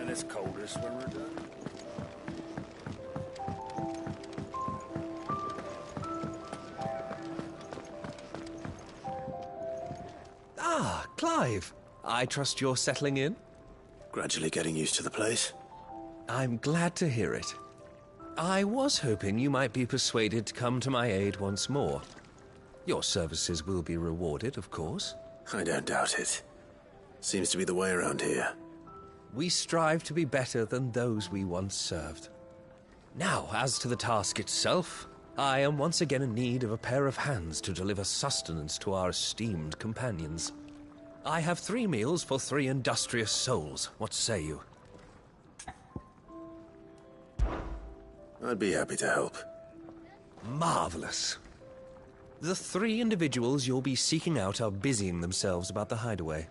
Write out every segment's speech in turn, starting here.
when it's coldest when we're done. Ah, Clive. I trust you're settling in? Gradually getting used to the place. I'm glad to hear it. I was hoping you might be persuaded to come to my aid once more. Your services will be rewarded, of course. I don't doubt it. Seems to be the way around here. We strive to be better than those we once served. Now, as to the task itself, I am once again in need of a pair of hands to deliver sustenance to our esteemed companions. I have 3 meals for 3 industrious souls. What say you? I'd be happy to help. Marvelous. The 3 individuals you'll be seeking out are busying themselves about the hideaway.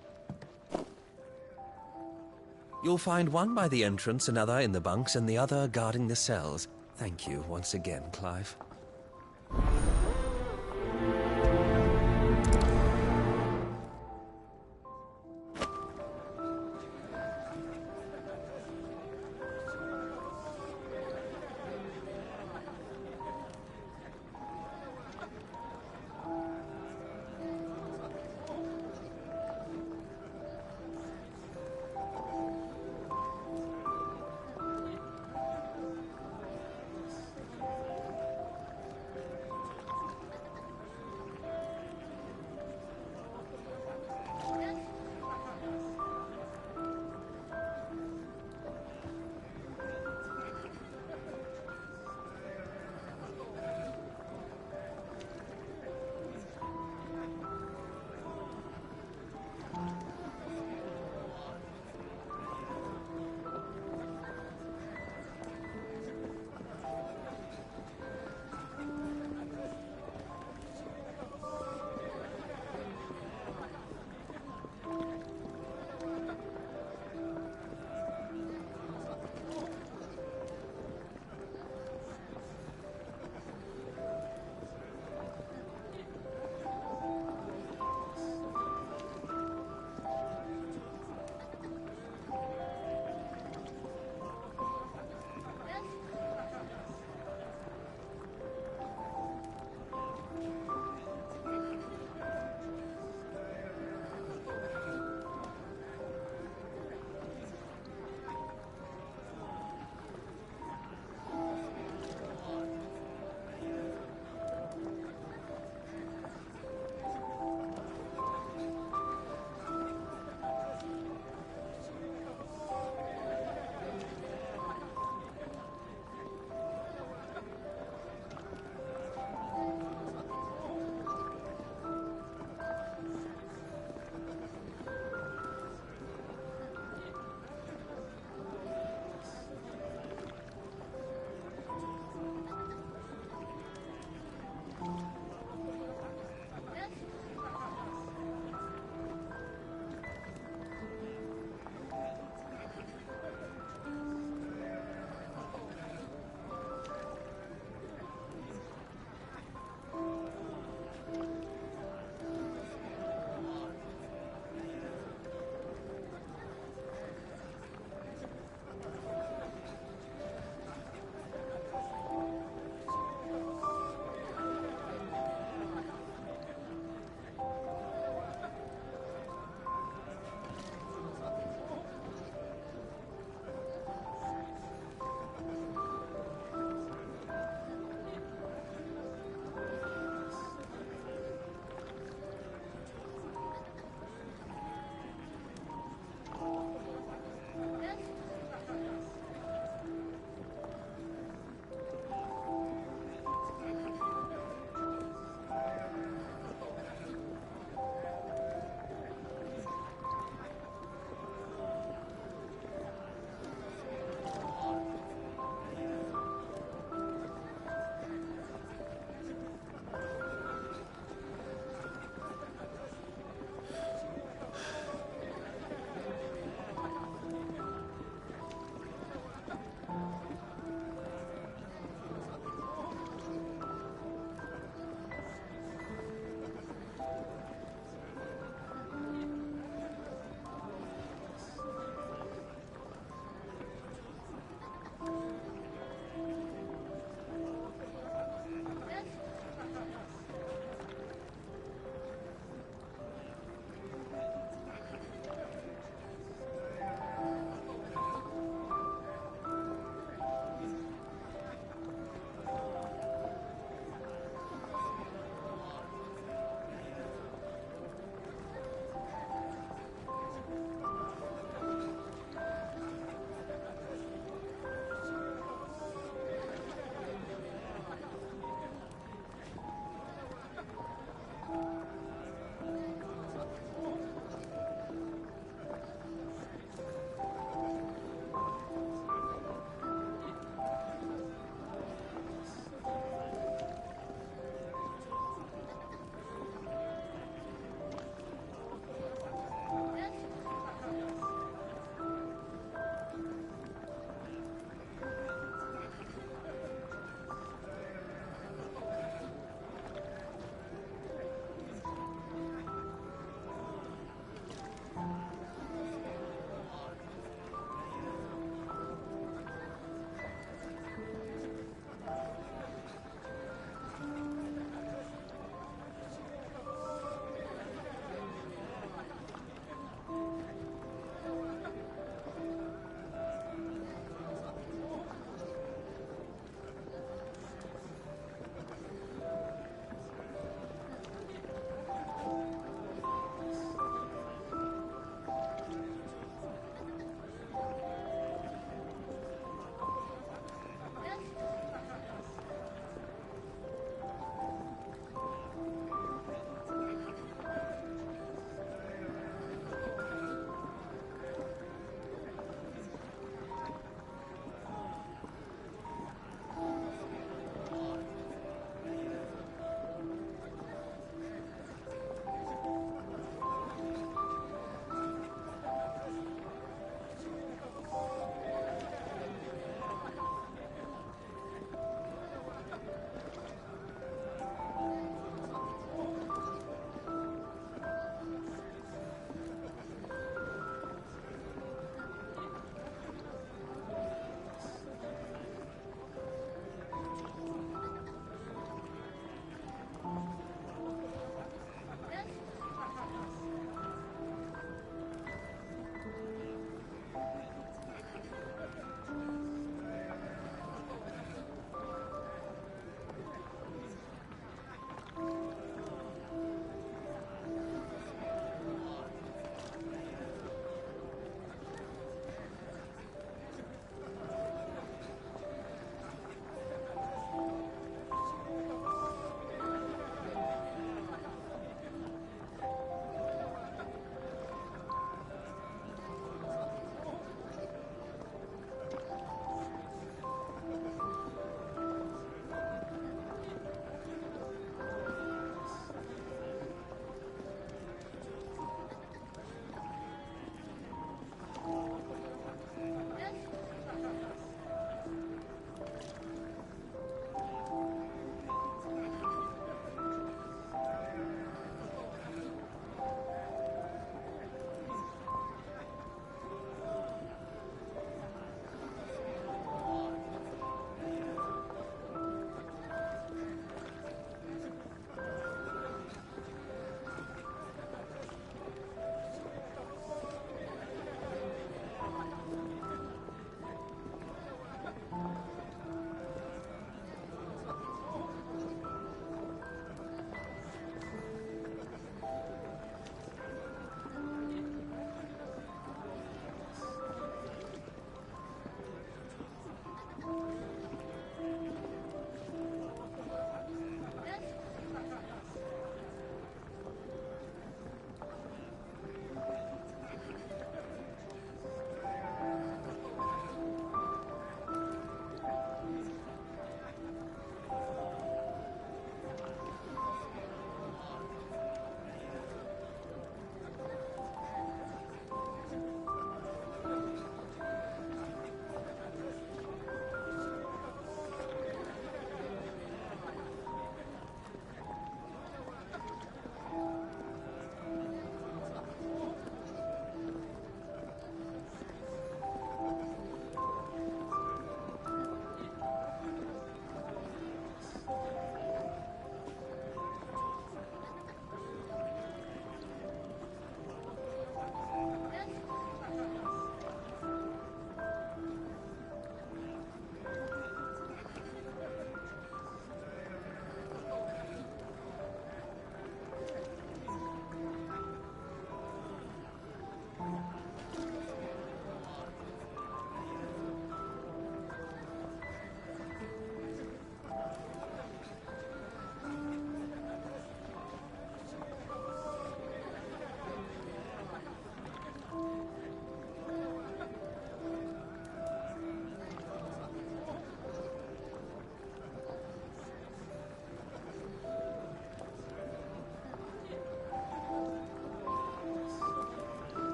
You'll find one by the entrance, another in the bunks, and the other guarding the cells. Thank you once again, Clive.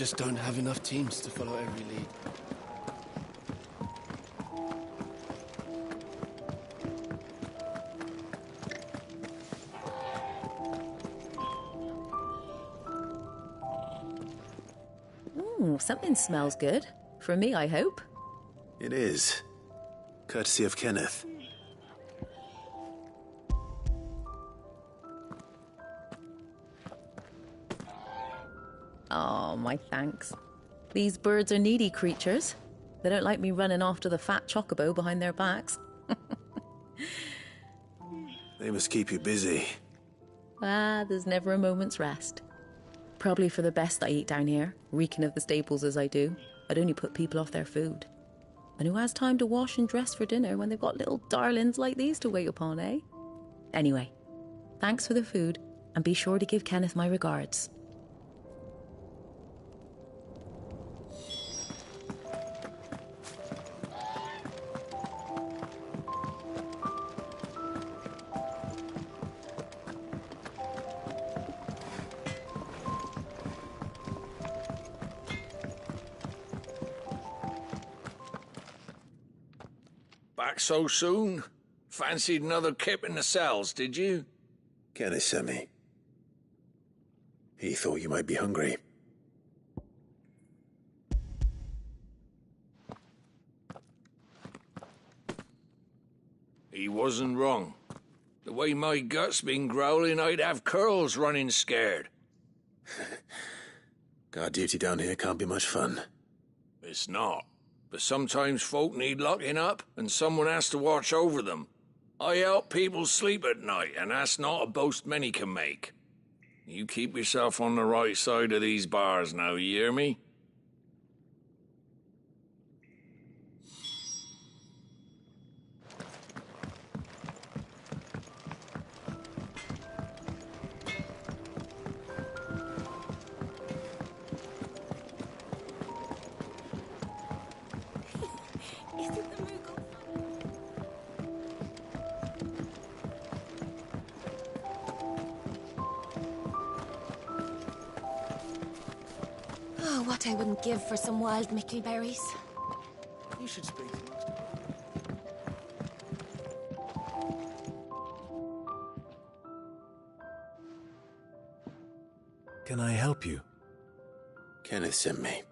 just don't have enough teams to follow every lead. Ooh, something smells good. For me, I hope. It is. Courtesy of Kenneth. Oh, my thanks. These birds are needy creatures. They don't like me running after the fat chocobo behind their backs. They must keep you busy. Ah, there's never a moment's rest. Probably for the best I eat down here, reeking of the stables as I do. I'd only put people off their food. And who has time to wash and dress for dinner when they've got little darlings like these to wait upon, eh? Anyway, thanks for the food, and be sure to give Kenneth my regards. Back so soon? Fancied another kip in the cells, did you? Kenneth sent me. He thought you might be hungry. He wasn't wrong. The way my gut's been growling, I'd have curls running scared. Guard duty down here can't be much fun. It's not. But sometimes folk need locking up, and someone has to watch over them. I help people sleep at night, and that's not a boast many can make. You keep yourself on the right side of these bars now, you hear me? Oh, what I wouldn't give for some wild mickleberries. You should speak to Master. Can I help you? Kenneth sent me.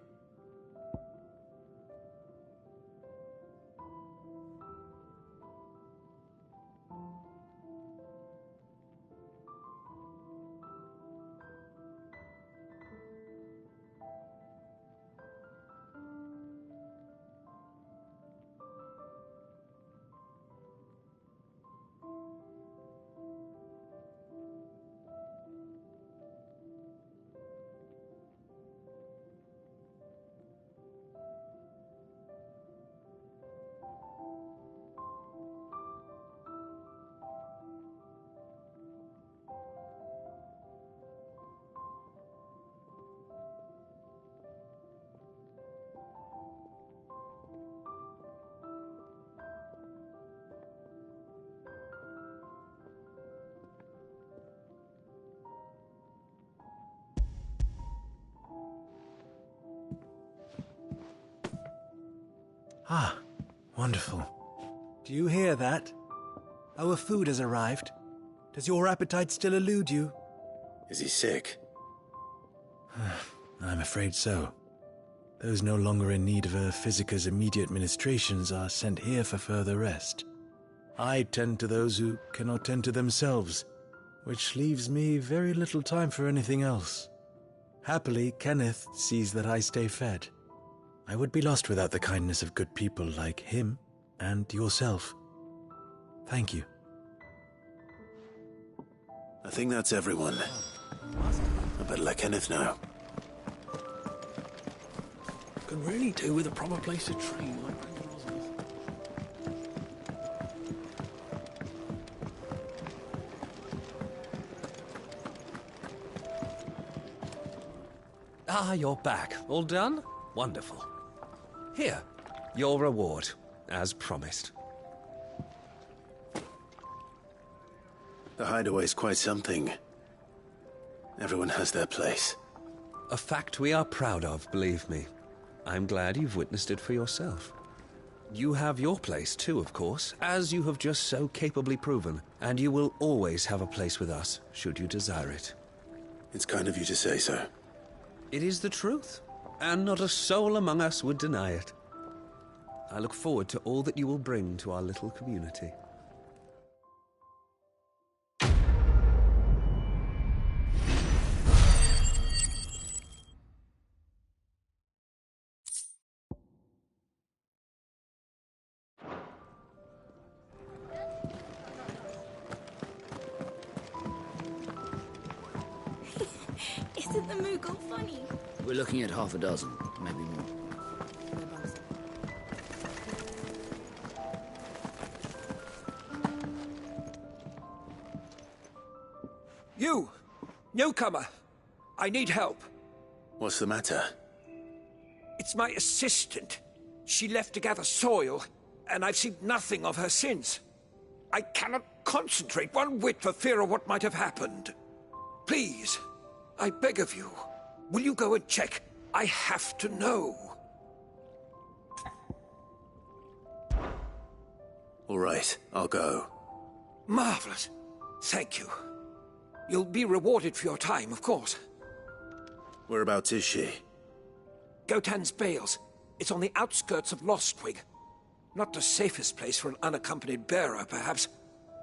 Ah, wonderful. Do you hear that? Our food has arrived. Does your appetite still elude you? Is he sick? I'm afraid so. Those no longer in need of a Physica's immediate ministrations are sent here for further rest. I tend to those who cannot tend to themselves, which leaves me very little time for anything else. Happily, Kenneth sees that I stay fed. I would be lost without the kindness of good people like him and yourself. Thank you. I think that's everyone. I better let Kenneth know. Could really do with a proper place to train like Brandon Rosworth. Ah, you're back. All done? Wonderful. Here, your reward, as promised. The hideaway's quite something. Everyone has their place. A fact we are proud of, believe me. I'm glad you've witnessed it for yourself. You have your place too, of course, as you have just so capably proven, and you will always have a place with us, should you desire it. It's kind of you to say so. It is the truth, and not a soul among us would deny it. I look forward to all that you will bring to our little community. Isn't the Moogle funny? We're looking at half a dozen, maybe more. You! Newcomer! I need help. What's the matter? It's my assistant. She left to gather soil, and I've seen nothing of her since. I cannot concentrate one whit for fear of what might have happened. Please, I beg of you, will you go and check? I have to know. All right, I'll go. Marvelous. Thank you. You'll be rewarded for your time, of course. Whereabouts is she? Gotan's Bales. It's on the outskirts of Lostwig. Not the safest place for an unaccompanied bearer, perhaps,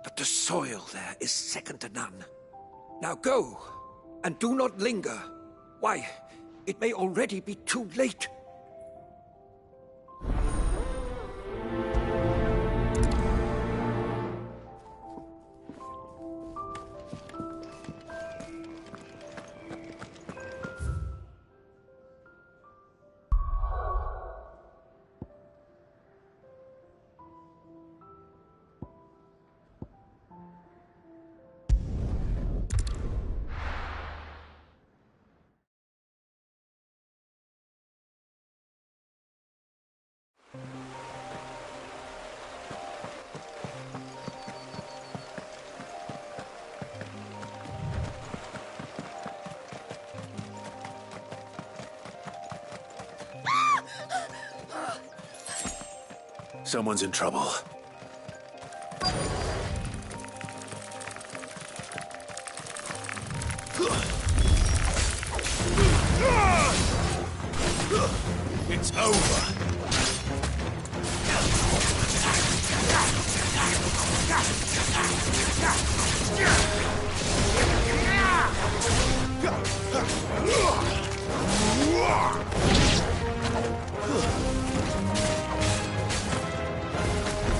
but the soil there is second to none. Now go, and do not linger. Why, it may already be too late. Someone's in trouble. It's over.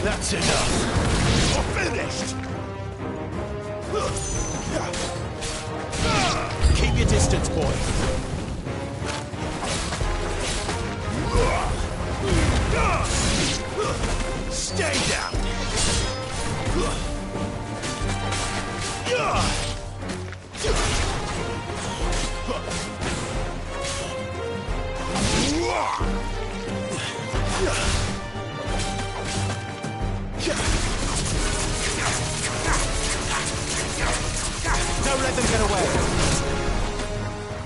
That's enough. You're finished. Keep your distance, boy. Stay down. Don't let them get away.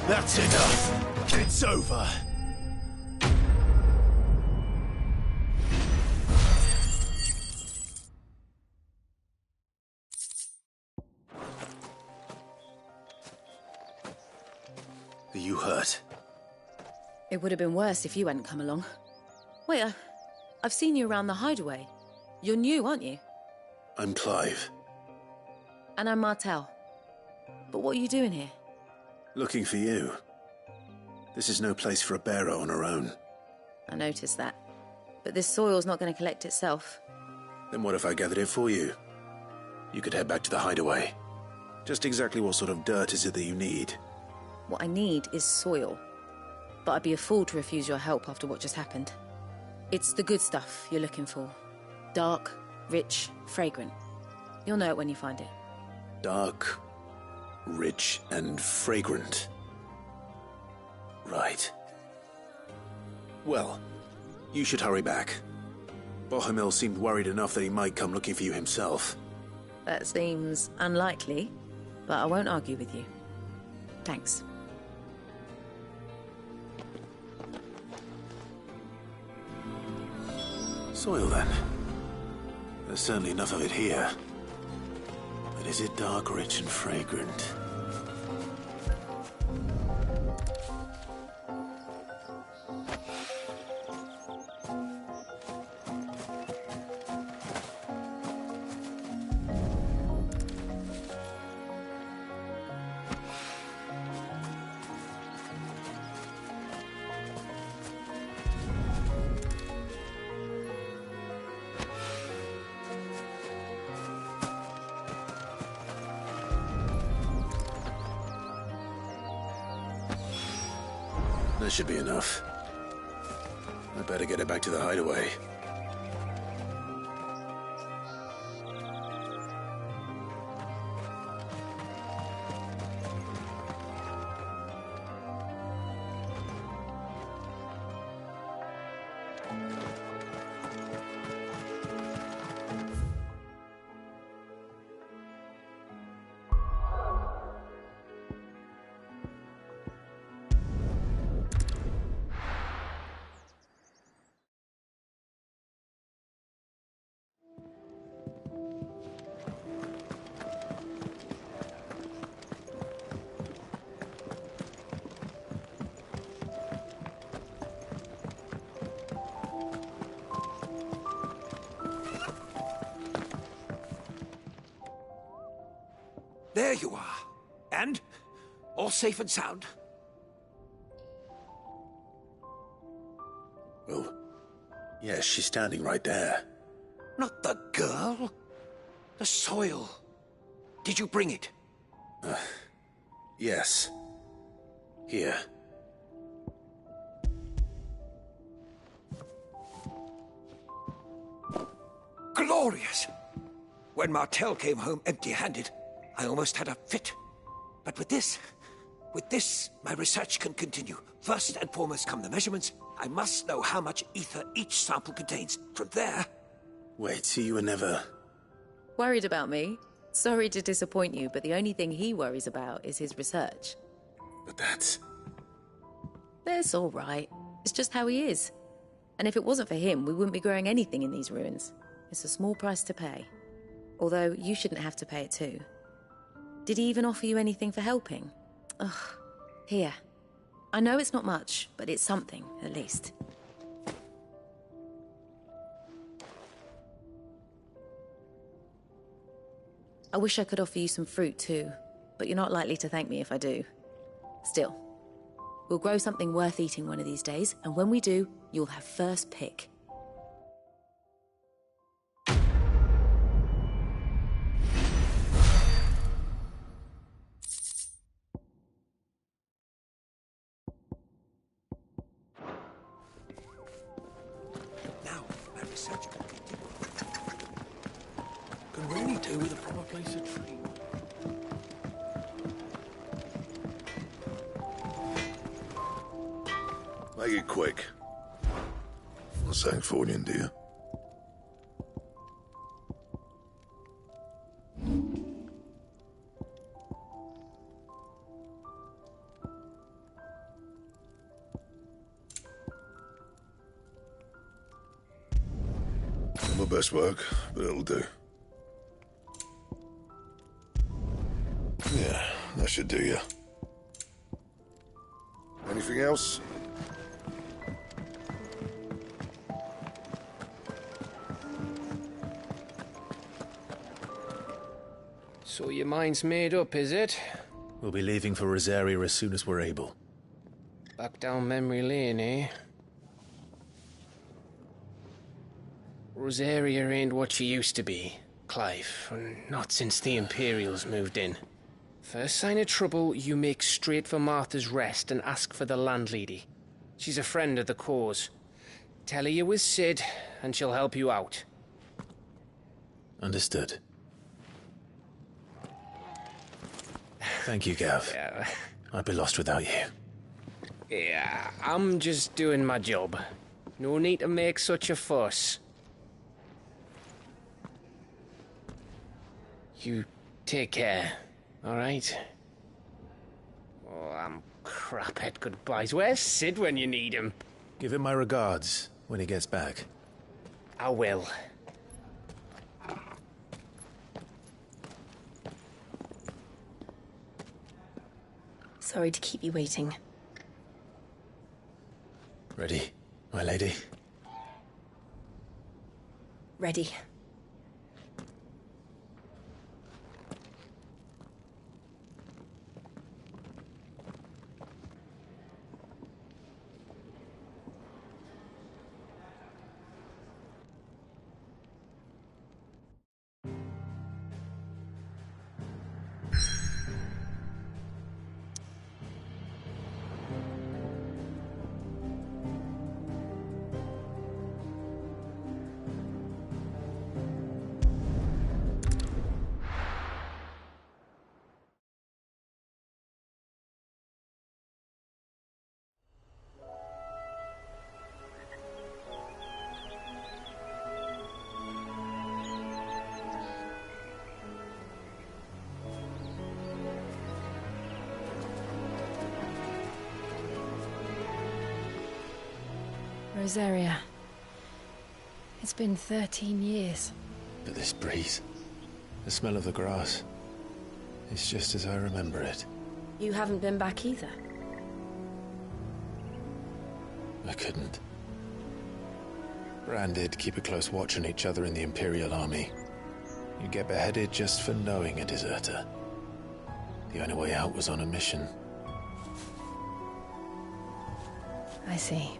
That's enough. It's over. Are you hurt? It would have been worse if you hadn't come along. Wait, I've seen you around the hideaway. You're new, aren't you? I'm Clive. And I'm Martel. But what are you doing here? Looking for you. This is no place for a bearer on her own. I noticed that. But this soil's not going to collect itself. Then what if I gathered it for you? You could head back to the hideaway. Just exactly what sort of dirt is it that you need? What I need is soil. But I'd be a fool to refuse your help after what just happened. It's the good stuff you're looking for. Dark, rich, fragrant. You'll know it when you find it. Dark, rich, and fragrant. Right. Well, you should hurry back. Bohemil seemed worried enough that he might come looking for you himself. That seems unlikely, but I won't argue with you. Thanks. Soil, then. There's certainly enough of it here. But is it dark, rich, and fragrant? That should be enough. I better get it back to the hideaway. There you are. And? All safe and sound? Well, yes, she's standing right there. Not the girl. The soil. Did you bring it? Yes. Here. Glorious! When Martel came home empty-handed, I almost had a fit. But with this, my research can continue. First and foremost come the measurements. I must know how much ether each sample contains. From there... Wait, so you were never... Worried about me? Sorry to disappoint you, but the only thing he worries about is his research. But that's... That's all right. It's just how he is. And if it wasn't for him, we wouldn't be growing anything in these ruins. It's a small price to pay. Although, you shouldn't have to pay it too. Did he even offer you anything for helping? Ugh. Here. I know it's not much, but it's something, at least. I wish I could offer you some fruit too, but you're not likely to thank me if I do. Still, we'll grow something worth eating one of these days, and when we do, you'll have first pick. Now, my research can continue. Could really do with a proper place to train. Make it quick. Not Sancfordian, do you? Not my best work, but it'll do. Yeah, that should do you. Anything else? So your mind's made up, is it? We'll be leaving for Rosaria as soon as we're able. Back down memory lane, eh? Rosaria ain't what she used to be, Clive. Not since the Imperials moved in. First sign of trouble, you make straight for Martha's Rest and ask for the landlady. She's a friend of the cause. Tell her you're with Sid, and she'll help you out. Understood. Thank you, Gav. Yeah. I'd be lost without you. Yeah, I'm just doing my job. No need to make such a fuss. You take care, all right? Oh, I'm crap at goodbyes. Where's Sid when you need him? Give him my regards when he gets back. I will. Sorry to keep you waiting. Ready, my lady? Ready. Rosaria. It's been 13 years. But this breeze, the smell of the grass, it's just as I remember it. You haven't been back either. I couldn't. Branded, keep a close watch on each other in the Imperial Army. You get beheaded just for knowing a deserter. The only way out was on a mission. I see.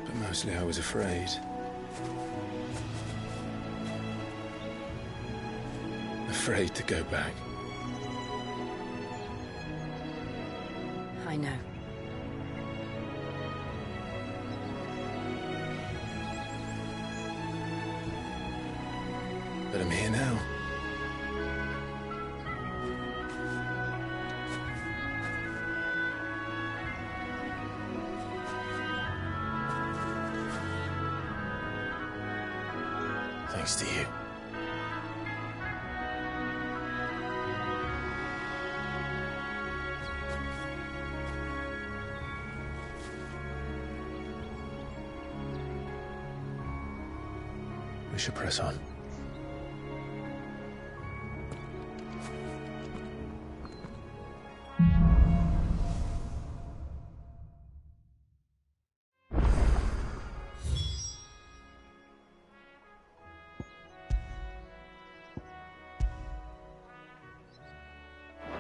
But mostly I was afraid. Afraid to go back. I know. But I'm here now. Thanks to you. We should press on.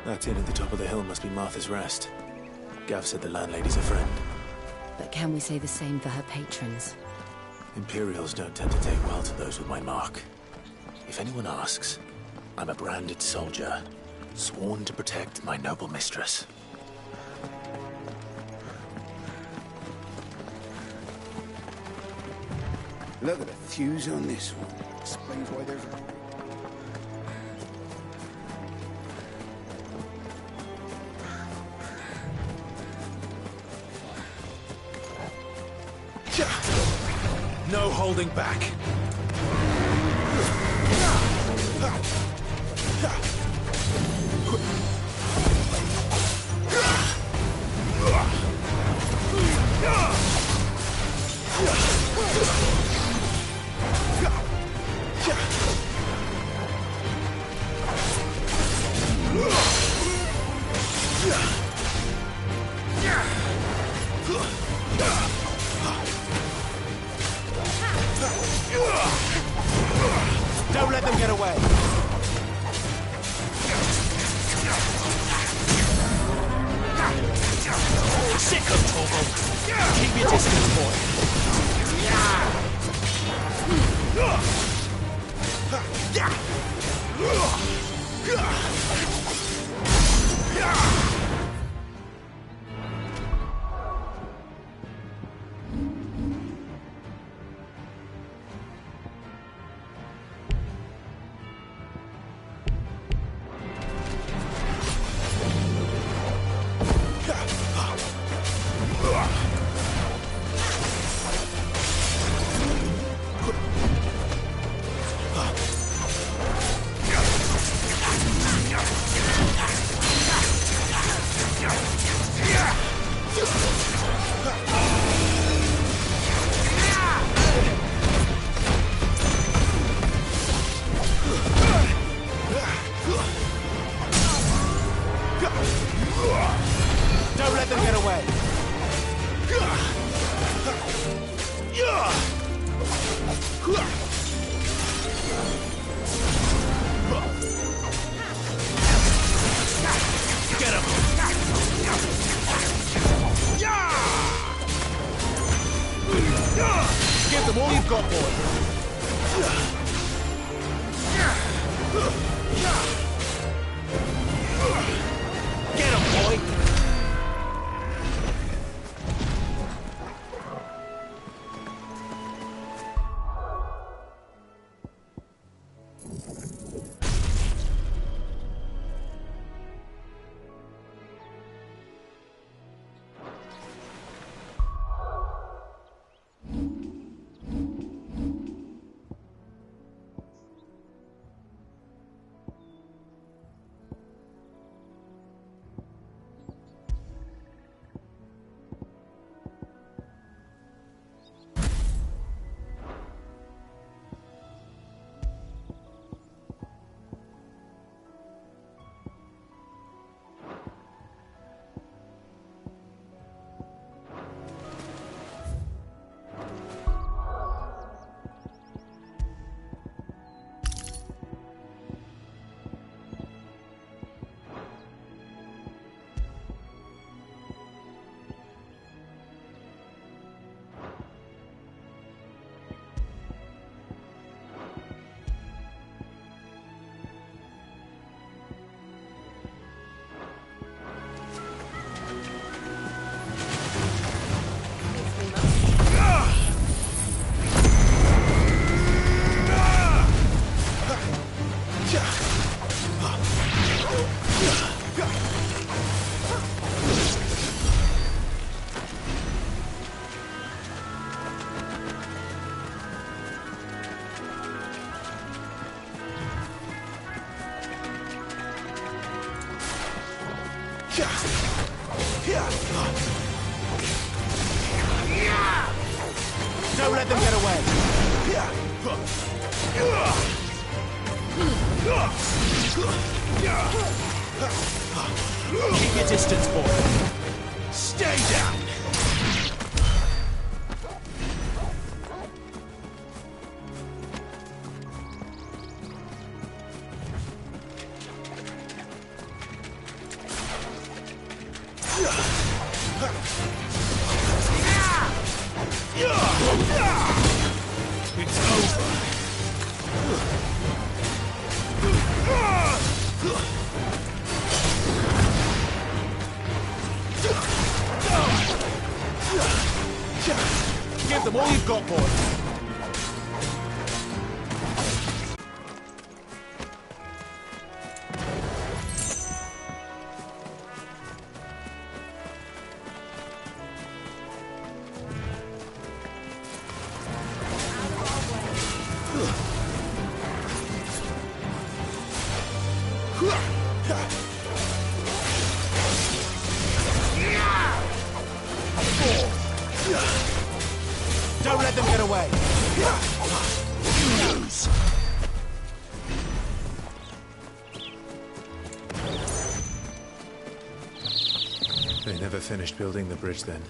That inn at the top of the hill must be Martha's Rest. Gav said the landlady's a friend. But can we say the same for her patrons? Imperials don't tend to take well to those with my mark. If anyone asks, I'm a branded soldier, sworn to protect my noble mistress. Look at the fuse on this one. Explains why there's a... No holding back. Don't let them get away. Sick of Torval. Keep your distance, Don't let them get away. Keep your distance, boy. Stay down. It's over. Give them all you've got, boy. Don't let them get away. You lose. They never finished building the bridge then.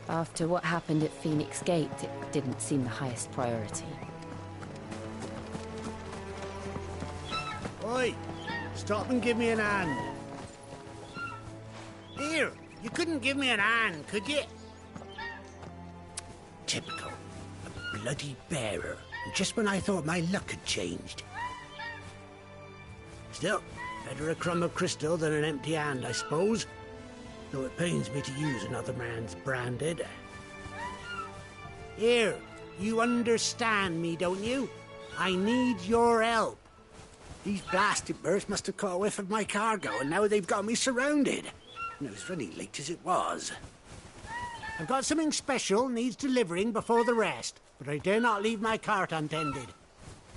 After what happened at Phoenix Gate, it didn't seem the highest priority. Oi! Stop and give me an hand. Here, you couldn't give me an hand, could you? Typical. A bloody bearer. Just when I thought my luck had changed. Still, better a crumb of crystal than an empty hand, I suppose. Though it pains me to use another man's branded. Here, you understand me, don't you? I need your help. These blasted birds must have caught a whiff of my cargo, and now they've got me surrounded. And it was running late as it was. I've got something special needs delivering before the rest, but I dare not leave my cart untended.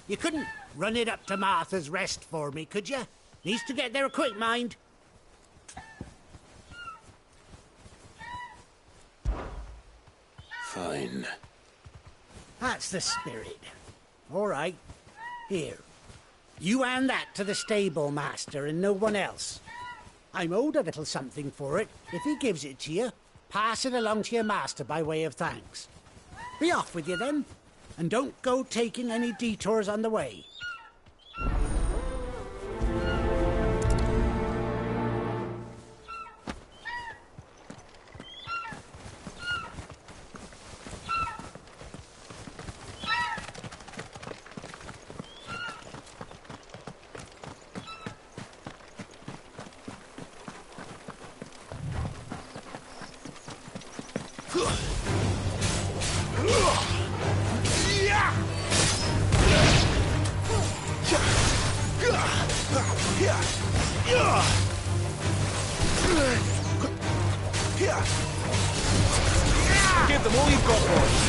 You couldn't run it up to Martha's Rest for me, could you? Needs to get there quick, mind. Fine. That's the spirit. All right. Here. You hand that to the stable master and no one else. I'm owed a little something for it. If he gives it to you, pass it along to your master by way of thanks. Be off with you then, and don't go taking any detours on the way. Give them all you've got, boys.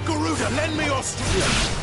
Garuda, lend me your strength.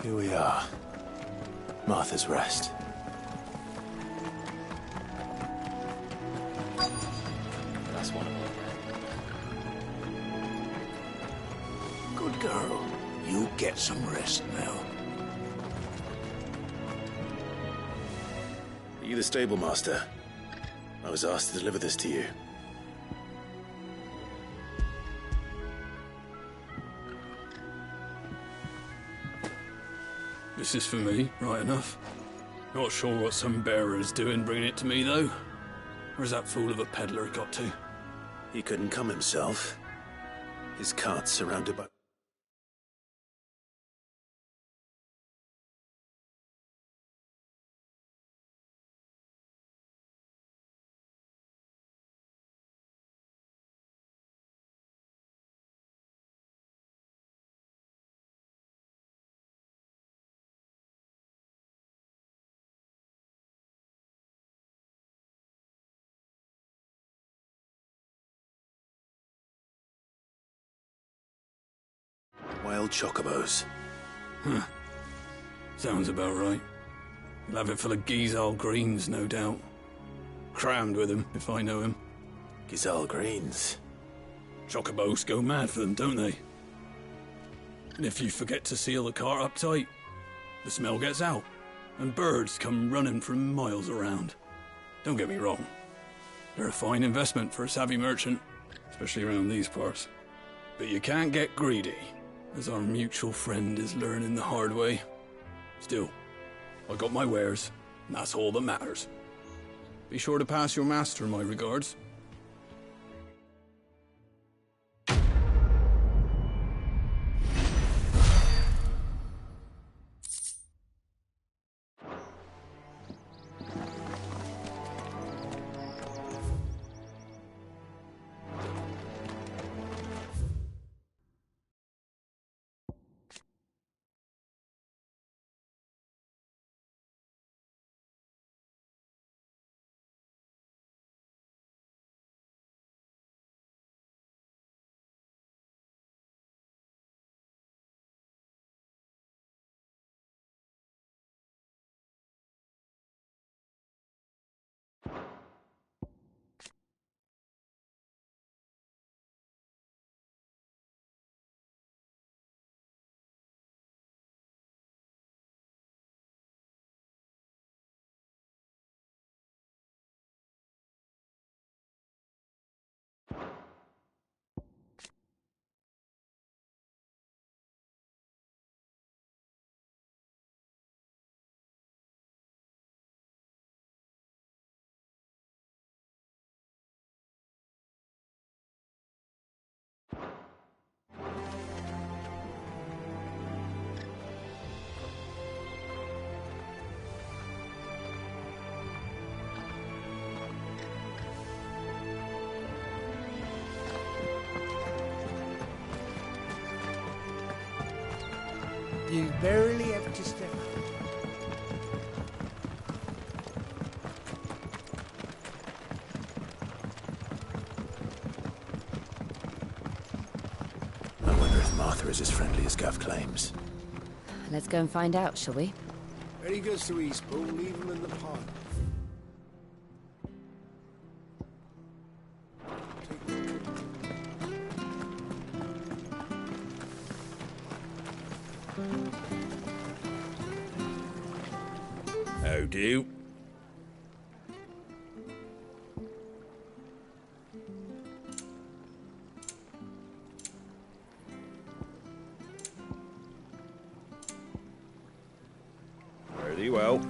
Here we are. Martha's Rest. That's one of them. Good girl. You get some rest now. Are you the stable master? I was asked to deliver this to you. This is for me, right enough. Not sure what some bearer is doing bringing it to me, though. Where's that fool of a peddler got to? He couldn't come himself. His cart's surrounded by... wild chocobos. Huh. Sounds about right. He'll have it full of Gizal greens, no doubt. Crammed with him, if I know him. Gizal greens? Chocobos go mad for them, don't they? And if you forget to seal the cart up tight, the smell gets out, and birds come running from miles around. Don't get me wrong. They're a fine investment for a savvy merchant, especially around these parts. But you can't get greedy, as our mutual friend is learning the hard way. Still, I got my wares, and that's all that matters. Be sure to pass your master my regards. You barely have to step. I wonder if Martha is as friendly as Gav claims. Let's go and find out, shall we? When he goes to Eastpool, leave him in the pond. How do? Very well.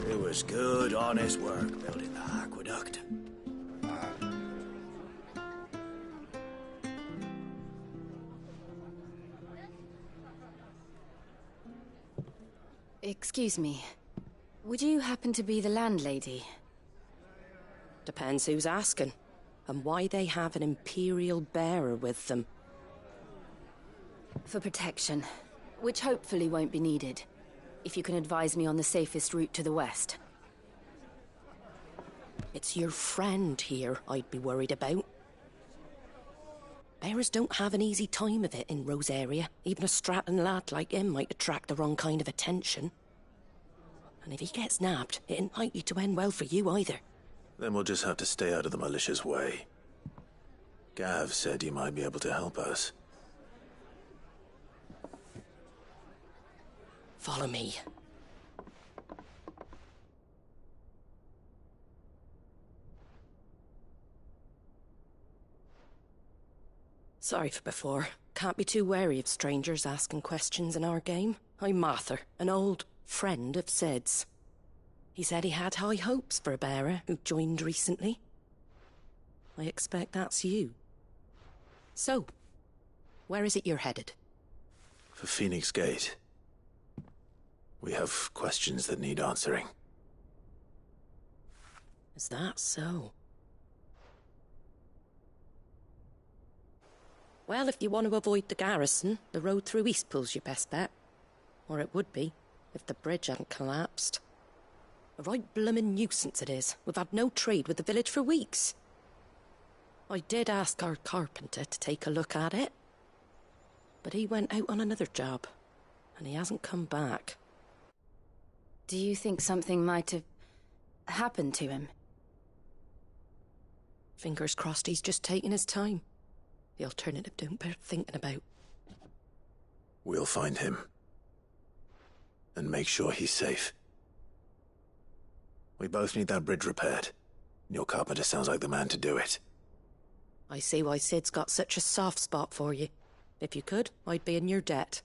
It was good, honest work building the aqueduct. Excuse me. Would you happen to be the landlady? Depends who's asking, and why they have an Imperial bearer with them. For protection, which hopefully won't be needed. If you can advise me on the safest route to the west. It's your friend here I'd be worried about. Bearers don't have an easy time of it in Rosaria. Even a Stratton lad like him might attract the wrong kind of attention. And if he gets nabbed, it ain't likely to end well for you either. Then we'll just have to stay out of the malicious way. Gav said you might be able to help us. Follow me. Sorry for before. Can't be too wary of strangers asking questions in our game. I'm Martha, an old friend of Sid's. He said he had high hopes for a bearer who joined recently. I expect that's you. So, where is it you're headed? For Phoenix Gate. We have questions that need answering. Is that so? Well, if you want to avoid the garrison, the road through Eastpool's your best bet. Or it would be, if the bridge hadn't collapsed. A right bloomin' nuisance it is. We've had no trade with the village for weeks. I did ask our carpenter to take a look at it. But he went out on another job, and he hasn't come back. Do you think something might have happened to him? Fingers crossed he's just taking his time. The alternative don't bear thinking about. We'll find him. And make sure he's safe. We both need that bridge repaired. Your carpenter sounds like the man to do it. I see why Sid's got such a soft spot for you. If you could, I'd be in your debt.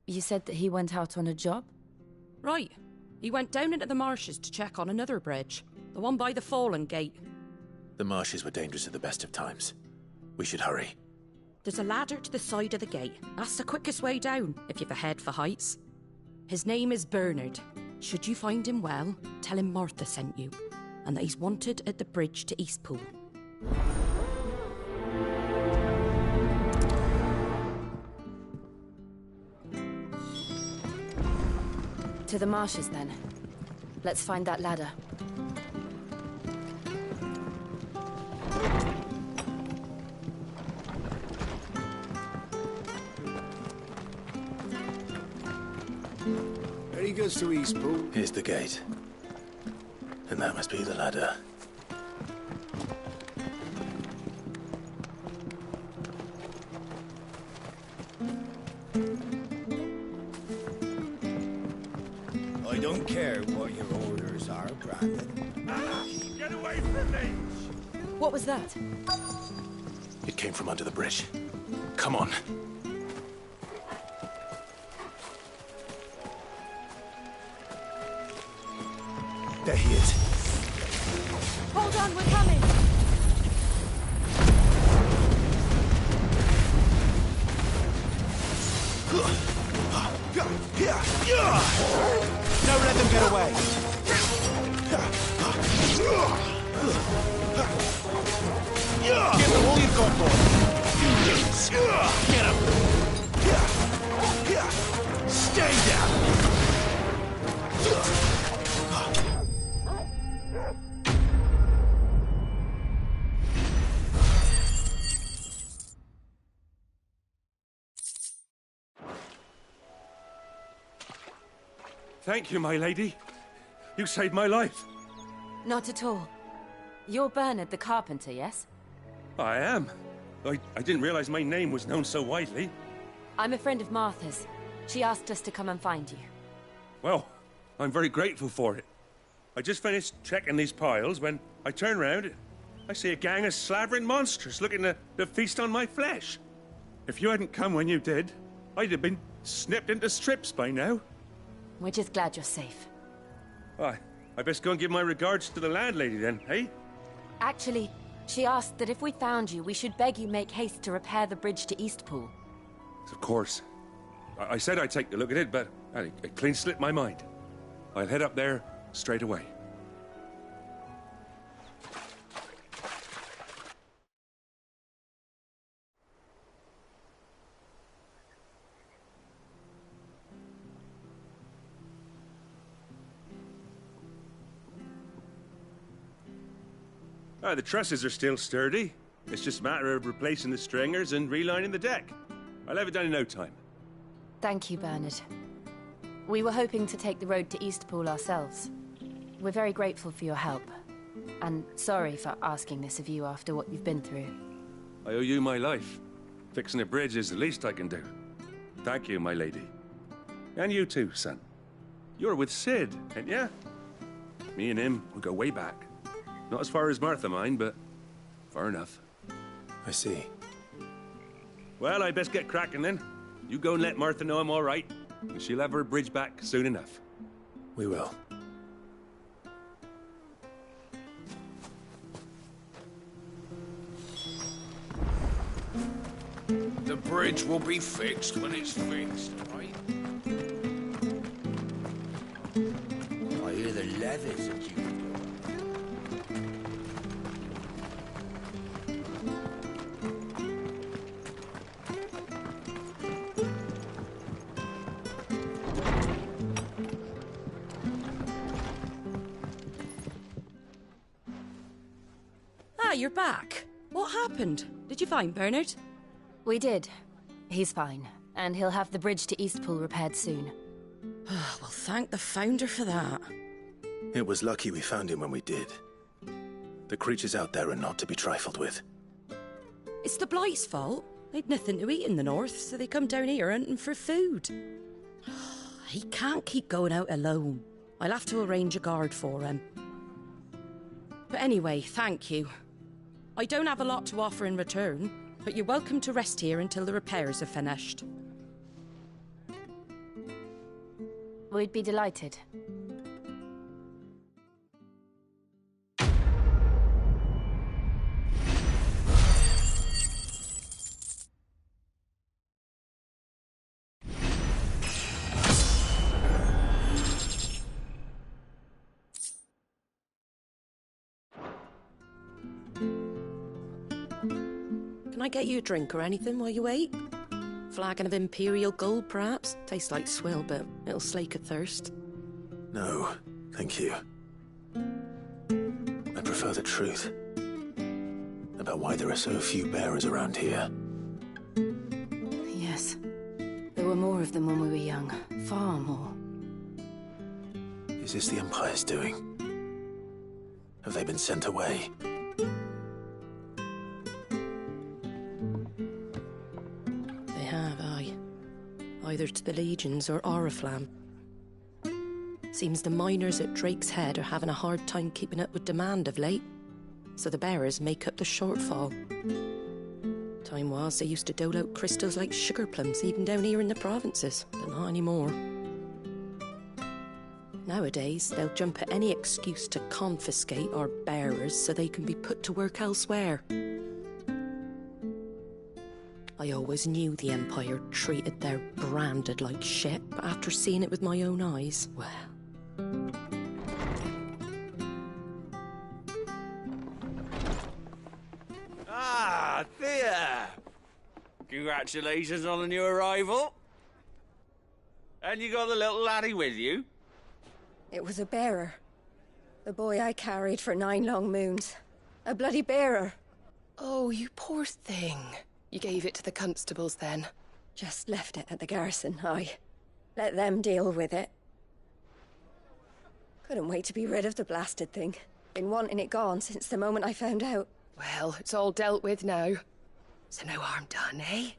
You said that he went out on a job? Right. He went down into the marshes to check on another bridge. The one by the Fallen Gate. The marshes were dangerous at the best of times. We should hurry. There's a ladder to the side of the gate. That's the quickest way down, if you've a head for heights. His name is Bernard. Should you find him well, tell him Martha sent you, and that he's wanted at the bridge to Eastpool. To the marshes, then. Let's find that ladder. There he goes to Eastpool. Here's the gate. And that must be the ladder. I don't care what your orders are, Brandon. Get away from me! What was that? It came from under the bridge. Come on. There he is. Hold on, we're coming! Don't let them get away! Give them all you've got, boy! Get him! Stay down! Thank you, my lady. You saved my life. Not at all. You're Bernard the carpenter, yes? I am. I didn't realize my name was known so widely. I'm a friend of Martha's. She asked us to come and find you. Well, I'm very grateful for it. I just finished checking these piles when I turn around. I see a gang of slavering monsters looking to feast on my flesh. If you hadn't come when you did, I'd have been snipped into strips by now. We're just glad you're safe. I best go and give my regards to the landlady then, eh? Actually, she asked that if we found you, we should beg you make haste to repair the bridge to Eastpool. Of course. I said I'd take a look at it, but it clean slipped my mind. I'll head up there straight away. The trusses are still sturdy. It's just a matter of replacing the stringers and relining the deck. I'll have it done in no time. Thank you, Bernard. We were hoping to take the road to Eastpool ourselves. We're very grateful for your help. And sorry for asking this of you after what you've been through. I owe you my life. Fixing a bridge is the least I can do. Thank you, my lady. And you too, son. You're with Sid, ain't ya? Me and him, we go way back. Not as far as Martha, mind, but far enough. I see. Well, I best get cracking then. You go and let Martha know I'm all right, and she'll have her bridge back soon enough. We will. The bridge will be fixed when it's fixed, right? I hear the levies are due. Ah, you're back. What happened? Did you find Bernard? We did. He's fine, and he'll have the bridge to Eastpool repaired soon. Well, thank the Founder for that. It was lucky we found him when we did. The creatures out there are not to be trifled with. It's the Blight's fault. They'd nothing to eat in the north, so they come down here hunting for food. He can't keep going out alone. I'll have to arrange a guard for him. But anyway, thank you. I don't have a lot to offer in return, but you're welcome to rest here until the repairs are finished. We'd be delighted. Can I get you a drink or anything while you wait? Flagon of Imperial Gold, perhaps? Tastes like swill, but it'll slake a thirst. No, thank you. I prefer the truth. About why there are so few bearers around here. Yes. There were more of them when we were young. Far more. Is this the Empire's doing? Have they been sent away? They have, aye. Either to the Legions or Oriflamme. Seems the miners at Drake's Head are having a hard time keeping up with demand of late, so the bearers make up the shortfall. Time was they used to dole out crystals like sugar plums even down here in the provinces, but not anymore. Nowadays, they'll jump at any excuse to confiscate our bearers so they can be put to work elsewhere. I always knew the Empire treated their branded like shit, but after seeing it with my own eyes, well... Ah, Thea! Congratulations on the new arrival. And you got the little laddie with you? It was a bearer. The boy I carried for 9 long moons. A bloody bearer. Oh, you poor thing. You gave it to the constables then? Just left it at the garrison, aye. Let them deal with it. Couldn't wait to be rid of the blasted thing. Been wanting it gone since the moment I found out. Well, it's all dealt with now. So no harm done, eh?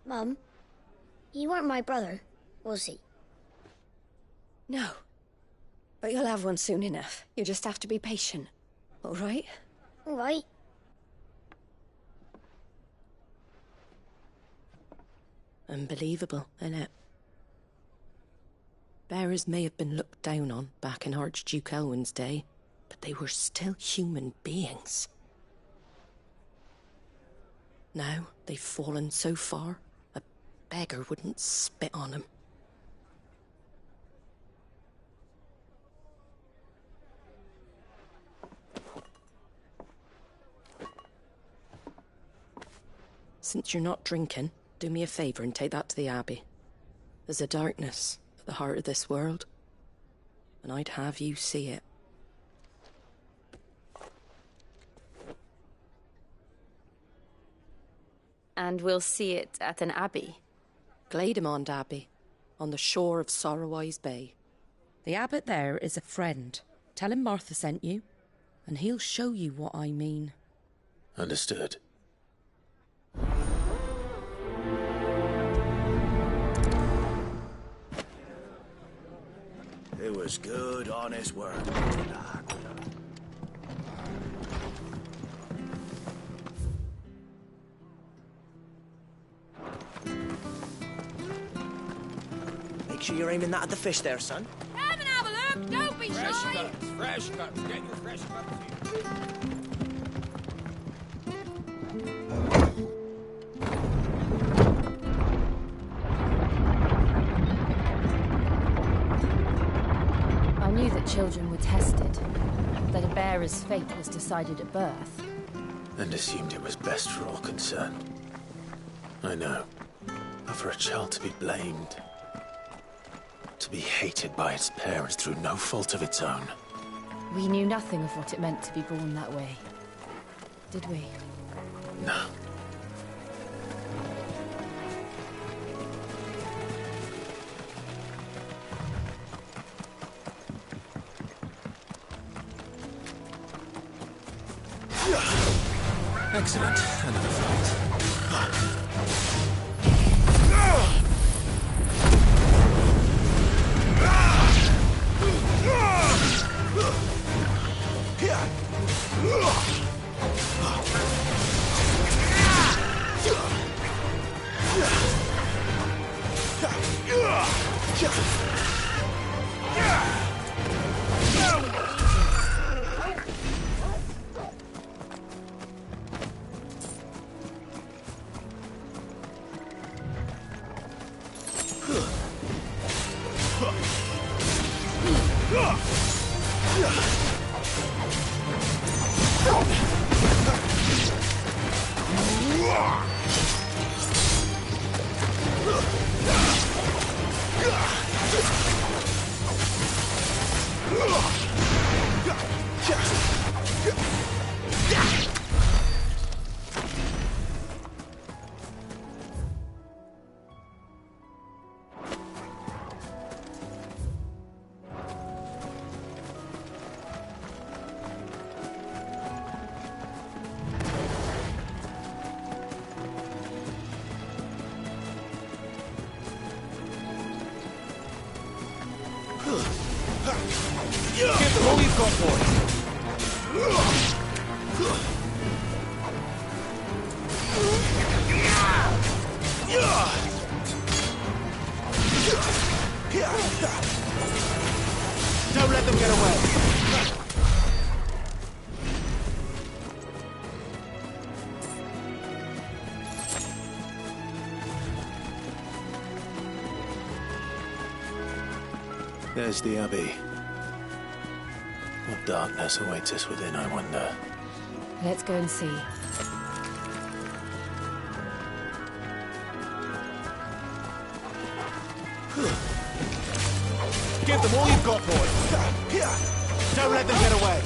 Mum, he weren't my brother, was he? No. But you'll have one soon enough. You just have to be patient. All right? All right. Unbelievable, innit? Bearers may have been looked down on back in Archduke Elwin's day, but they were still human beings. Now they've fallen so far, a beggar wouldn't spit on them. Since you're not drinking, do me a favour and take that to the Abbey. There's a darkness at the heart of this world, and I'd have you see it. And we'll see it at an abbey? Glademond Abbey, on the shore of Sorrowwise Bay. The abbot there is a friend. Tell him Martha sent you, and he'll show you what I mean. Understood. It was good, honest work. Make sure you're aiming that at the fish there, son. Come and have a look, don't be Fresh shy! cuts, fresh cuts. Get your fresh cuts here. I knew that children were tested, that a bearer's fate was decided at birth. And assumed it was best for all concerned. I know. But for a child to be blamed, to be hated by its parents through no fault of its own. We knew nothing of what it meant to be born that way, did we? No. Excellent. Another fight. Give them all you've got, boys. Don't let them get away. There's the Abbey. What darkness awaits us within, I wonder? Let's go and see. Give them all you've got, boys. Don't let them get away.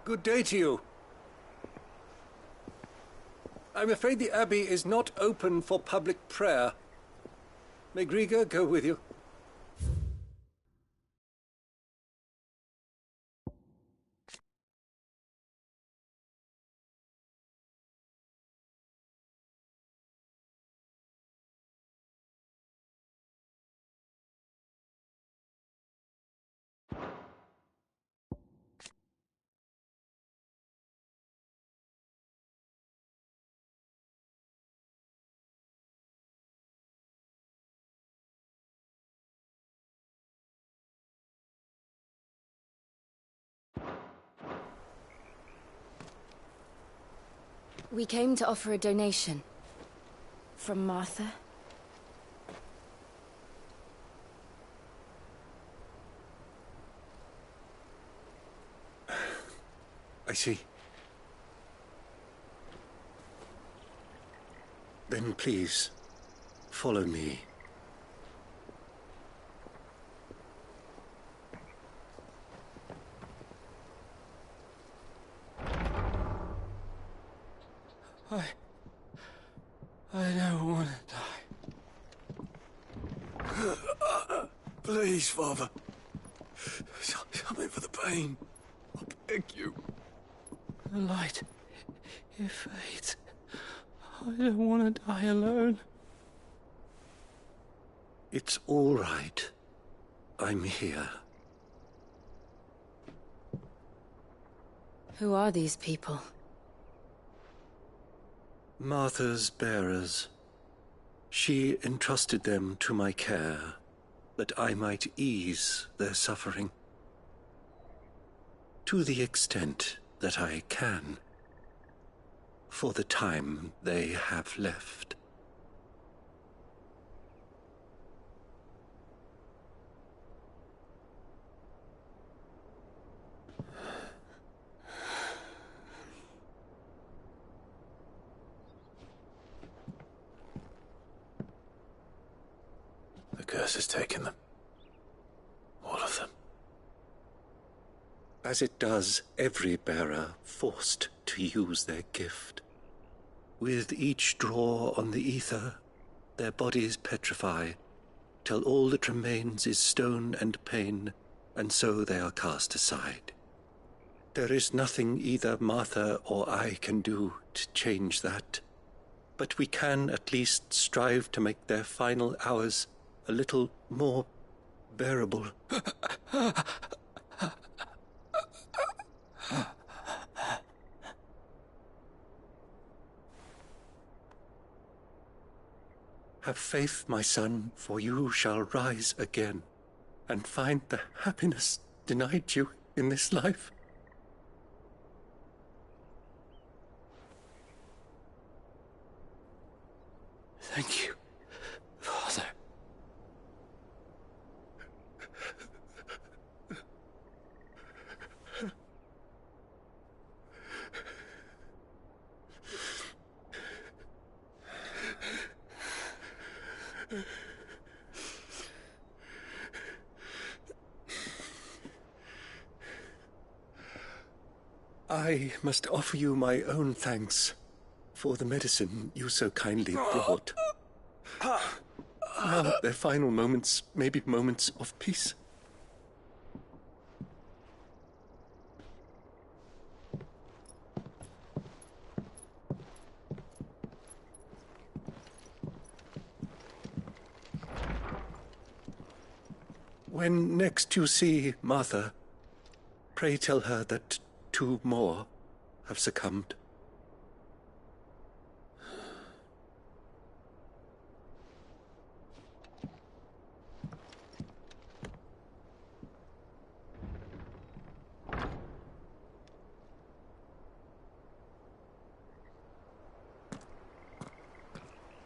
Good day to you. I'm afraid the Abbey is not open for public prayer. May Grieger go with you? We came to offer a donation. From Martha. I see. Then please, follow me. I don't want to die. Please, Father. Something for the pain. I beg you. The light, it fades. I don't want to die alone. It's all right. I'm here. Who are these people? Martha's bearers. She entrusted them to my care, that I might ease their suffering. To the extent that I can, for the time they have left. The curse has taken them. All of them. As it does every bearer forced to use their gift. With each draw on the ether, their bodies petrify, till all that remains is stone and pain, and so they are cast aside. There is nothing either Martha or I can do to change that, but we can at least strive to make their final hours a little more bearable. Have faith, my son, for you shall rise again, and find the happiness denied you in this life. Thank you, Father. I must offer you my own thanks for the medicine you so kindly brought. Now their final moments may be moments of peace. When next you see Martha, pray tell her that 2 more have succumbed.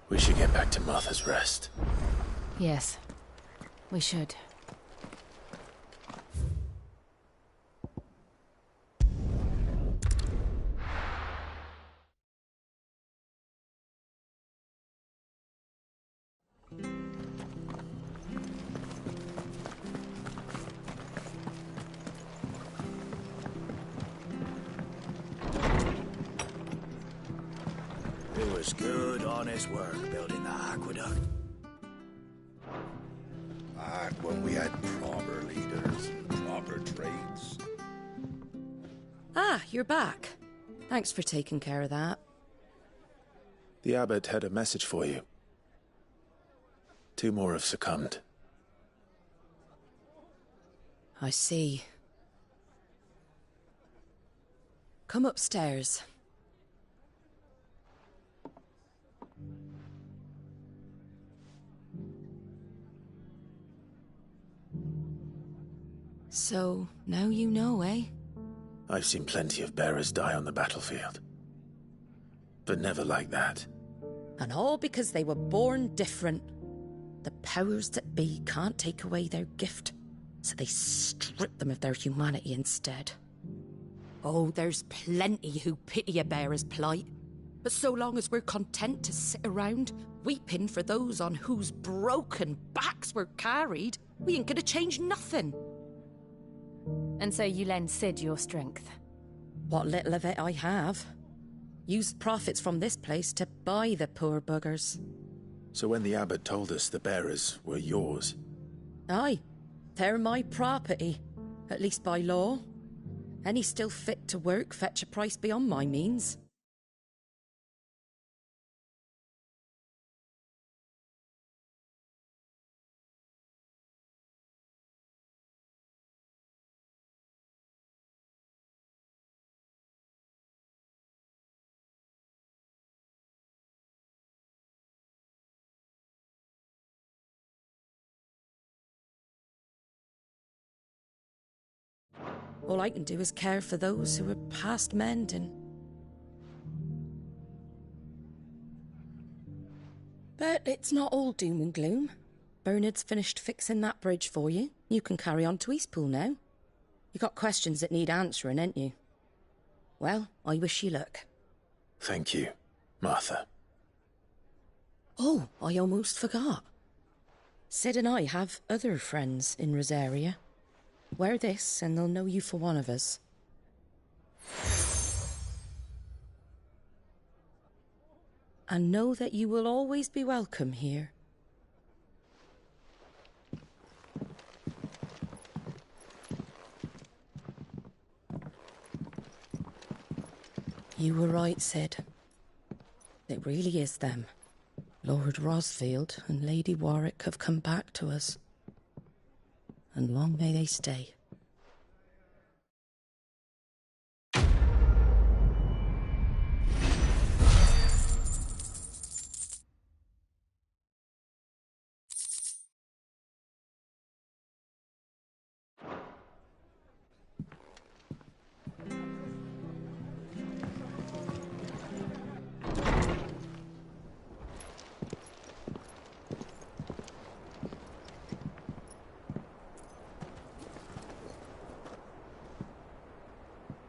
We should get back to Martha's Rest. Yes, we should. was good, honest work building the aqueduct. Back when we had proper leaders and proper trades. Ah, you're back. Thanks for taking care of that. The abbot had a message for you. 2 more have succumbed. I see. Come upstairs. So, now you know, eh? I've seen plenty of bearers die on the battlefield. But never like that. And all because they were born different. The powers that be can't take away their gift, so they strip them of their humanity instead. Oh, there's plenty who pity a bearer's plight. But so long as we're content to sit around, weeping for those on whose broken backs we're carried, we ain't gonna change nothing. And so you lend Cid your strength? What little of it I have. Used profits from this place to buy the poor buggers. So when the abbot told us the bearers were yours... Aye, they're my property, at least by law. Any still fit to work fetch a price beyond my means. All I can do is care for those who are past mending. But it's not all doom and gloom. Bernard's finished fixing that bridge for you. You can carry on to Eastpool now. You got questions that need answering, ain't you? Well, I wish you luck. Thank you, Martha. Oh, I almost forgot. Cid and I have other friends in Rosaria. Wear this, and they'll know you for one of us. And know that you will always be welcome here. You were right, Cid. It really is them. Lord Rosfield and Lady Warwick have come back to us. And long may they stay.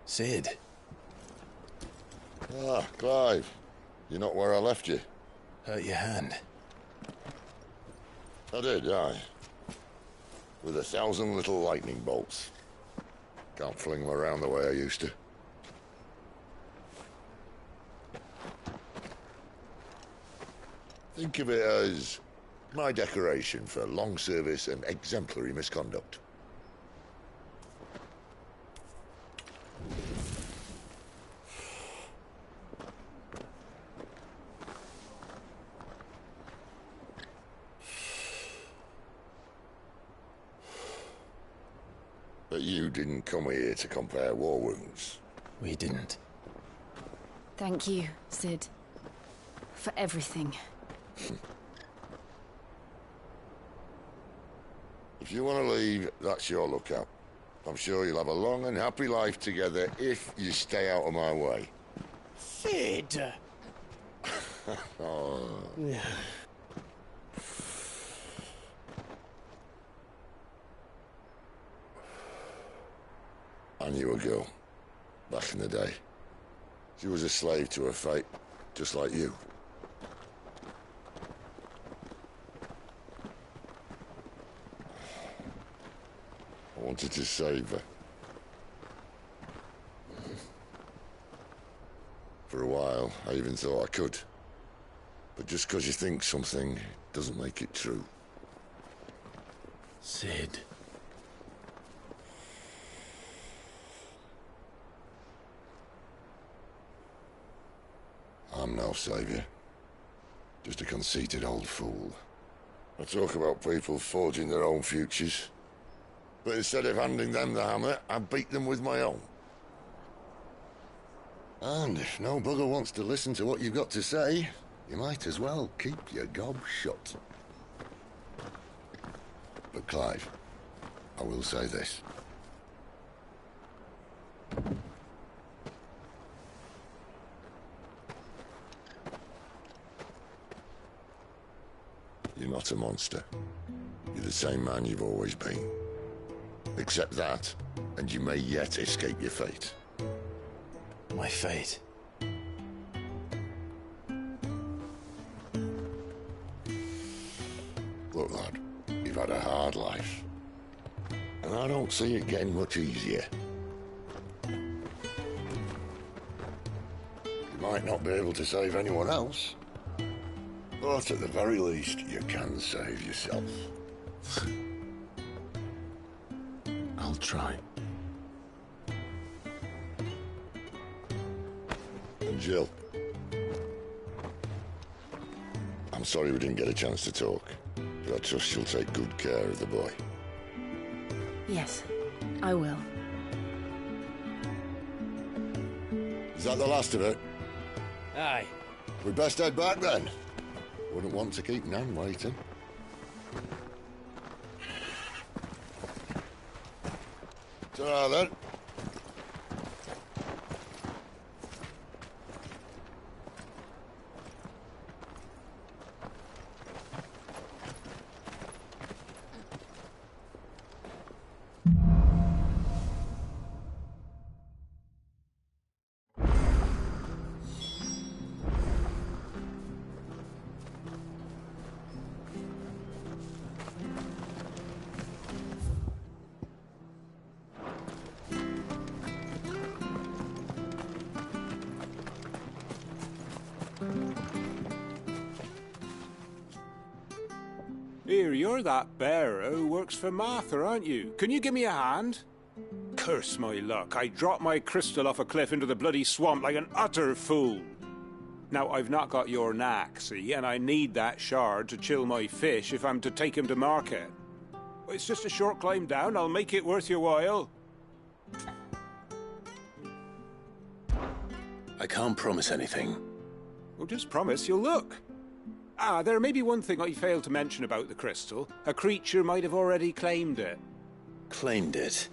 Cid. Ah, Clive. You're not where I left you. Hurt your hand. I did, aye. With 1,000 little lightning bolts. Can't fling them around the way I used to. Think of it as my decoration for long service and exemplary misconduct. But you didn't come here to compare war wounds. We didn't. Thank you, Cid. For everything. If you want to leave, that's your lookout. I'm sure you'll have a long and happy life together if you stay out of my way. Cid! Oh. I knew a girl, back in the day. She was a slave to her fate, just like you. I wanted to save her. For a while, I even thought I could. But just because you think something doesn't make it true. Cid. I'm no saviour. Just a conceited old fool. I talk about people forging their own futures. But instead of handing them the hammer, I beat them with my own. And if no bugger wants to listen to what you've got to say, you might as well keep your gob shut. But Clive, I will say this. You're not a monster. You're the same man you've always been. Accept that, and you may yet escape your fate. My fate? Look, lad, you've had a hard life. And I don't see it getting much easier. You might not be able to save anyone else, but at the very least, you can save yourself. I'll try. And Jill, I'm sorry we didn't get a chance to talk, but I trust she'll take good care of the boy. Yes, I will. Is that the last of it? Aye. We best head back then. Wouldn't want to keep Nan waiting. Ta-ra then. Here, you're that bearer who works for Martha, aren't you? Can you give me a hand? Curse my luck, I dropped my crystal off a cliff into the bloody swamp like an utter fool. Now, I've not got your knack, see, and I need that shard to chill my fish if I'm to take him to market. It's just a short climb down, I'll make it worth your while. I can't promise anything. Well, just promise you'll look. Ah, there may be one thing I failed to mention about the crystal. A creature might have already claimed it. Claimed it?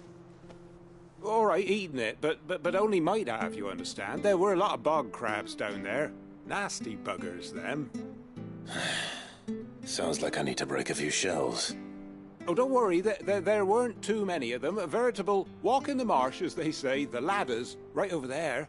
All right, eaten it, but only might have, you understand. There were a lot of bog crabs down there. Nasty buggers, them. Sounds like I need to break a few shells. Oh, don't worry, there weren't too many of them. A veritable walk in the marsh, as they say, the ladders, right over there.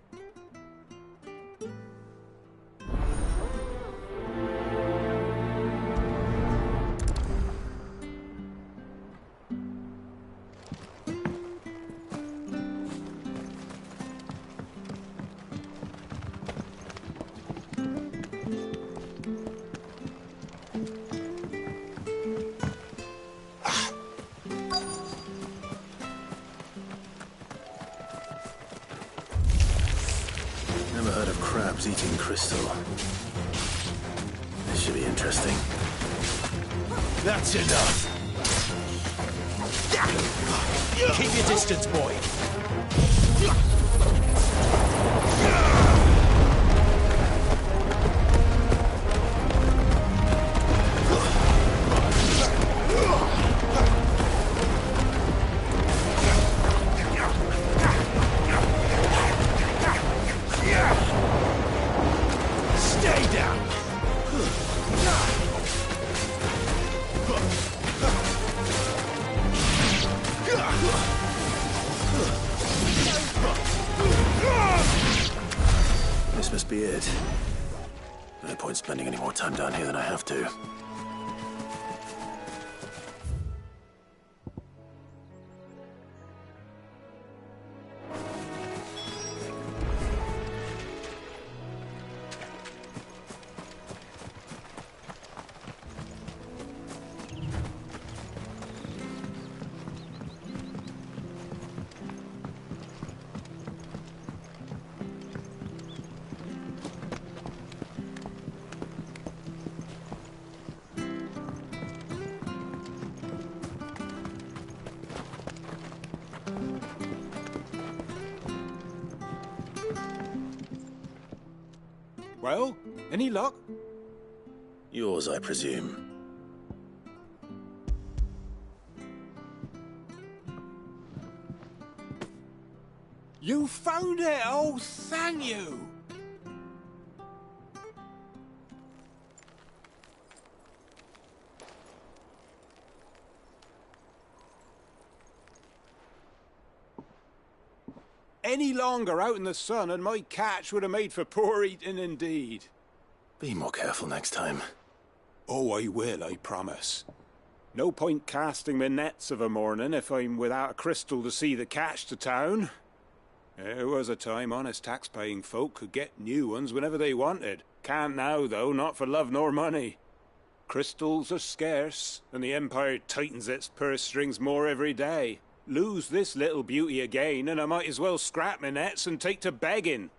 Never heard of crabs eating crystal. This should be interesting. That's enough. Keep your distance, boy. Stay down. This must be it. No point spending any more time down here than I have to. Well, any luck? Yours, I presume. You found it! Oh, thank you! Any longer out in the sun and my catch would have made for poor eating indeed. Be more careful next time. Oh, I will, I promise. No point casting my nets of a morning if I'm without a crystal to see the catch to town. There was a time honest tax-paying folk could get new ones whenever they wanted. Can't now, though, not for love nor money. Crystals are scarce, and the Empire tightens its purse strings more every day. Lose this little beauty again, and I might as well scrap my nets and take to begging.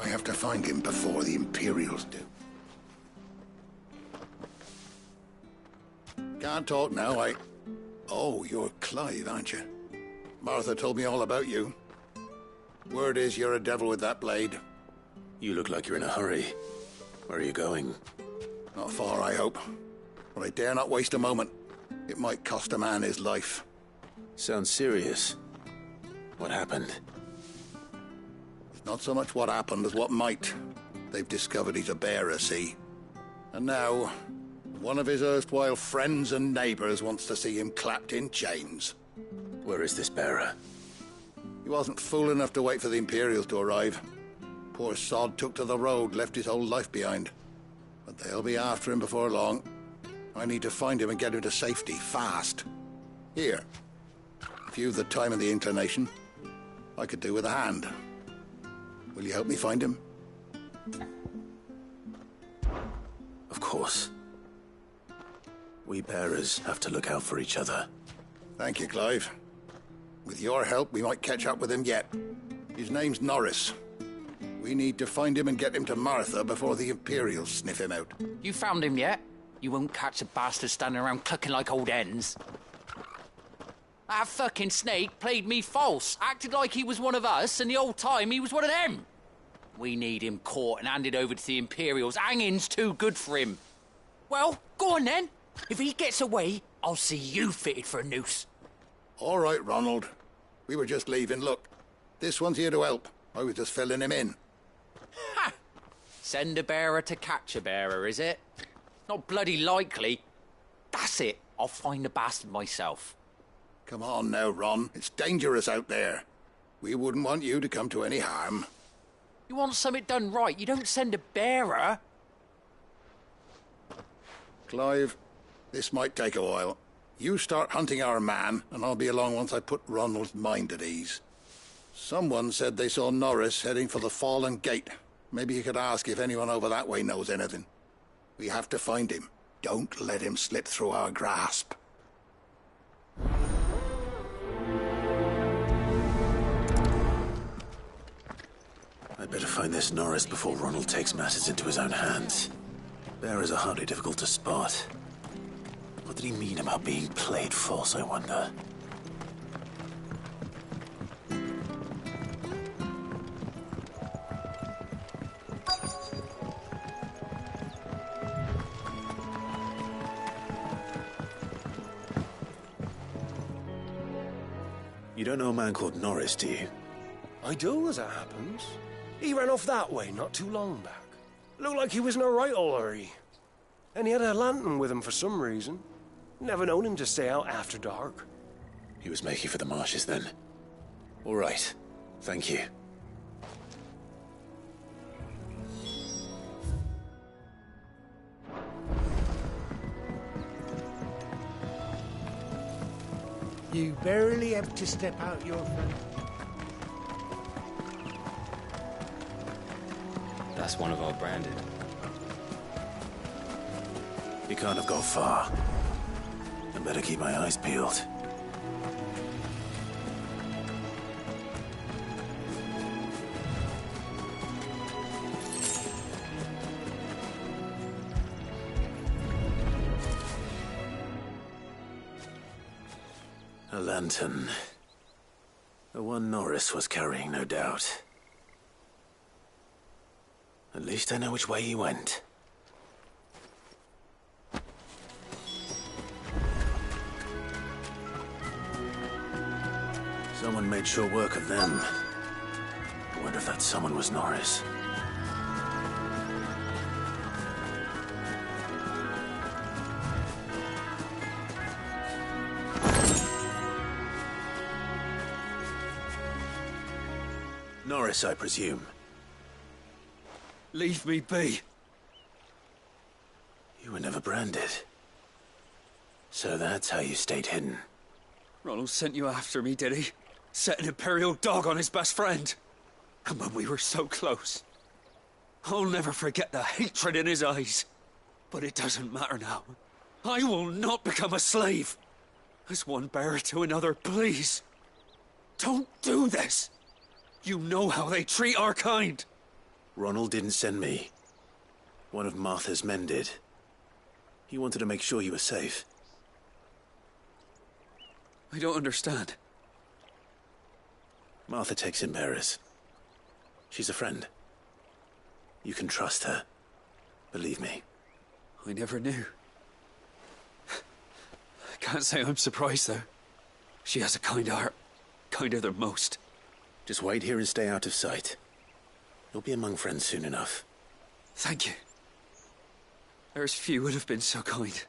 I have to find him before the Imperials do. Can't talk now, Oh, you're Clive, aren't you? Martha told me all about you. Word is you're a devil with that blade. You look like you're in a hurry. Where are you going? Not far, I hope. But I dare not waste a moment. It might cost a man his life. Sounds serious. What happened? It's not so much what happened as what might. They've discovered he's a bearer, see? And now, one of his erstwhile friends and neighbors wants to see him clapped in chains. Where is this bearer? He wasn't fool enough to wait for the Imperials to arrive. Poor sod took to the road, left his whole life behind. But they'll be after him before long. I need to find him and get him to safety, fast. Here. If you've the time and the inclination, I could do with a hand. Will you help me find him? Of course. We bearers have to look out for each other. Thank you, Clive. With your help, we might catch up with him yet. His name's Norris. We need to find him and get him to Martha before the Imperials sniff him out. You found him yet? You won't catch a bastard standing around clucking like old hens. That fucking snake played me false, acted like he was one of us, and the whole time he was one of them. We need him caught and handed over to the Imperials. Hanging's too good for him. Well, go on then. If he gets away, I'll see you fitted for a noose. All right, Ronald. We were just leaving. Look, this one's here to help. I was just filling him in. Ha! Send a bearer to catch a bearer, is it? Not bloody likely. That's it. I'll find the bastard myself. Come on now, Ron. It's dangerous out there. We wouldn't want you to come to any harm. You want something done right, you don't send a bearer. Clive, this might take a while. You start hunting our man, and I'll be along once I put Ronald's mind at ease. Someone said they saw Norris heading for the Fallen Gate. Maybe you could ask if anyone over that way knows anything. We have to find him. Don't let him slip through our grasp. I'd better find this Norris before Ronald takes matters into his own hands. Bearers are hardly difficult to spot. What did he mean about being played false, I wonder? You don't know a man called Norris, do you? I do, as it happens. He ran off that way not too long back. Looked like he was in a right old hurry. And he had a lantern with him for some reason. Never known him to stay out after dark. He was making for the marshes then. All right. Thank you. You barely have to step out your front. That's one of our branded. He can't have gone far. I better keep my eyes peeled. A lantern. The one Norris was carrying, no doubt. At least I know which way he went. Someone made sure work of them. I wonder if that someone was Norris. Norris, I presume. Leave me be. You were never branded. So that's how you stayed hidden. Ronald sent you after me, did he? Set an Imperial dog on his best friend. And when we were so close. I'll never forget the hatred in his eyes. But it doesn't matter now. I will not become a slave. As one bearer to another, please. Don't do this. You know how they treat our kind. Ronald didn't send me. One of Martha's men did. He wanted to make sure you were safe. I don't understand. Martha takes in bearers. She's a friend. You can trust her. Believe me. I never knew. I can't say I'm surprised, though. She has a kind heart. Kinder than most. Just wait here and stay out of sight. You'll be among friends soon enough. Thank you. There's few would have been so kind.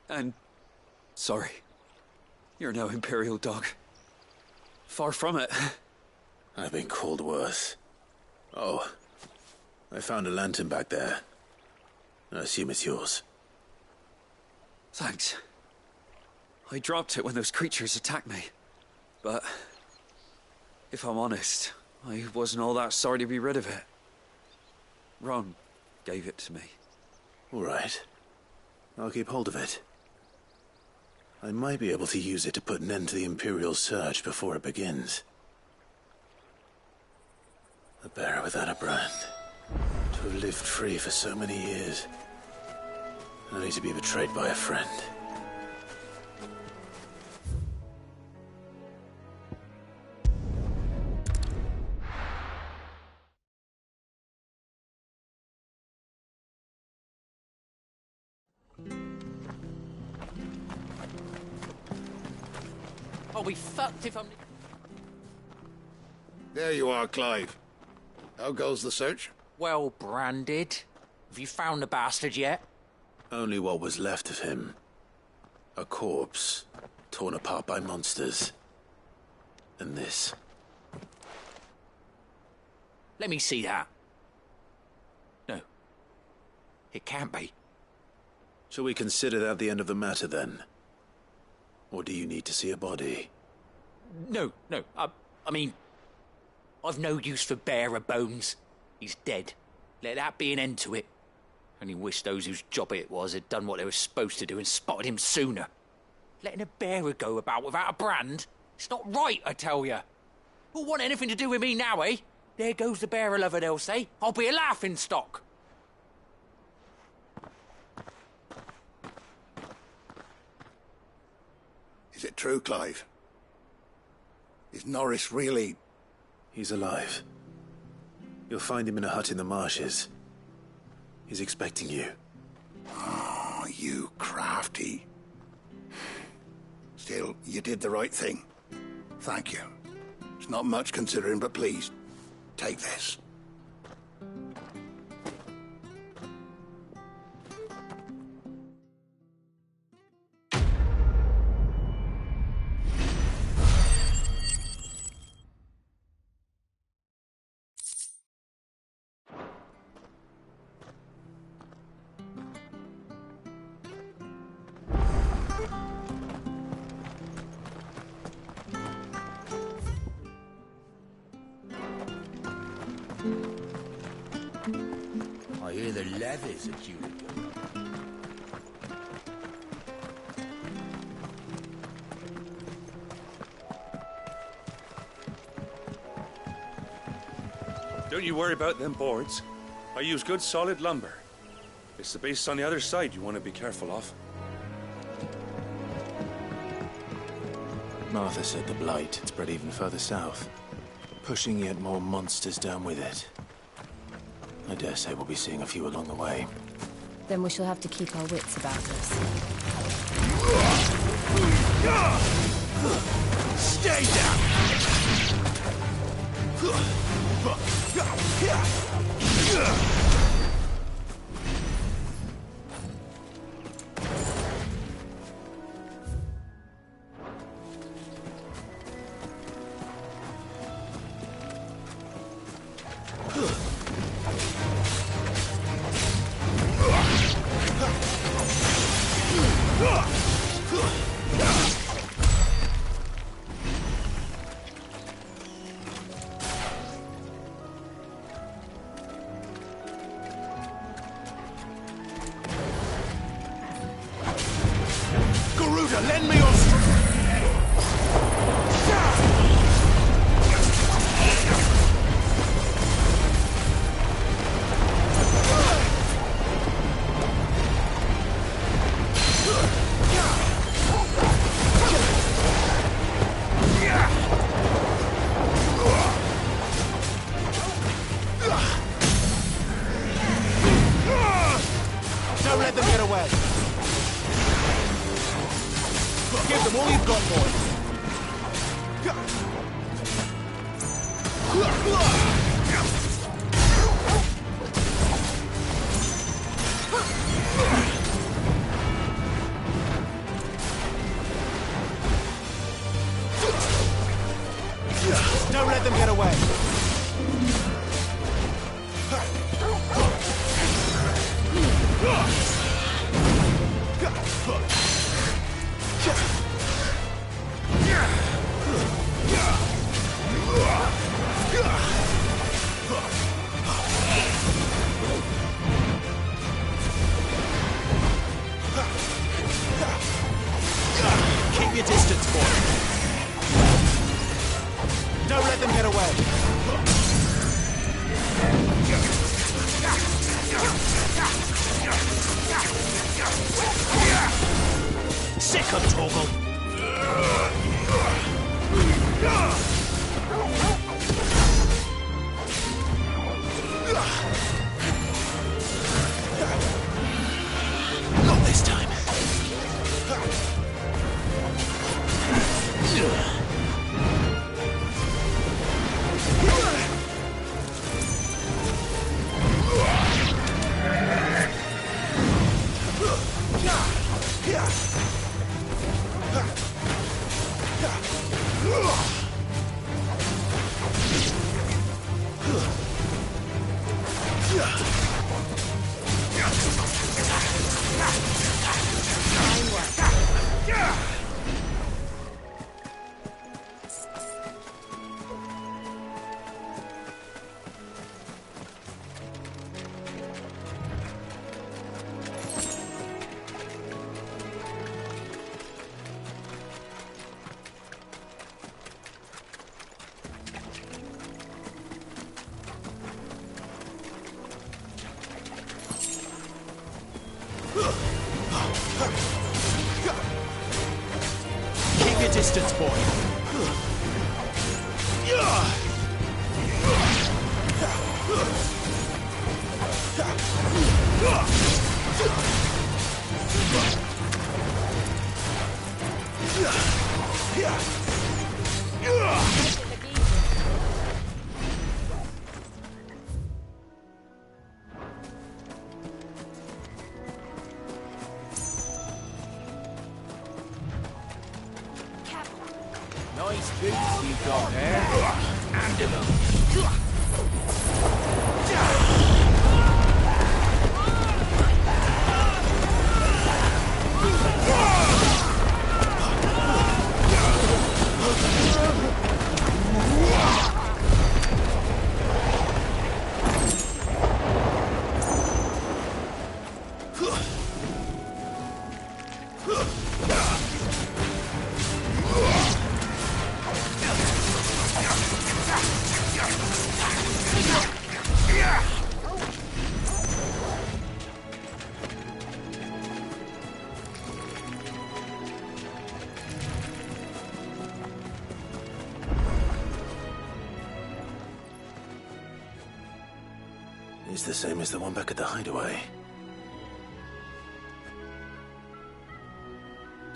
And... sorry. You're no Imperial dog. Far from it. I've been called worse. Oh. I found a lantern back there. I assume it's yours. Thanks. I dropped it when those creatures attacked me. But... if I'm honest, I wasn't all that sorry to be rid of it. Ron gave it to me. All right. I'll keep hold of it. I might be able to use it to put an end to the Imperial Surge before it begins. A bearer without a brand. To have lived free for so many years. Only to be betrayed by a friend. I'll be fucked if I'm... There you are, Clive. How goes the search? Well branded. Have you found the bastard yet? Only what was left of him. A corpse, torn apart by monsters. And this. Let me see that. No. It can't be. Shall we consider that the end of the matter, then? Or do you need to see a body? No. I mean... I've no use for bearer bones. He's dead. Let that be an end to it. Only wish those whose job it was had done what they were supposed to do and spotted him sooner. Letting a bearer go about without a brand? It's not right, I tell you. Who'll want anything to do with me now, eh? There goes the bearer lover, they'll say. I'll be a laughing stock. Is it true, Clive? Is Norris really... He's alive. You'll find him in a hut in the marshes. He's expecting you. Oh, you crafty. Still, you did the right thing. Thank you. It's not much considering, but please, take this. I hear the leathers are due to go. Don't you worry about them boards. I use good solid lumber. It's the base on the other side you want to be careful of. Martha said the blight spread even further south, pushing yet more monsters down with it. I dare say we'll be seeing a few along the way. Then we shall have to keep our wits about us. Stay down! Garuda, lend me your Don't let them get away. Give them all you've got, boys. Don't let them get away. Keep your distance, boy. Don't let them get away. Sick of Torgal. Not this time. your distance, boy. Nice boots you've got there. Handle them. It's the same as the one back at the hideaway.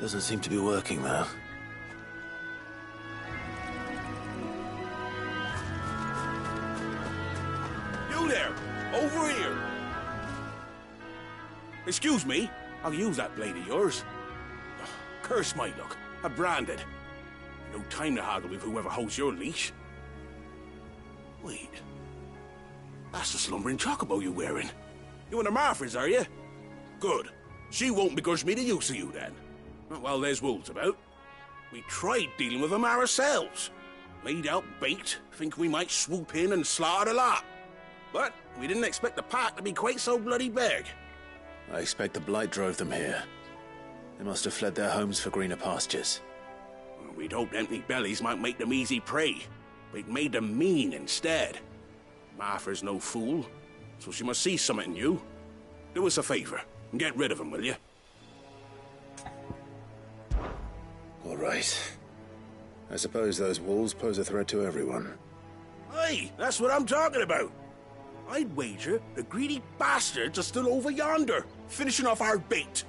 Doesn't seem to be working, though. You there! Over here! Excuse me, I'll use that blade of yours. Oh, curse my luck. I'm branded. No time to haggle with whoever holds your leash. Wait. That's the slumbering chocobo you're wearing. You one of Martha's, are you? Good. She won't begrudge me the use of you, then. Not while there's wolves about. We tried dealing with them ourselves. Laid out bait, think we might swoop in and slaughter the lot. But we didn't expect the pack to be quite so bloody big. I expect the blight drove them here. They must have fled their homes for greener pastures. We'd hoped empty bellies might make them easy prey, but it made them mean instead. Martha's no fool, so she must see something in you. Do us a favor and get rid of them, will you? All right. I suppose those wolves pose a threat to everyone. Hey, that's what I'm talking about. I'd wager the greedy bastards are still over yonder, finishing off our bait.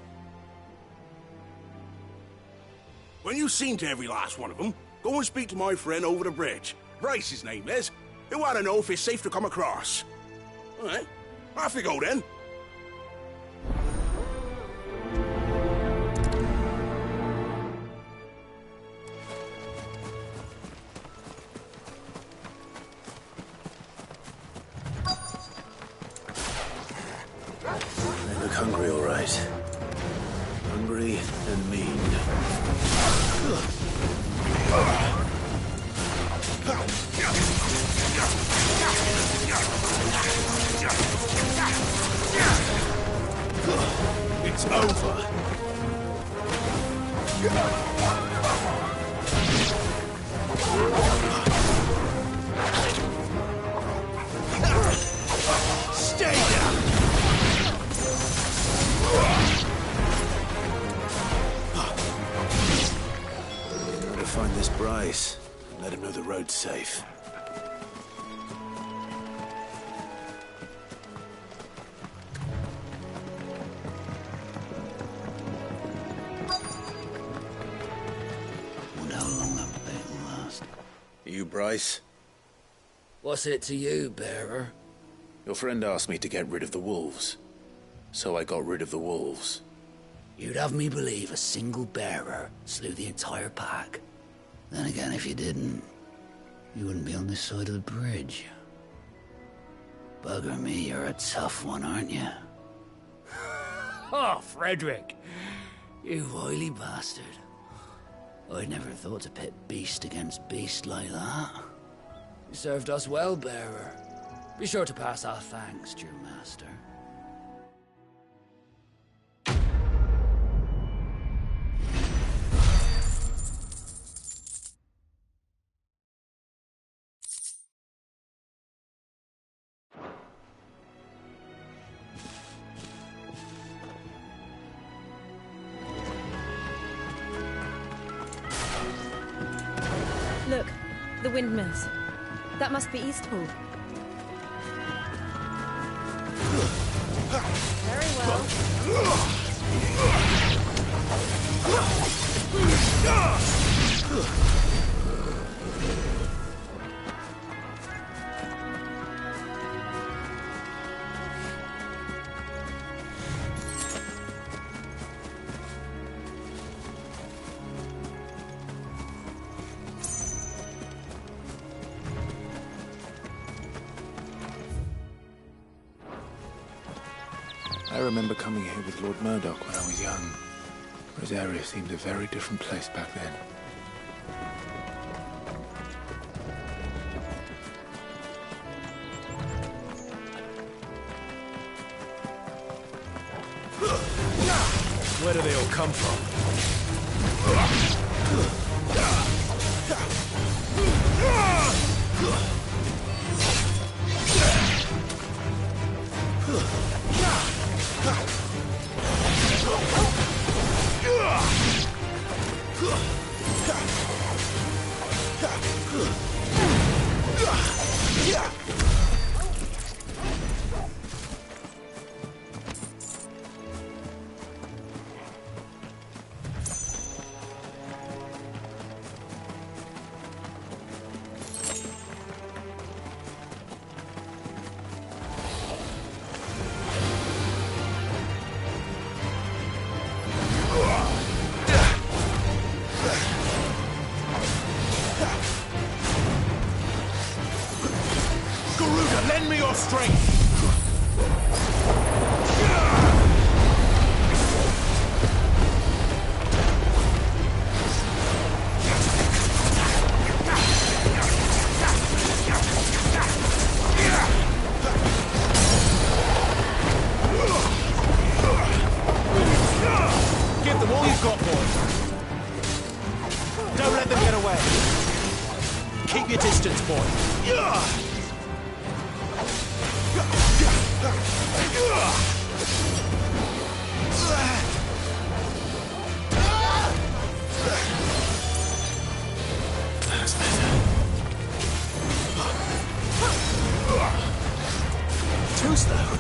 When you've seen to every last one of them, go and speak to my friend over the bridge. Bryce, his name is. He'll want to know if it's safe to come across. All right, off you go then. They look hungry, all right. Hungry and mean. It's over. Stay down! Gotta find this Bryce and let him know the road's safe. Wonder how long that bait will last. You, Bryce? What's it to you, bearer? Your friend asked me to get rid of the wolves. So I got rid of the wolves. You'd have me believe a single bearer slew the entire pack. Then again, if you didn't, you wouldn't be on this side of the bridge. Bugger me, you're a tough one, aren't you? Oh, Frederick! You wily bastard. I'd never thought to pit beast against beast like that. You served us well, bearer. Be sure to pass our thanks, dear master. Look, the windmills. That must be Eastpool. Very well. I remember coming here with Lord Murdoch when I was young. Rosaria seemed a very different place back then. Where do they all come from? Lend me your strength! Give them all you've got, boys. Don't let them get away. Keep your distance, boy. That's better. Too slow.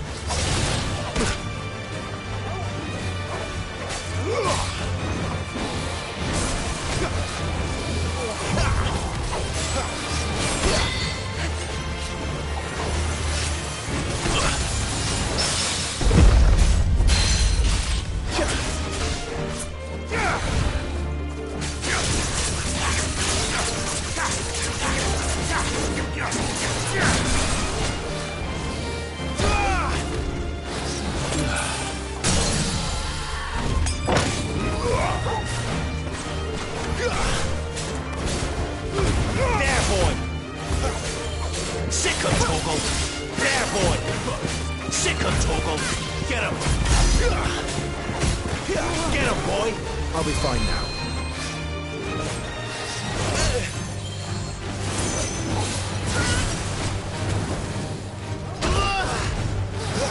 I'll be fine now.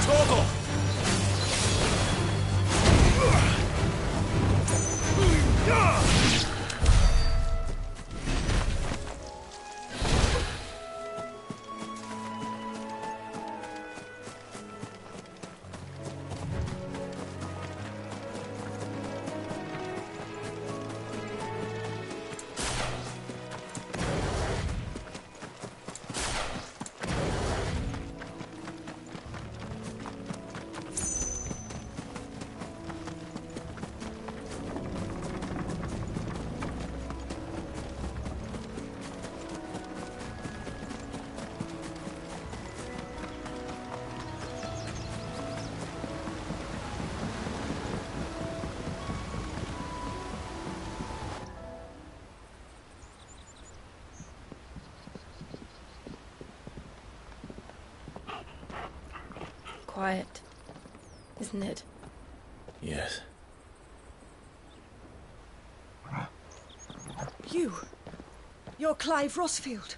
Torgal! Quiet, isn't it? Yes. You're Clive Rossfield.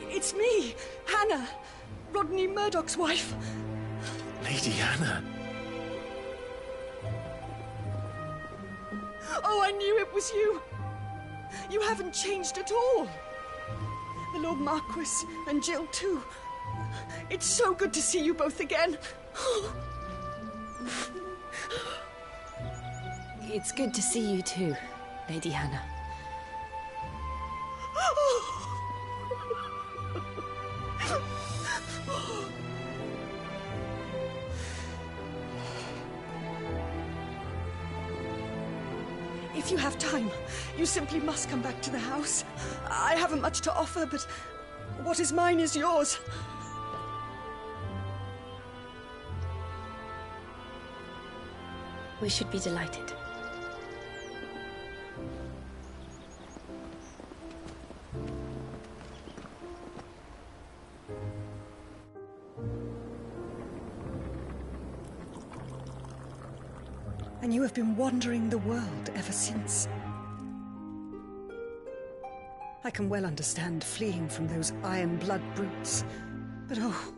It's me, Hannah, Rodney Murdoch's wife. Lady Hannah. Oh, I knew it was you. You haven't changed at all. The Lord Marquis and Jill too. It's so good to see you both again. It's good to see you too, Lady Hannah. If you have time, you simply must come back to the house. I haven't much to offer, but what is mine is yours. We should be delighted. And you have been wandering the world ever since. I can well understand fleeing from those iron blood brutes. But oh,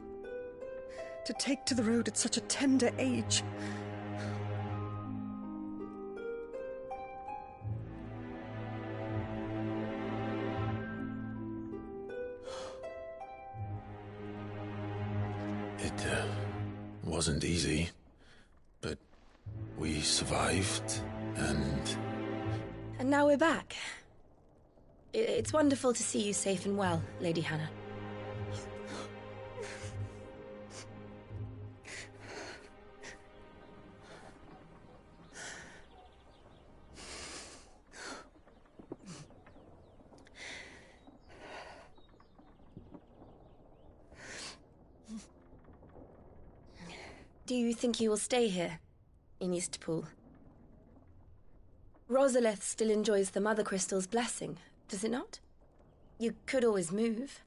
to take to the road at such a tender age. It wasn't easy, but we survived, and... And now we're back. It's wonderful to see you safe and well, Lady Hannah. Do you think you will stay here, in Eastpool? Rosalith still enjoys the Mother Crystal's blessing, does it not? You could always move.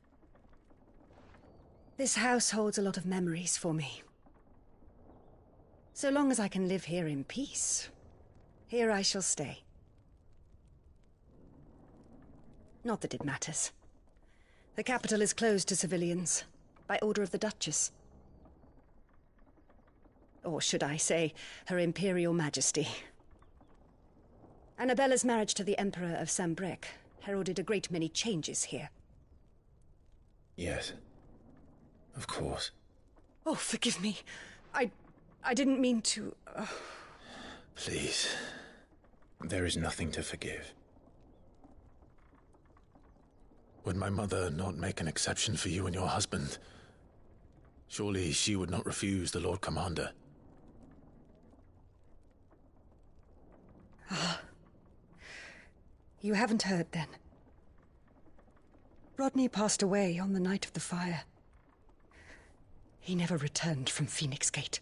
This house holds a lot of memories for me. So long as I can live here in peace, here I shall stay. Not that it matters. The capital is closed to civilians, by order of the Duchess. Or should I say, Her Imperial Majesty. Annabella's marriage to the Emperor of Sambrec heralded a great many changes here. Yes. Of course. Oh, forgive me. I didn't mean to... Please. There is nothing to forgive. Would my mother not make an exception for you and your husband? Surely she would not refuse the Lord Commander. Ah. You haven't heard, then. Rodney passed away on the night of the fire. He never returned from Phoenix Gate.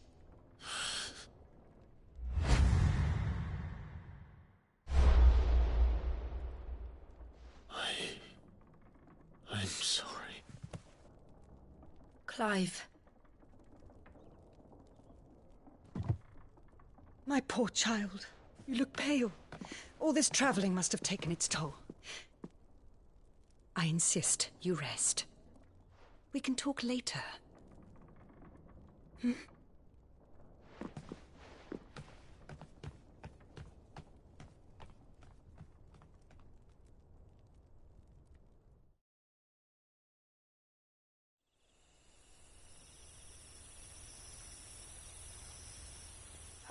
I'm sorry. Clive. My poor child. You look pale. All this traveling must have taken its toll. I insist you rest. We can talk later. Hmm?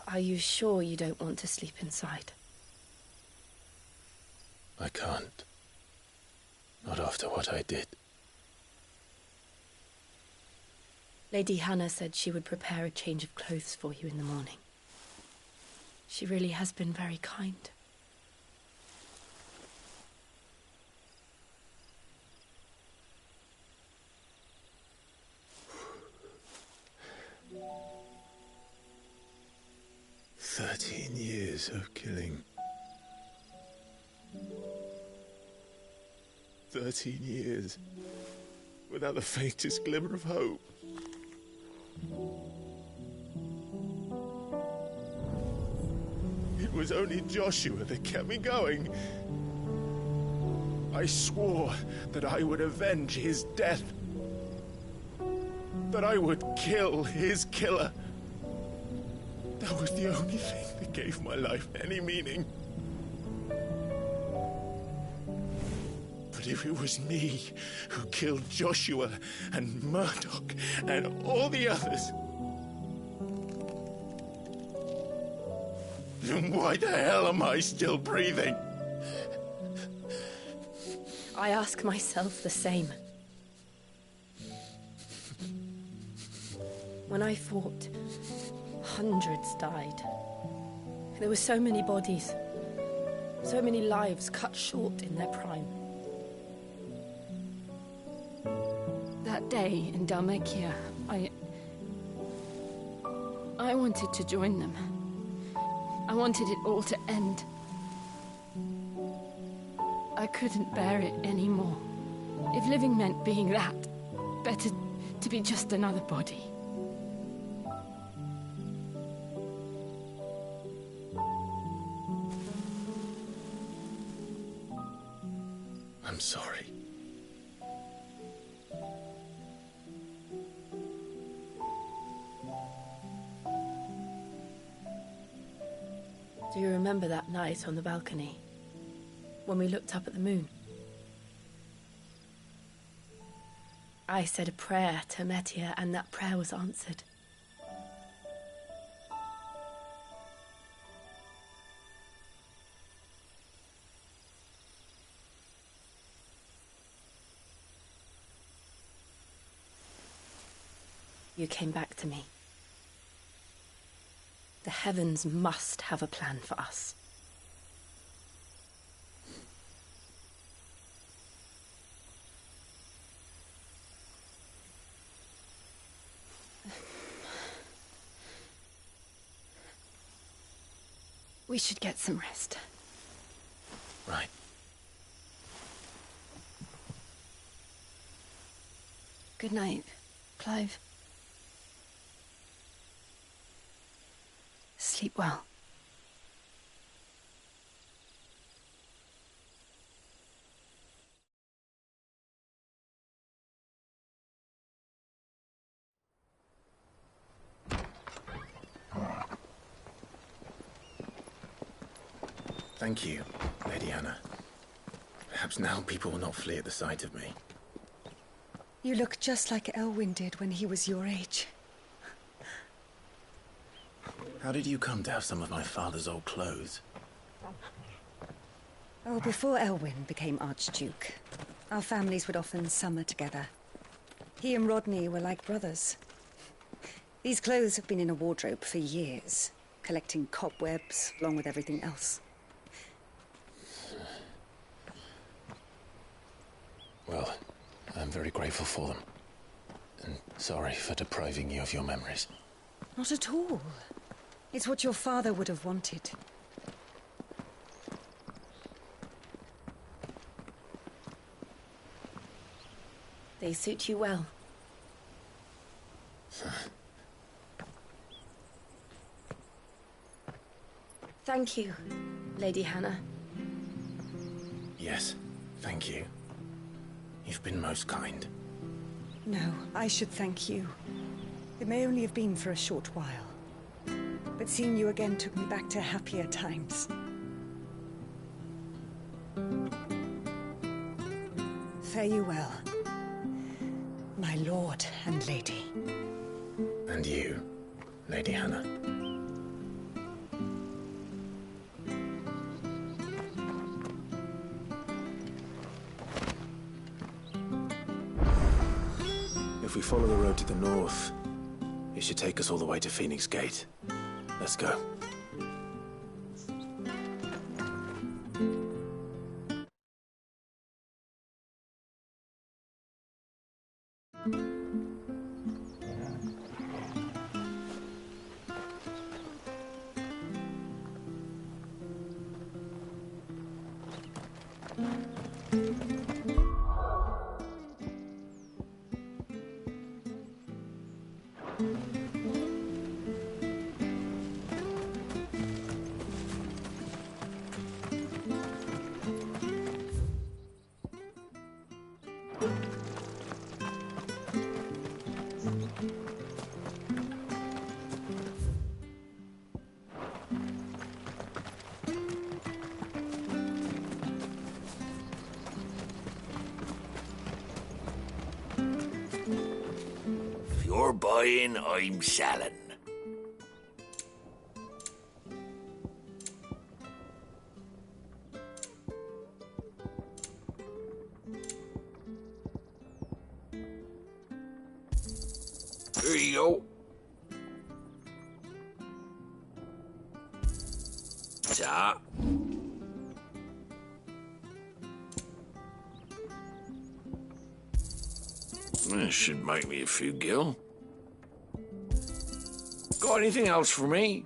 Are you sure you don't want to sleep inside? I can't. Not after what I did. Lady Hannah said she would prepare a change of clothes for you in the morning. She really has been very kind. "13 years of killing. 13 years without the faintest glimmer of hope. It was only Joshua that kept me going. I swore that I would avenge his death. That I would kill his killer. That was the only thing that gave my life any meaning. But if it was me who killed Joshua and Murdoch and all the others, then why the hell am I still breathing? I ask myself the same. When I fought, hundreds died. There were so many bodies, so many lives cut short in their prime. That day in Dhalmekia, I wanted to join them. I wanted it all to end. I couldn't bear it anymore. If living meant being that, better to be just another body. I'm sorry. Do you remember that night on the balcony, when we looked up at the moon? I said a prayer to Metia, and that prayer was answered. You came back to me. The heavens must have a plan for us. We should get some rest. Right. Good night, Clive. Sleep well. Thank you, Lady Hannah. Perhaps now people will not flee at the sight of me. You look just like Elwyn did when he was your age. How did you come to have some of my father's old clothes? Oh, before Elwyn became Archduke, our families would often summer together. He and Rodney were like brothers. These clothes have been in a wardrobe for years, collecting cobwebs along with everything else. Well, I'm very grateful for them. And sorry for depriving you of your memories. Not at all. It's what your father would have wanted. They suit you well. Thank you, Lady Hannah. Yes, thank you. You've been most kind. No, I should thank you. It may only have been for a short while. But seeing you again took me back to happier times. Fare you well, my lord and lady. And you, Lady Hannah. If we follow the road to the north, it should take us all the way to Phoenix Gate. Let's go. buying, I'm selling. Here you go. Ta. This should make me a few gil. Got anything else for me?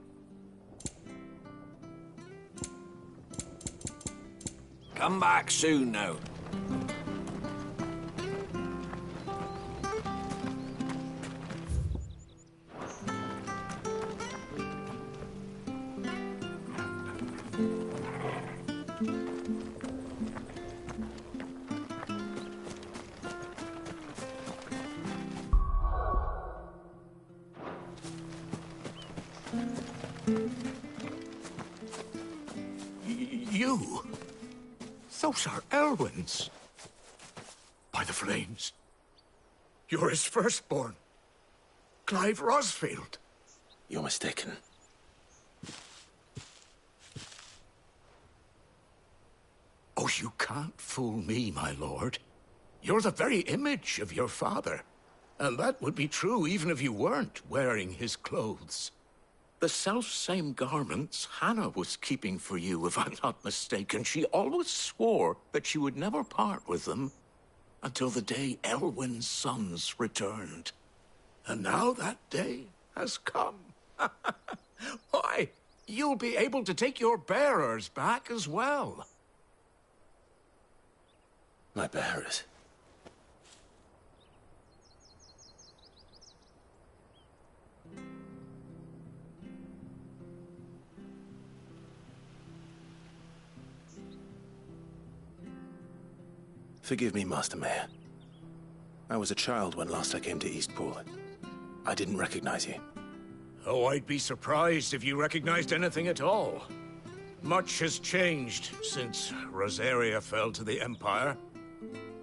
Come back soon now. You? Those are Elwyn's. By the flames. You're his firstborn. Clive Rosfield. You're mistaken. Oh, you can't fool me, my lord. You're the very image of your father. And that would be true even if you weren't wearing his clothes. The self-same garments Hannah was keeping for you, if I'm not mistaken. She always swore that she would never part with them until the day Elwyn's sons returned. And now that day has come. Why, you'll be able to take your bearers back as well. My bearers? Forgive me, Master Mayor. I was a child when last I came to Eastpool. I didn't recognize you. Oh, I'd be surprised if you recognized anything at all. Much has changed since Rosaria fell to the Empire.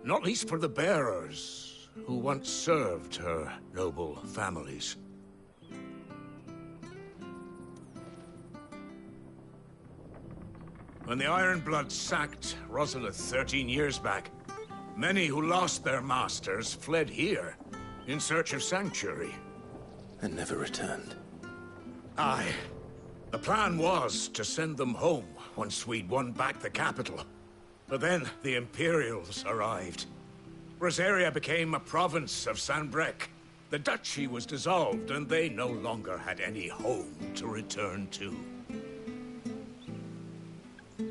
Not least for the bearers, who once served her noble families. When the Ironbloods sacked Rosalith 13 years back, many who lost their masters fled here in search of sanctuary. And never returned. Aye. The plan was to send them home once we'd won back the capital. But then the Imperials arrived. Rosaria became a province of Sanbreque. The duchy was dissolved, and they no longer had any home to return to.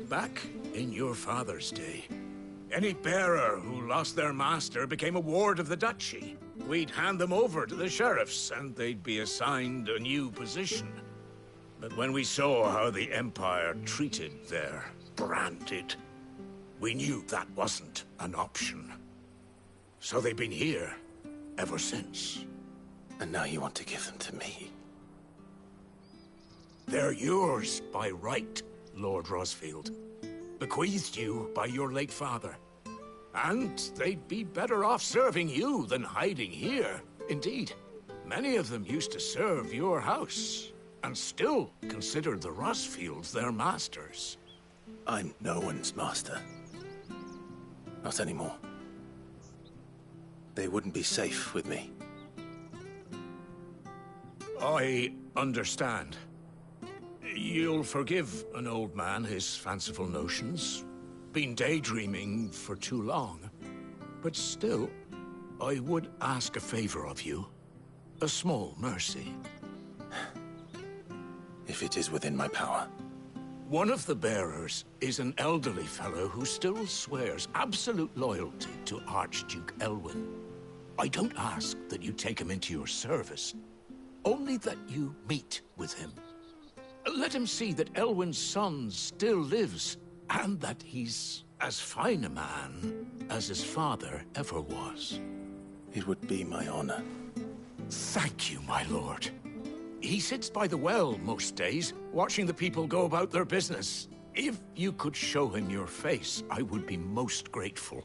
Back in your father's day, any bearer who lost their master became a ward of the duchy. We'd hand them over to the sheriffs, and they'd be assigned a new position. But when we saw how the Empire treated their branded, we knew that wasn't an option. So they've been here ever since. And now you want to give them to me? They're yours by right, Lord Rosfield. Bequeathed you by your late father. And they'd be better off serving you than hiding here. Indeed, many of them used to serve your house, and still consider the Rosfields their masters. I'm no one's master. Not anymore. They wouldn't be safe with me. I understand. You'll forgive an old man his fanciful notions. Been daydreaming for too long. But still, I would ask a favor of you. A small mercy. If it is within my power. One of the bearers is an elderly fellow who still swears absolute loyalty to Archduke Elwyn. I don't ask that you take him into your service, only that you meet with him. Let him see that Elwyn's son still lives, and that he's as fine a man as his father ever was. It would be my honor. Thank you, my lord. He sits by the well most days, watching the people go about their business. If you could show him your face, I would be most grateful.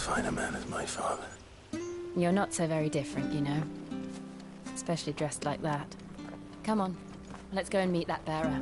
fine a man as my father. You're not so very different, you know. Especially dressed like that. Come on, let's go and meet that bearer.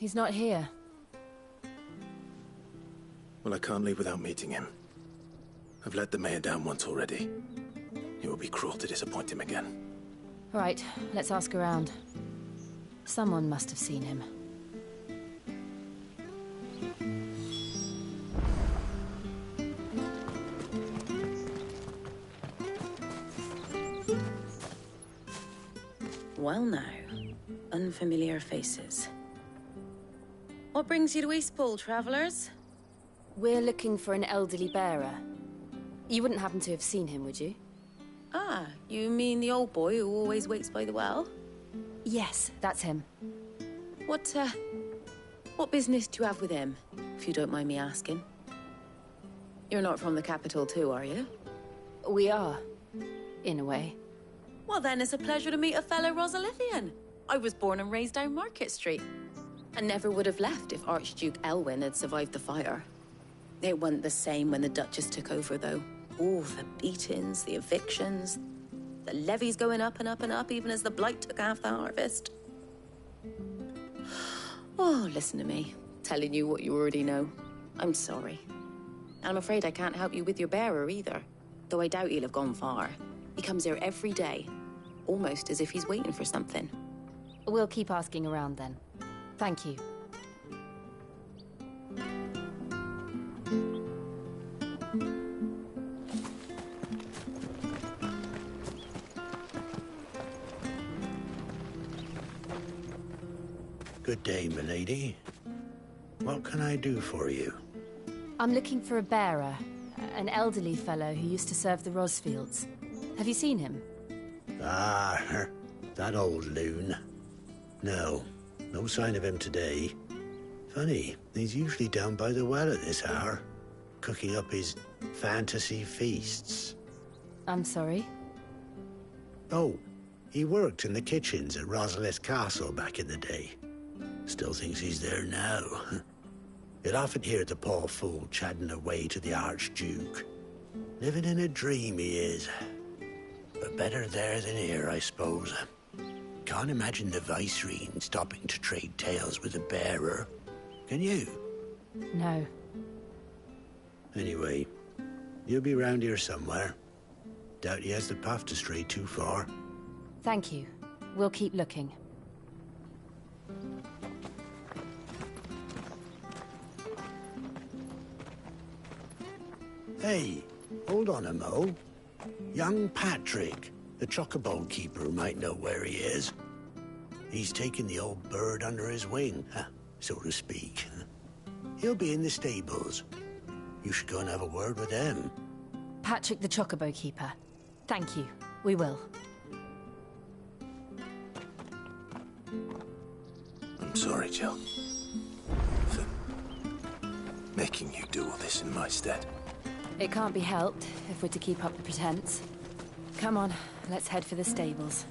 He's not here. Well, I can't leave without meeting him. I've let the mayor down once already. It would be cruel to disappoint him again. All right, let's ask around. Someone must have seen him. Well now, unfamiliar faces. What brings you to Eastpool, travellers? We're looking for an elderly bearer. You wouldn't happen to have seen him, would you? Ah, you mean the old boy who always waits by the well? Yes, that's him. What business do you have with him, if you don't mind me asking? You're not from the capital too, are you? We are, in a way. Well then, it's a pleasure to meet a fellow Rosalithian. I was born and raised down Market Street. And never would have left if Archduke Elwyn had survived the fire. It wasn't the same when the Duchess took over, though. All the beatings, the evictions, the levies going up and up and up, even as the blight took half the harvest. Oh, listen to me, telling you what you already know. I'm sorry. And I'm afraid I can't help you with your bearer either, though I doubt he'll have gone far. He comes here every day, almost as if he's waiting for something. We'll keep asking around then. Thank you. Good day, milady. What can I do for you? I'm looking for a bearer, an elderly fellow who used to serve the Rosfields. Have you seen him? Ah, that old loon. No sign of him today. Funny, he's usually down by the well at this hour, cooking up his fantasy feasts. I'm sorry? Oh, he worked in the kitchens at Rosalith Castle back in the day. Still thinks he's there now. You'll often hear the poor fool chatting away to the Archduke. Living in a dream he is. But better there than here, I suppose. Can't imagine the Vicereine stopping to trade tales with a bearer. Can you? No. Anyway, you'll be round here somewhere. Doubt he has the path to stray too far. Thank you. We'll keep looking. Hey, hold on a mo. Young Patrick, the chocobo keeper, might know where he is. He's taken the old bird under his wing, so to speak. He'll be in the stables. You should go and have a word with him. Patrick the chocobo keeper. Thank you. We will. I'm sorry, Jill. For making you do all this in my stead. It can't be helped if we're to keep up the pretense. Come on, let's head for the stables.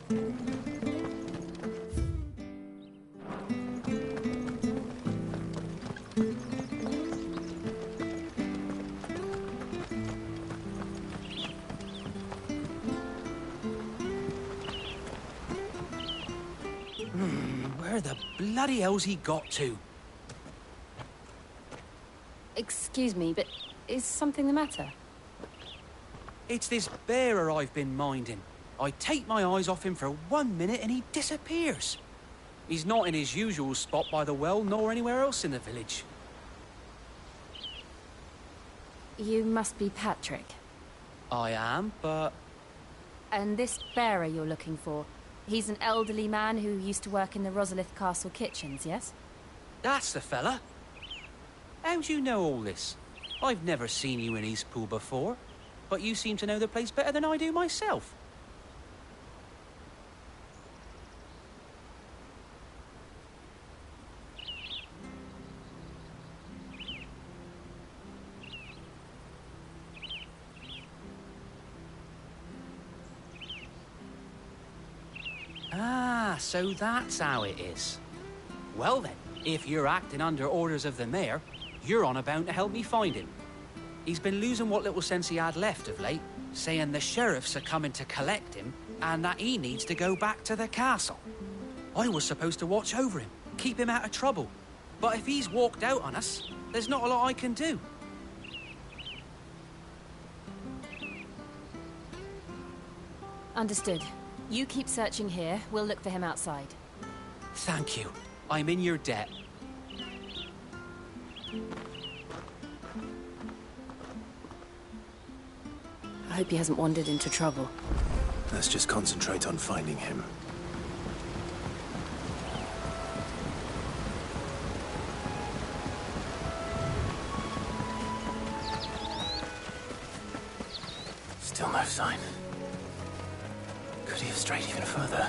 Where the bloody hell's he got to? Excuse me, but is something the matter? It's this bearer I've been minding. I take my eyes off him for 1 minute and he disappears. He's not in his usual spot by the well, nor anywhere else in the village. You must be Patrick. I am, but... And this bearer you're looking for, he's an elderly man who used to work in the Rosalith Castle kitchens, yes? That's the fella. How do you know all this? I've never seen you in Eastpool before, but you seem to know the place better than I do myself. Ah, so that's how it is. Well then, if you're acting under orders of the mayor, you're on about to help me find him. He's been losing what little sense he had left of late, saying the sheriffs are coming to collect him and that he needs to go back to the castle. I was supposed to watch over him, keep him out of trouble. But if he's walked out on us, there's not a lot I can do. Understood. You keep searching here, we'll look for him outside. Thank you. I'm in your debt. I hope he hasn't wandered into trouble. Let's just concentrate on finding him. Still no sign. Could he have strayed even further?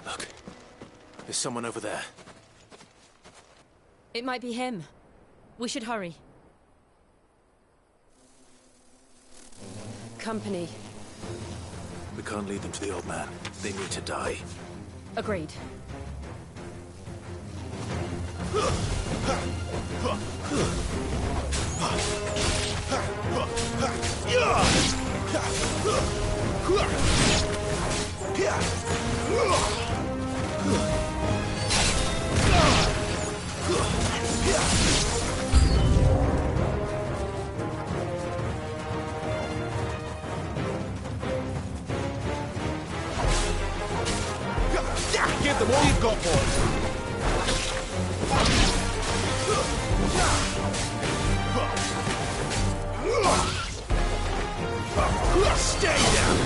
Look, there's someone over there. It might be him. We should hurry. Company. We can't lead them to the old man. They need to die. Agreed. Give them all you've got, boys. Stay down.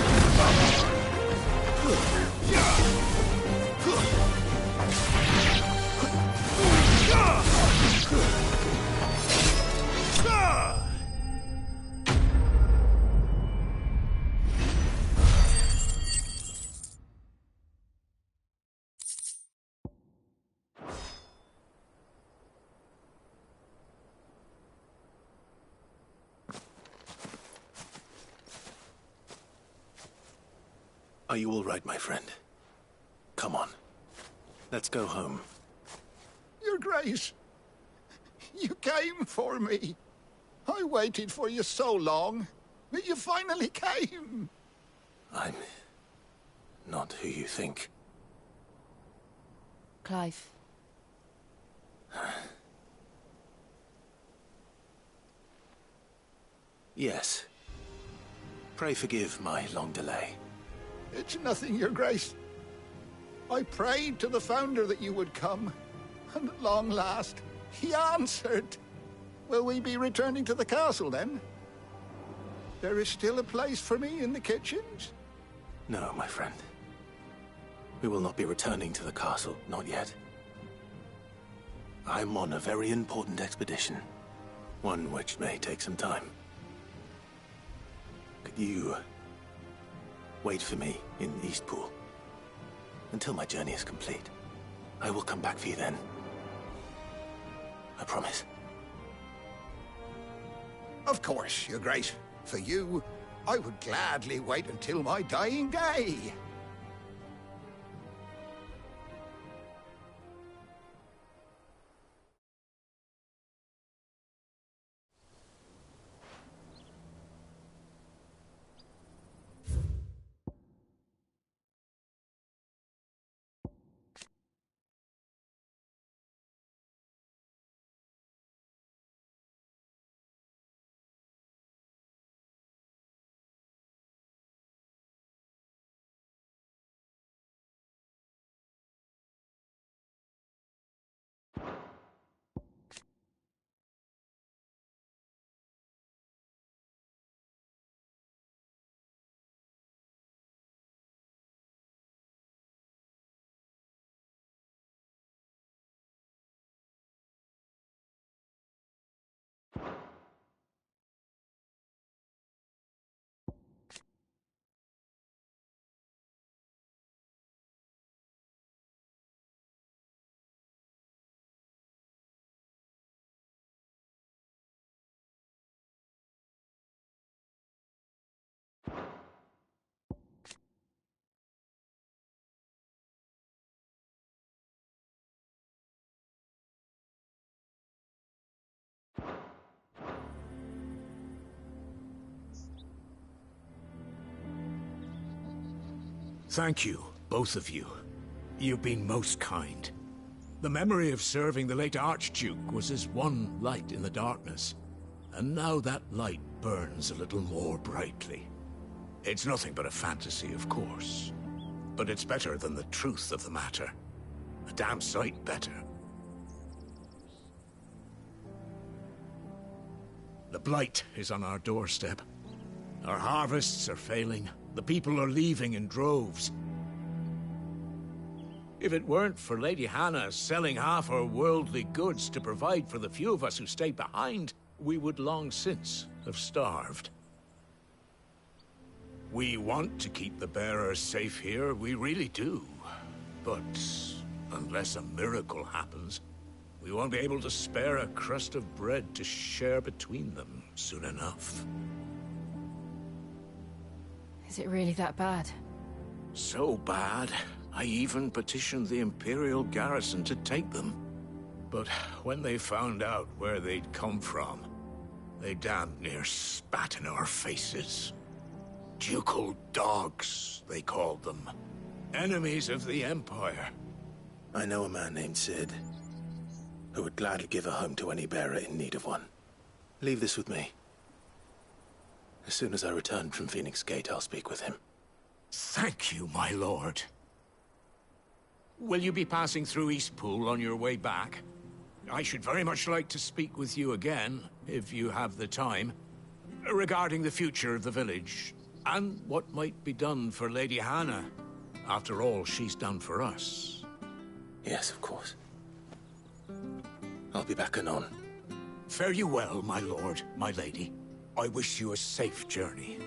Are you all right, my friend? Come on. Let's go home. Your Grace, you came for me. I waited for you so long, but you finally came. I'm not who you think. Clive. Yes. Pray forgive my long delay. It's nothing, Your Grace. I prayed to the Founder that you would come, and at long last, he answered. Will we be returning to the castle, then? There is still a place for me in the kitchens? No, my friend. We will not be returning to the castle, not yet. I'm on a very important expedition. One which may take some time. Could you wait for me in Eastpool until my journey is complete? I will come back for you then. I promise. Of course, Your Grace. For you, I would gladly wait until my dying day. Thank you, both of you. You've been most kind. The memory of serving the late Archduke was as one light in the darkness, and now that light burns a little more brightly. It's nothing but a fantasy, of course, but it's better than the truth of the matter. A damn sight better. The Blight is on our doorstep. Our harvests are failing. The people are leaving in droves. If it weren't for Lady Hannah selling half her worldly goods to provide for the few of us who stayed behind, we would long since have starved. We want to keep the bearers safe here, we really do. But unless a miracle happens, we won't be able to spare a crust of bread to share between them soon enough. Is it really that bad? So bad, I even petitioned the Imperial garrison to take them. But when they found out where they'd come from, they damn near spat in our faces. Ducal dogs, they called them. Enemies of the Empire. I know a man named Cid, who would gladly give a home to any bearer in need of one. Leave this with me. As soon as I return from Phoenix Gate, I'll speak with him. Thank you, my lord. Will you be passing through Eastpool on your way back? I should very much like to speak with you again, if you have the time, regarding the future of the village, and what might be done for Lady Hannah, after all she's done for us. Yes, of course. I'll be back anon. Fare you well, my lord, my lady. I wish you a safe journey.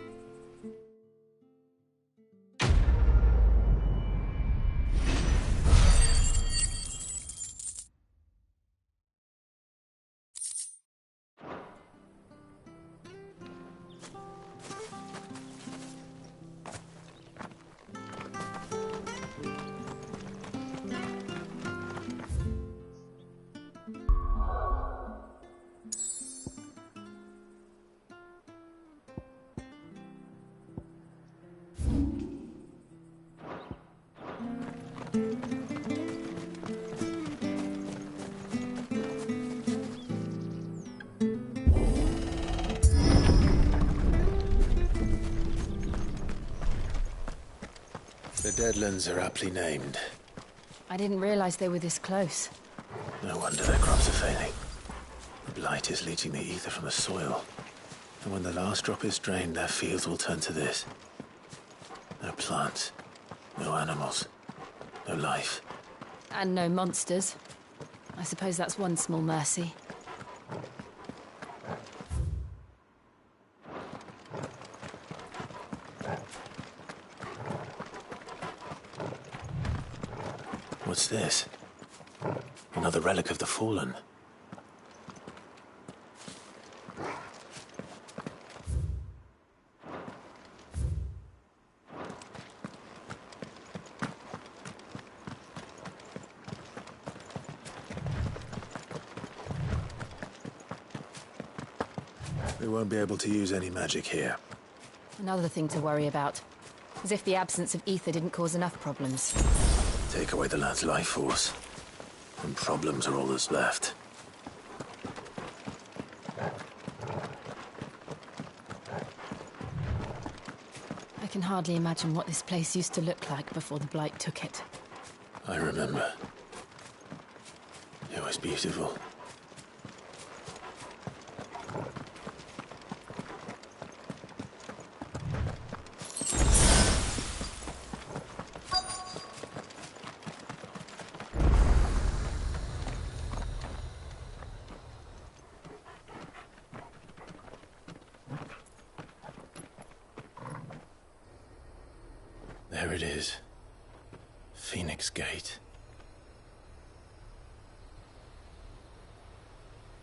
The Deadlands are aptly named. I didn't realize they were this close. No wonder their crops are failing. The Blight is leaching the ether from the soil. And when the last drop is drained, their fields will turn to this. No plants, no animals, no life. And no monsters. I suppose that's one small mercy. What's this? Another relic of the Fallen. We won't be able to use any magic here. Another thing to worry about. As if the absence of ether didn't cause enough problems. Take away the lad's life force, and problems are all that's left. I can hardly imagine what this place used to look like before the Blight took it. I remember. It was beautiful. There it is. Phoenix Gate.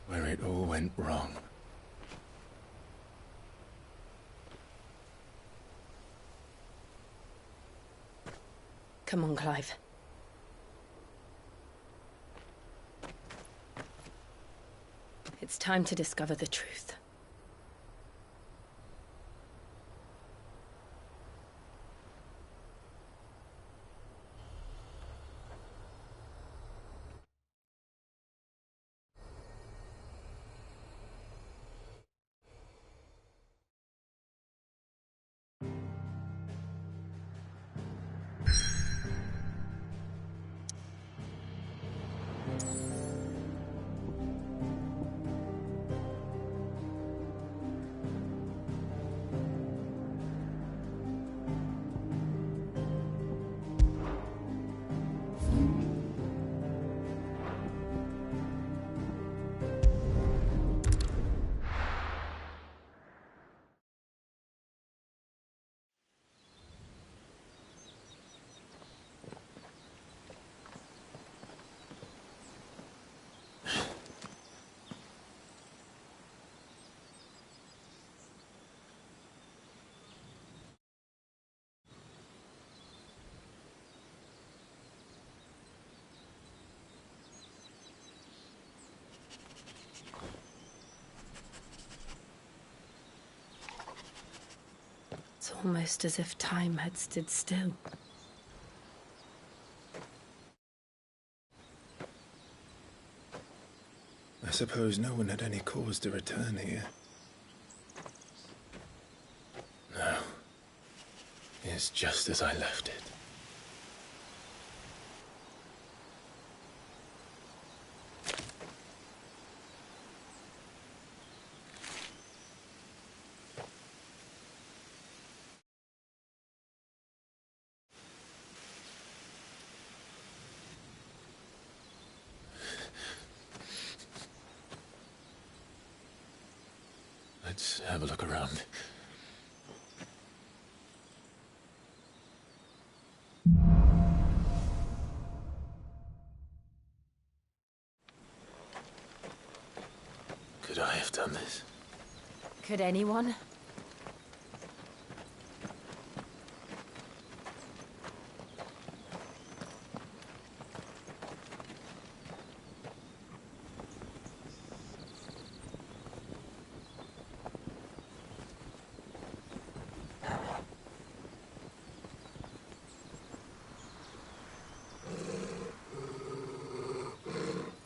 Where it all went wrong. Come on, Clive. It's time to discover the truth. Almost as if time had stood still. I suppose no one had any cause to return here. No. It's just as I left it. Let's have a look around. Could I have done this? Could anyone?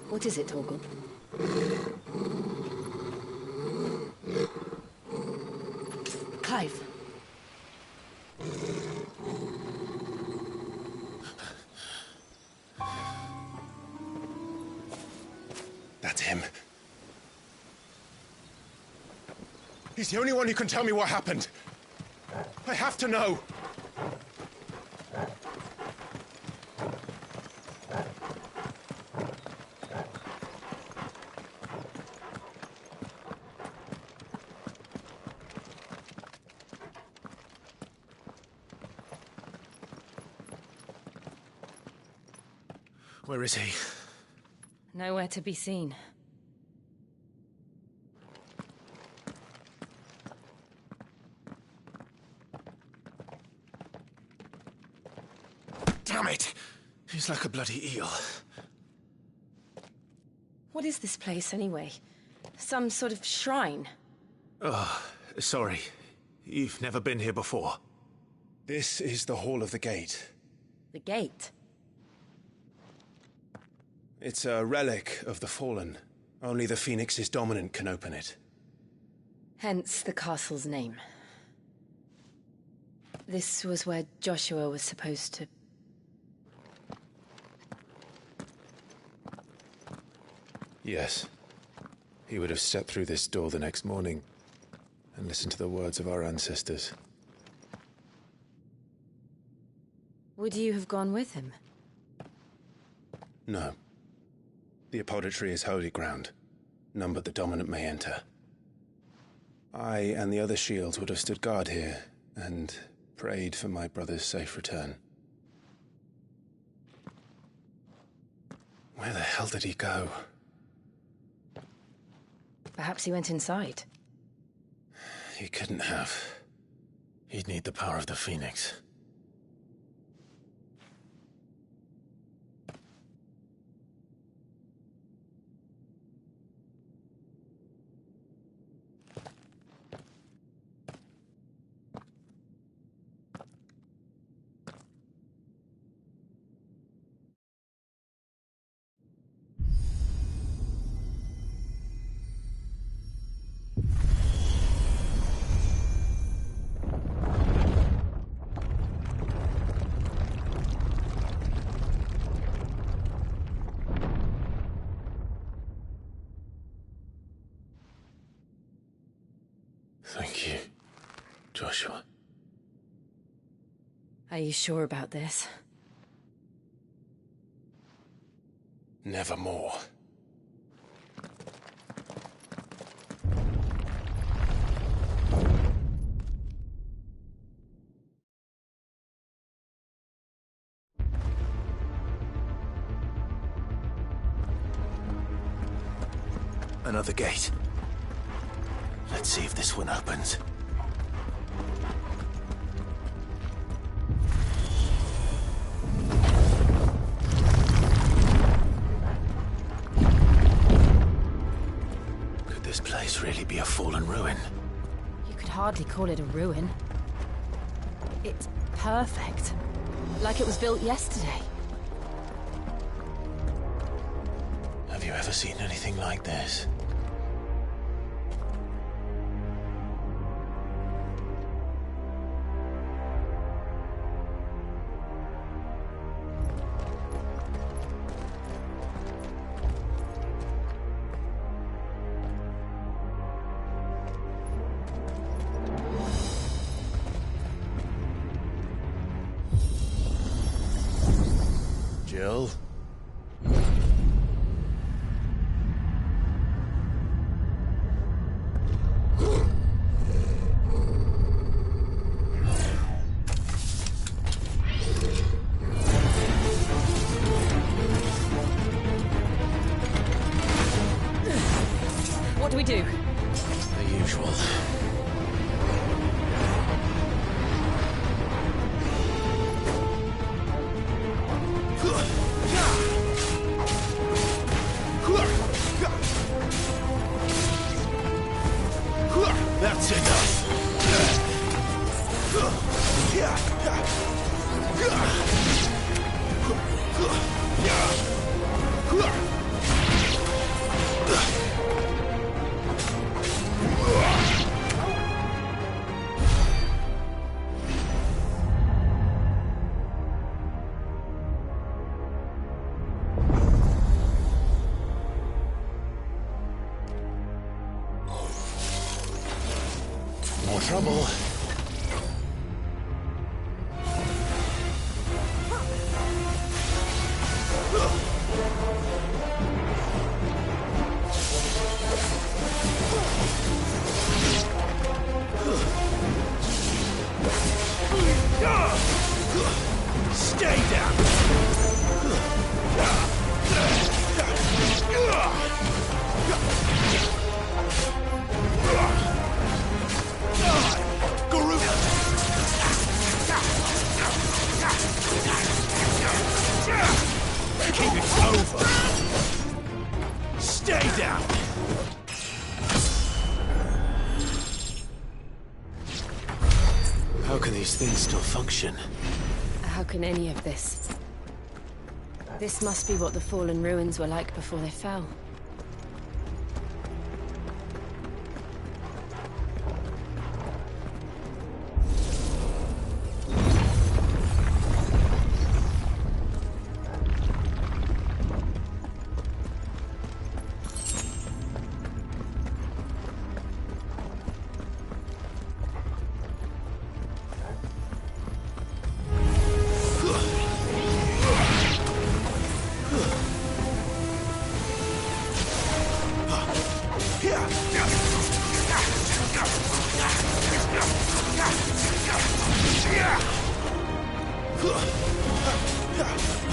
What is it, Torgal? Clive. That's him. He's the only one who can tell me what happened. I have to know. Where is he? Nowhere to be seen. Damn it! He's like a bloody eel. What is this place, anyway? Some sort of shrine? Oh, sorry. You've never been here before. This is the Hall of the Gate. The gate? It's a relic of the Fallen. Only the Phoenix's dominant can open it. Hence the castle's name. This was where Joshua was supposed to... Yes. He would have stepped through this door the next morning and listened to the words of our ancestors. Would you have gone with him? No. The Apodatory is holy ground. None but the dominant may enter. I and the other shields would have stood guard here and prayed for my brother's safe return. Where the hell did he go? Perhaps he went inside. He couldn't have. He'd need the power of the Phoenix. Thank you, Joshua. Are you sure about this? Nevermore. Another gate. Let's see if this one opens. Could this place really be a fallen ruin? You could hardly call it a ruin. It's perfect. Like it was built yesterday. Have you ever seen anything like this? Jill? What do we do? The usual. That's enough. More trouble. Stay down. Keep it over. Stay down. How can these things still function? How can any of this? This must be what the fallen ruins were like before they fell.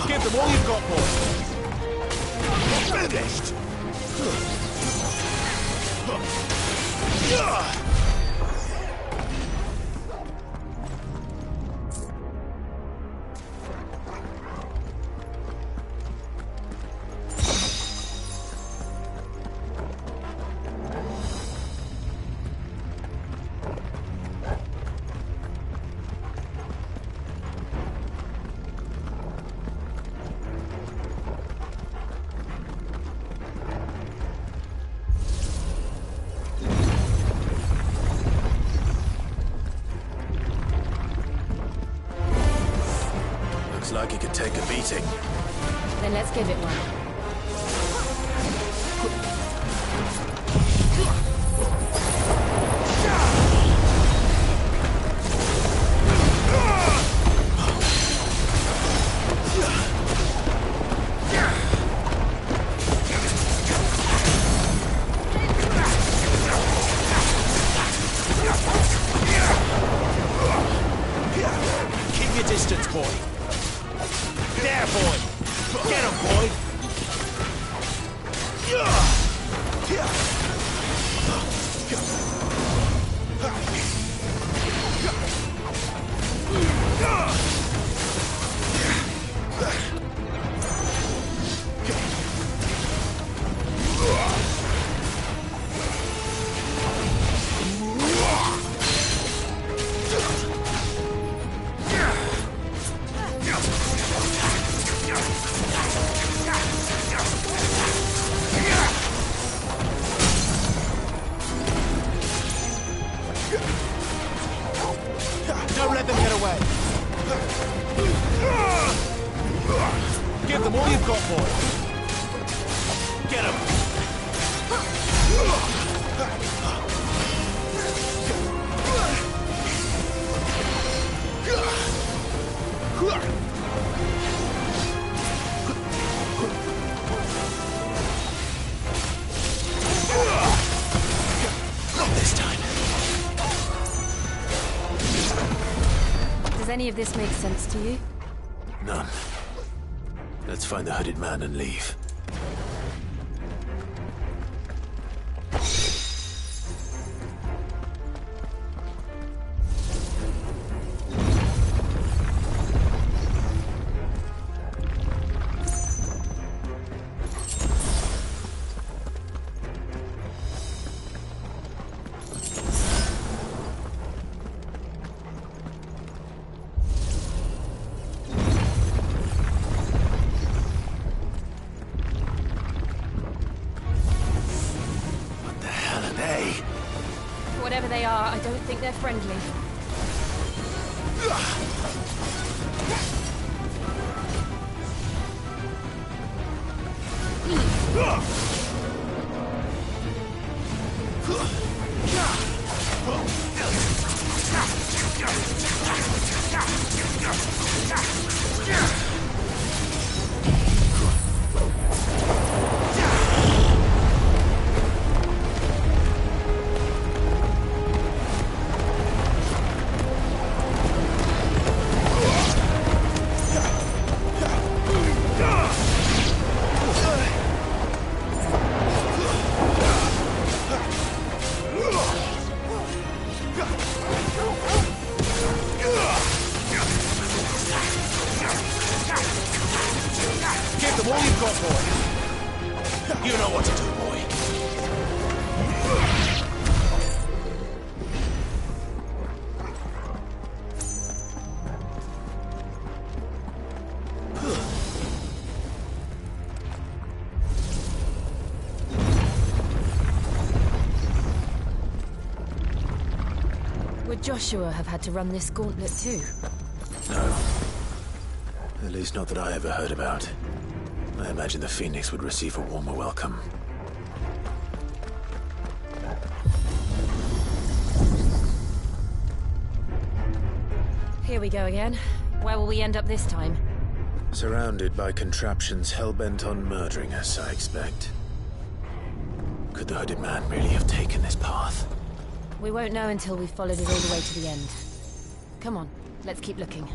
Give them all you've got, boys. Finished. Looks like he could take a beating. Then let's give it one. Keep your distance, boy. There, boy. Get him, boy. Get him! Not this time. Does any of this make sense to you? None. Let's find the hooded man and leave. Whatever they are, I don't think they're friendly. Give them all you've got, boy. You know what to do, boy. Would Joshua have had to run this gauntlet too? No. At least not that I ever heard about. I imagine the Phoenix would receive a warmer welcome. Here we go again. Where will we end up this time? Surrounded by contraptions hell-bent on murdering us, I expect. Could the hooded man really have taken this path? We won't know until we've followed it all the way to the end. Come on, let's keep looking.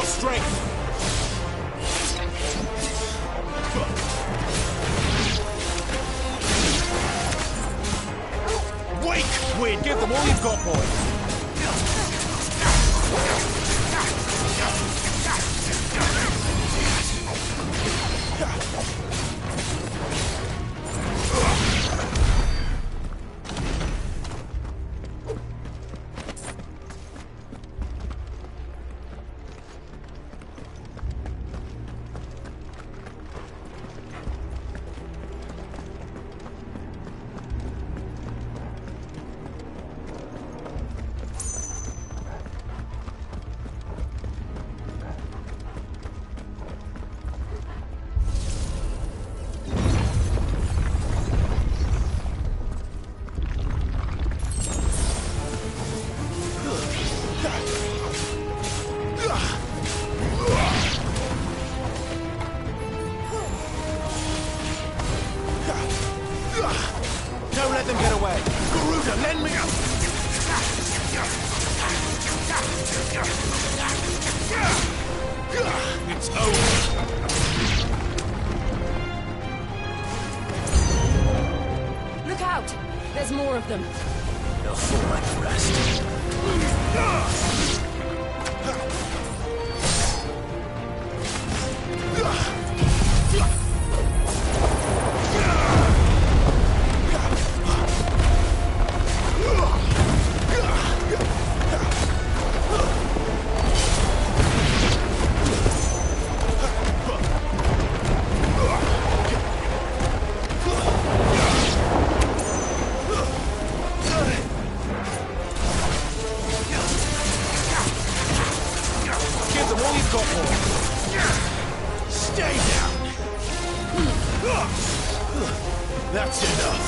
strength! Wake! Win! Give them all you've got, boy! Don't let them get away! Garuda, lend me up! It's over! Look out! There's more of them. They'll fall like the rest. Stay down! That's enough!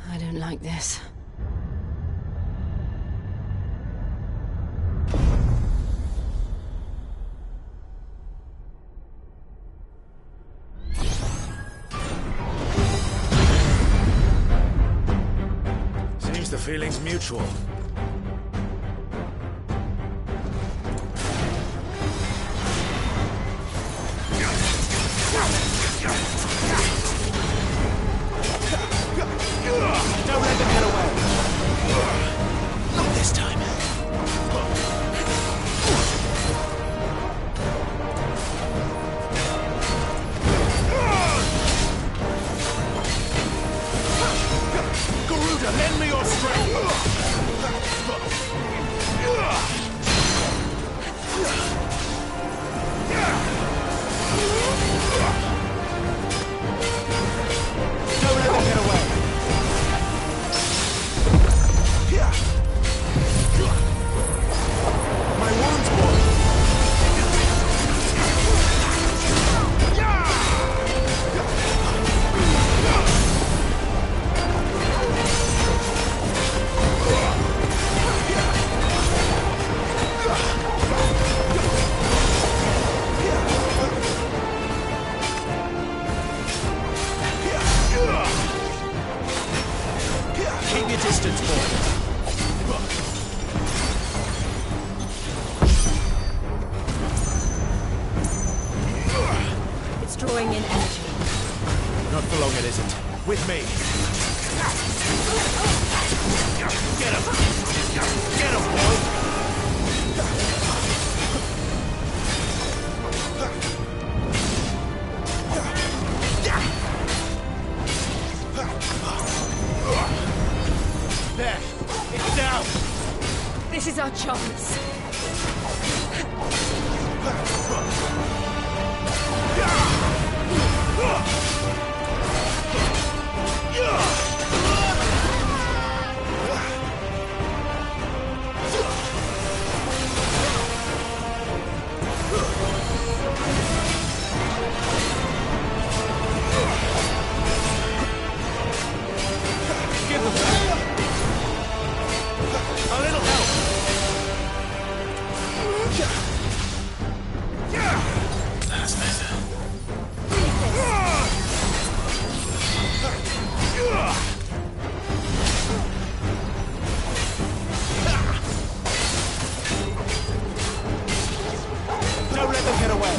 I don't like this. Seems the feeling's mutual. Don't let them get away! Not this time. Garuda, lend me your strength! Don't let them get away! My wounds, boy! Keep your distance, boy. It's drawing in energy. Not for long, it isn't. With me. Get him! Get him, boy! This is our chance. Give them a little help. That's better. Don't let them get away.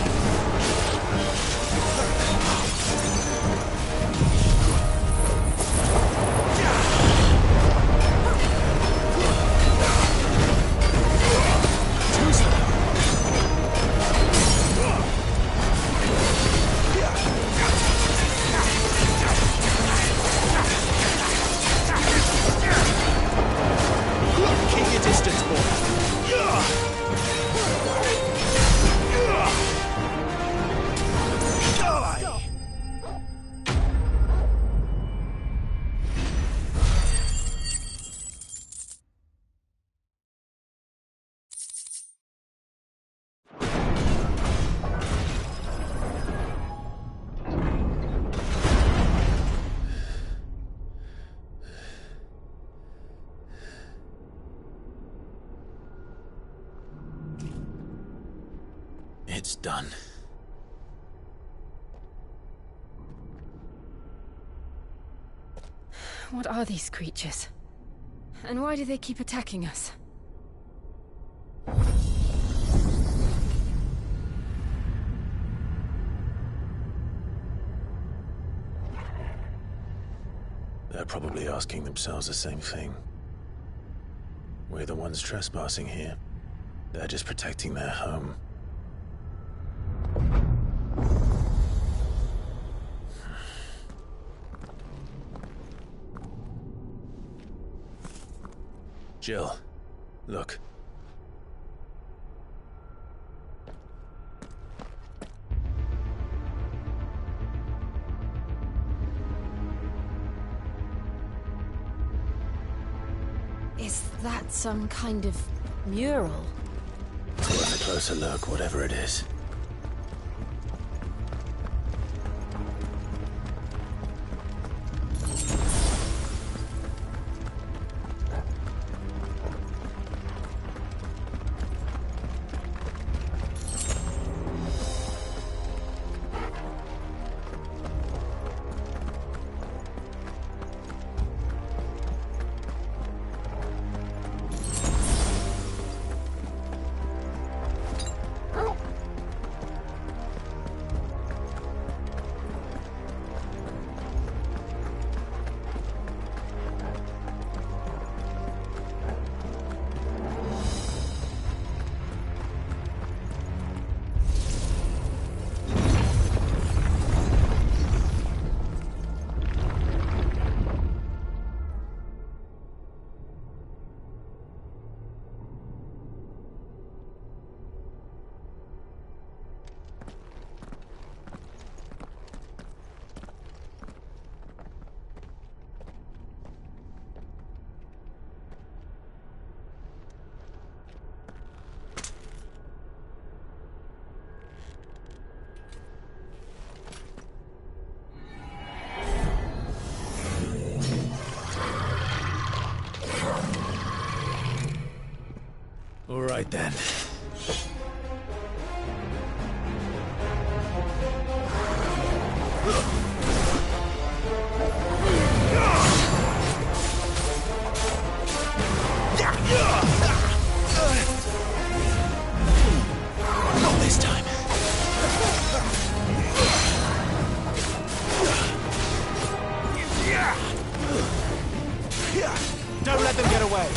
Keep your distance, boy. It's done. What are these creatures? And why do they keep attacking us? They're probably asking themselves the same thing. We're the ones trespassing here. They're just protecting their home. Jill, look. Is that some kind of mural? It's worth a closer look, whatever it is. All right then. Not this time. Don't let them get away.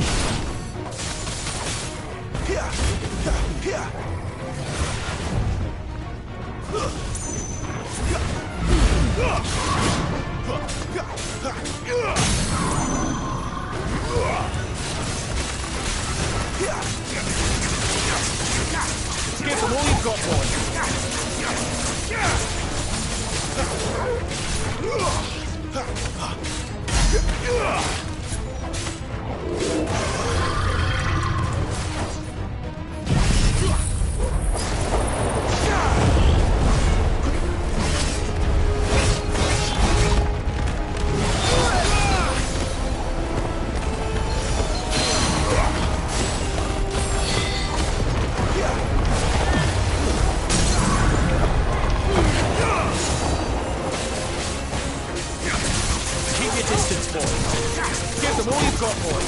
them all you've got, boy.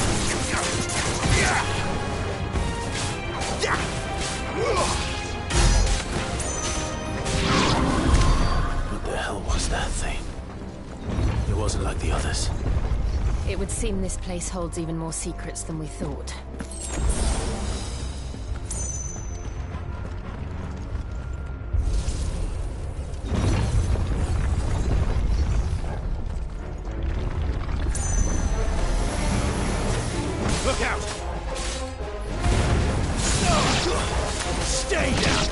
What the hell was that thing? It wasn't like the others. It would seem this place holds even more secrets than we thought. Look out! Stay down!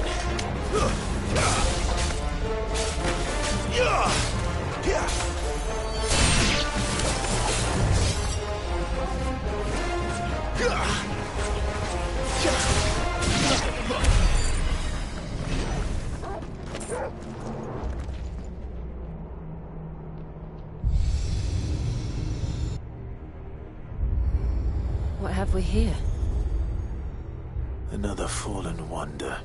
What have we here? Another fallen wonder.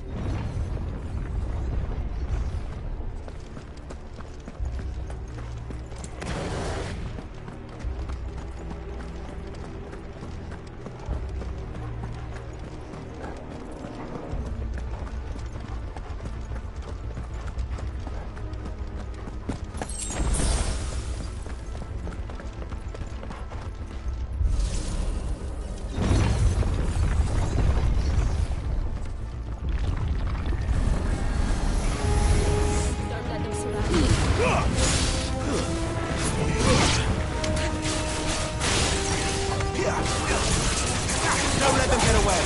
Don't let them get away!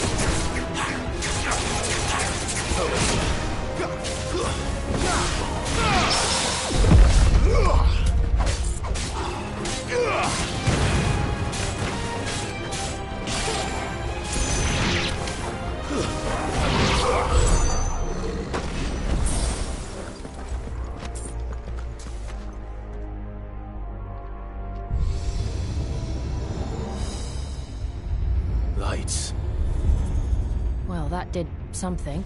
Lights. Well, that did something.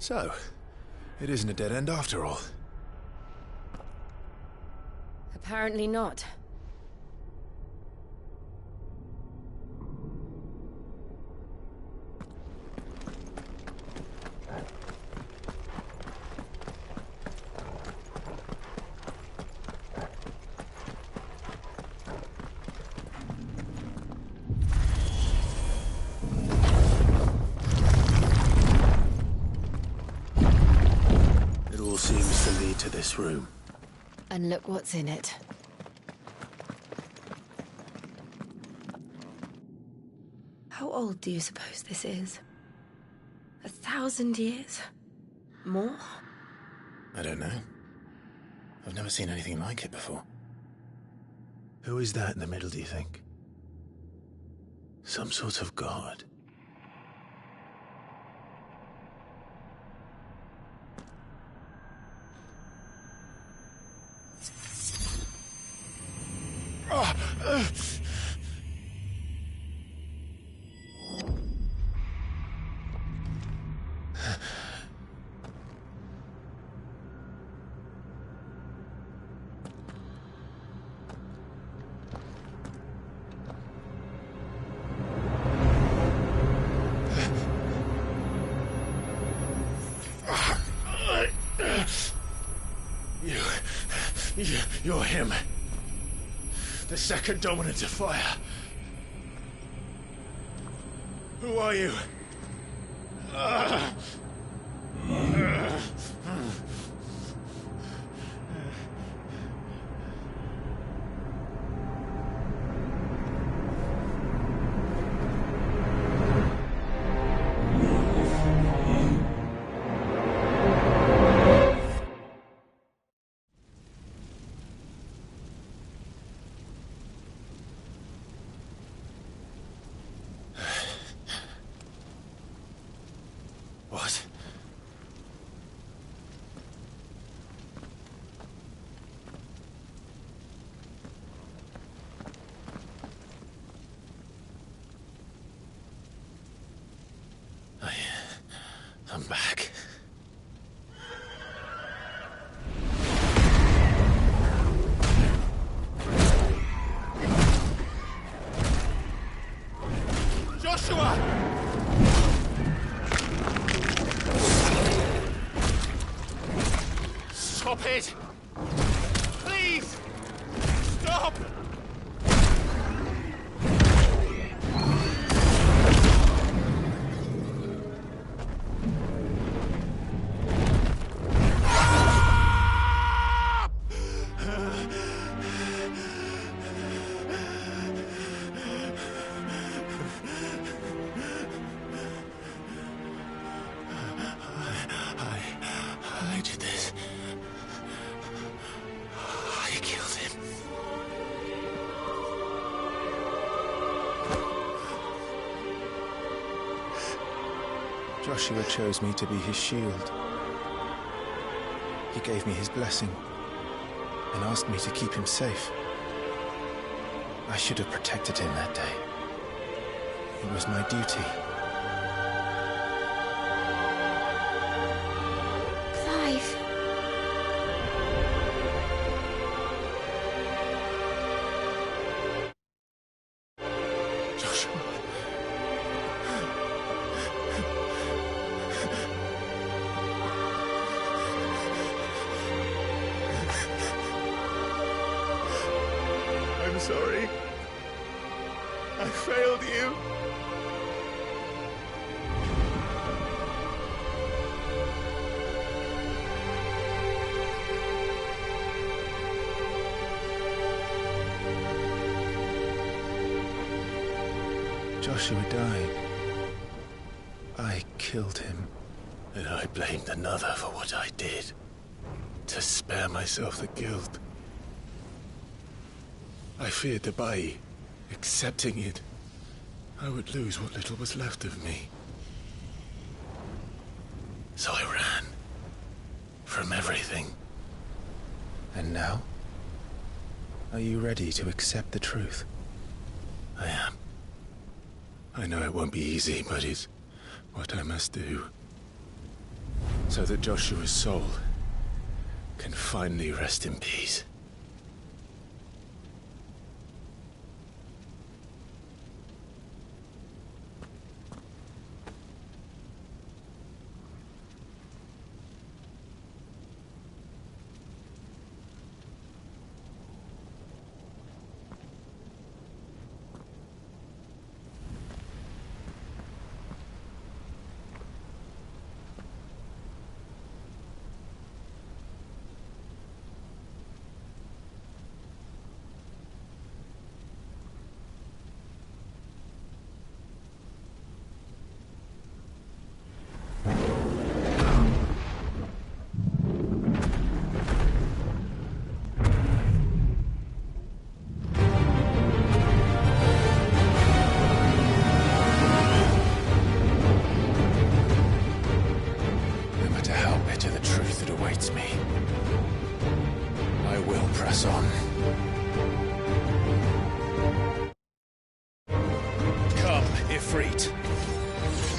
So, it isn't a dead end after all. Apparently not. It all seems to lead to this room. And look what's in it. How old do you suppose this is? 1,000 years? More? I don't know. I've never seen anything like it before. Who is that in the middle, do you think? Some sort of god? You're him. The second dominant of fire. Who are you? Stop it! Please! Stop! I did this. I killed him. Joshua chose me to be his shield. He gave me his blessing and asked me to keep him safe. I should have protected him that day. It was my duty. Clive. Joshua. I'm sorry. I failed you. Joshua died. I killed him. And I blamed another for what I did. To spare myself the guilt. I feared that by accepting it, I would lose what little was left of me. So I ran. From everything. And now? Are you ready to accept the truth? I am. I know it won't be easy, but it's what I must do. So that Joshua's soul can finally rest in peace.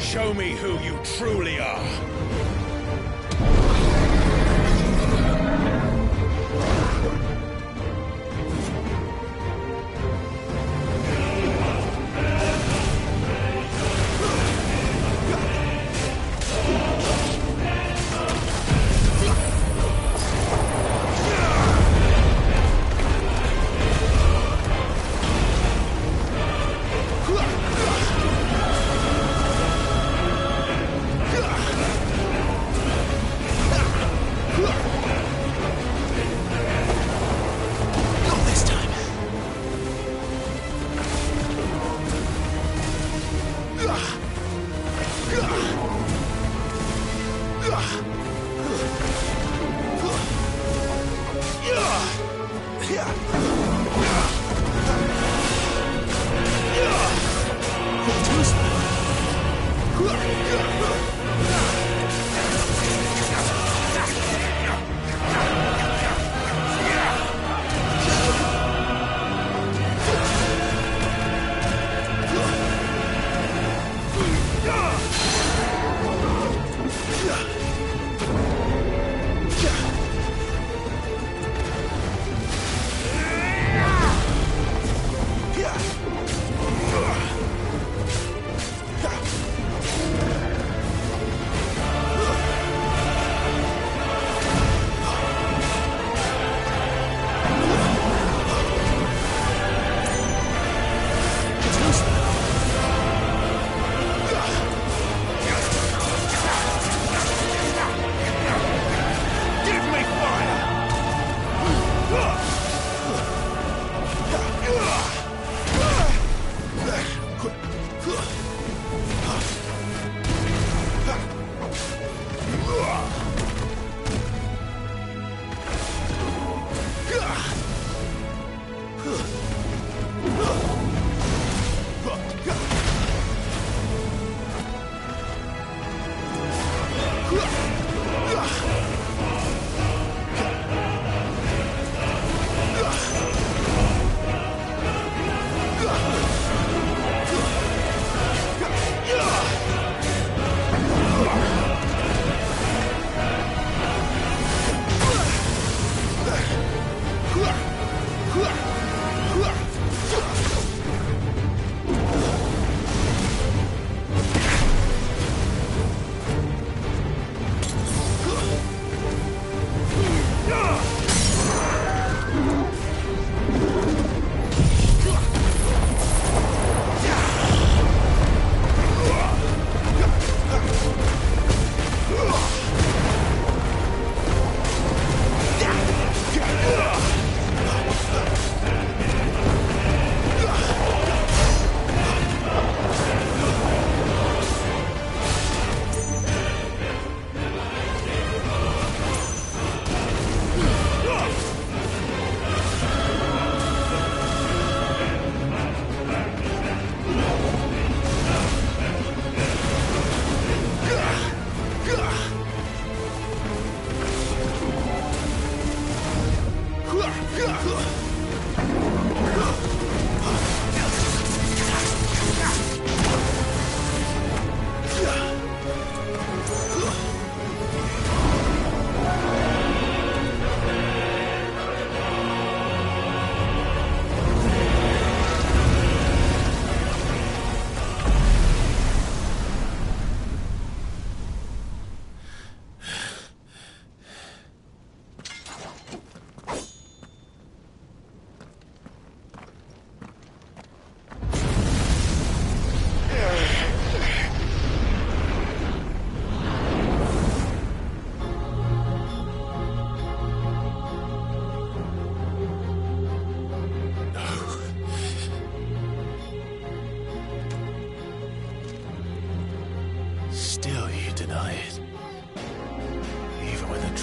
Show me who you truly are.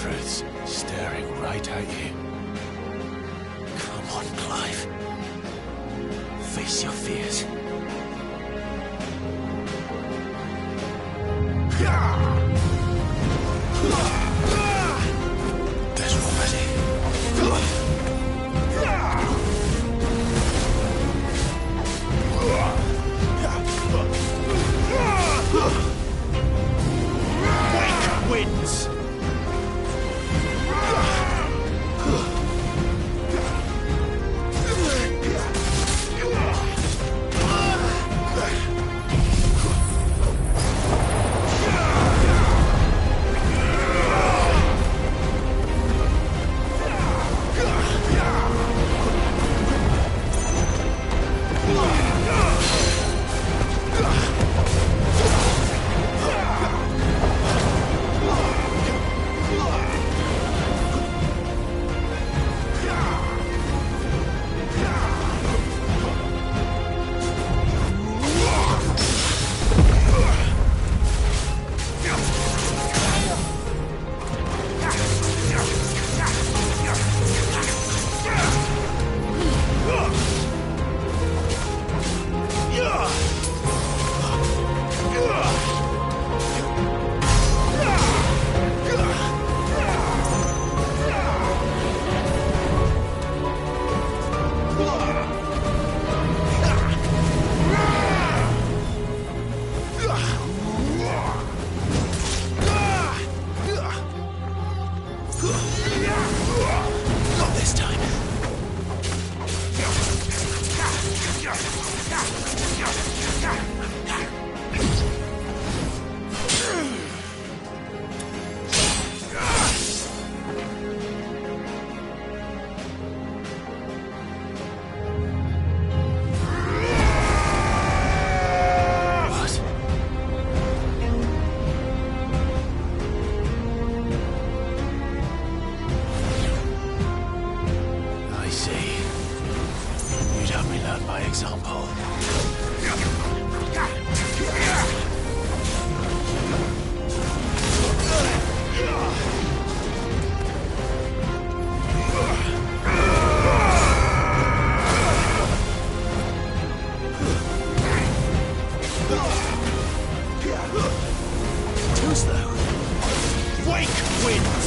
truths staring right at you. Come on, Clive. Face your fears. There's Wake wins! Not this time. I see. You'd have me learn by example. Too slow. Wake wins!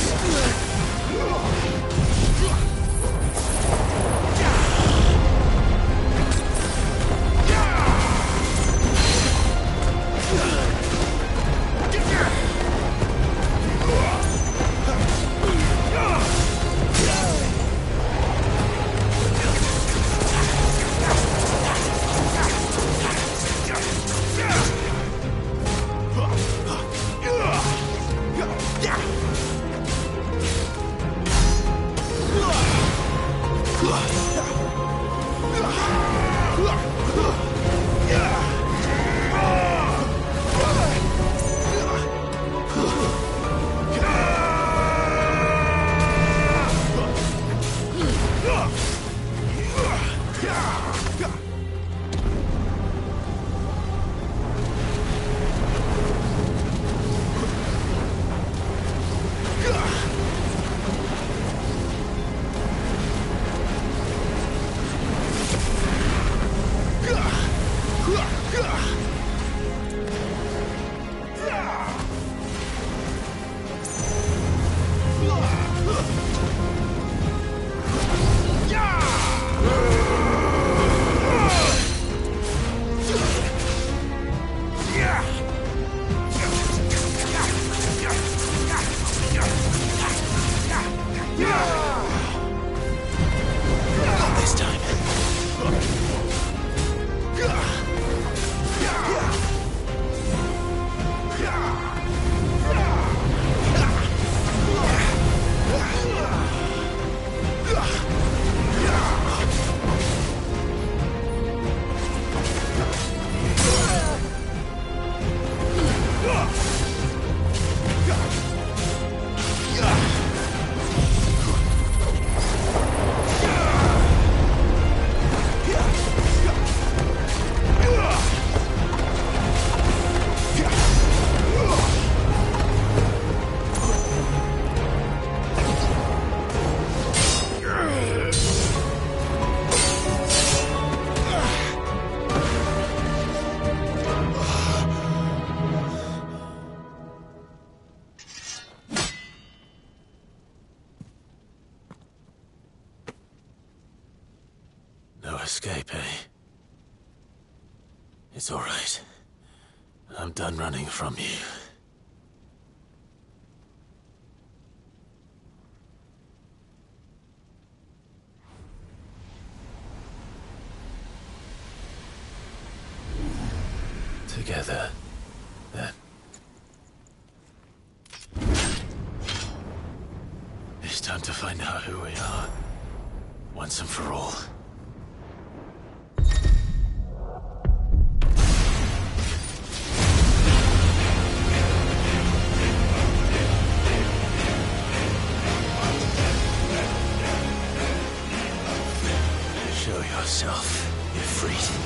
Not this time. escape, eh? It's all right. I'm done running from you. Together, then. It's time to find out who we are, once and for all. Show yourself, Ifrit.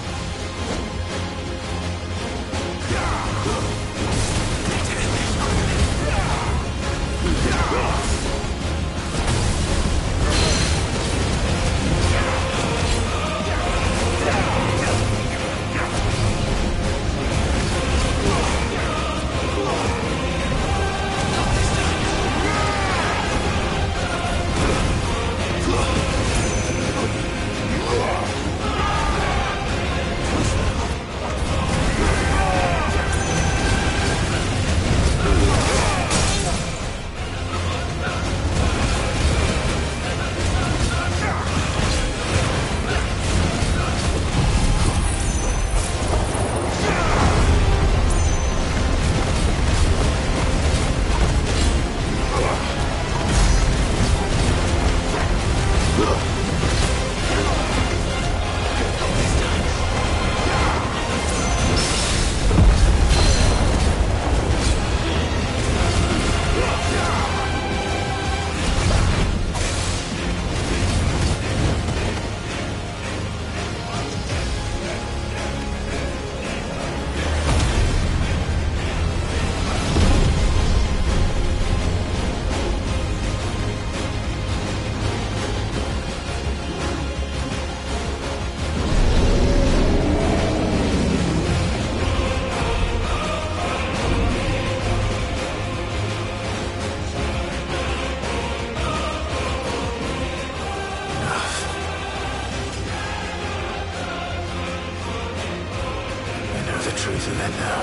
Truth of it now.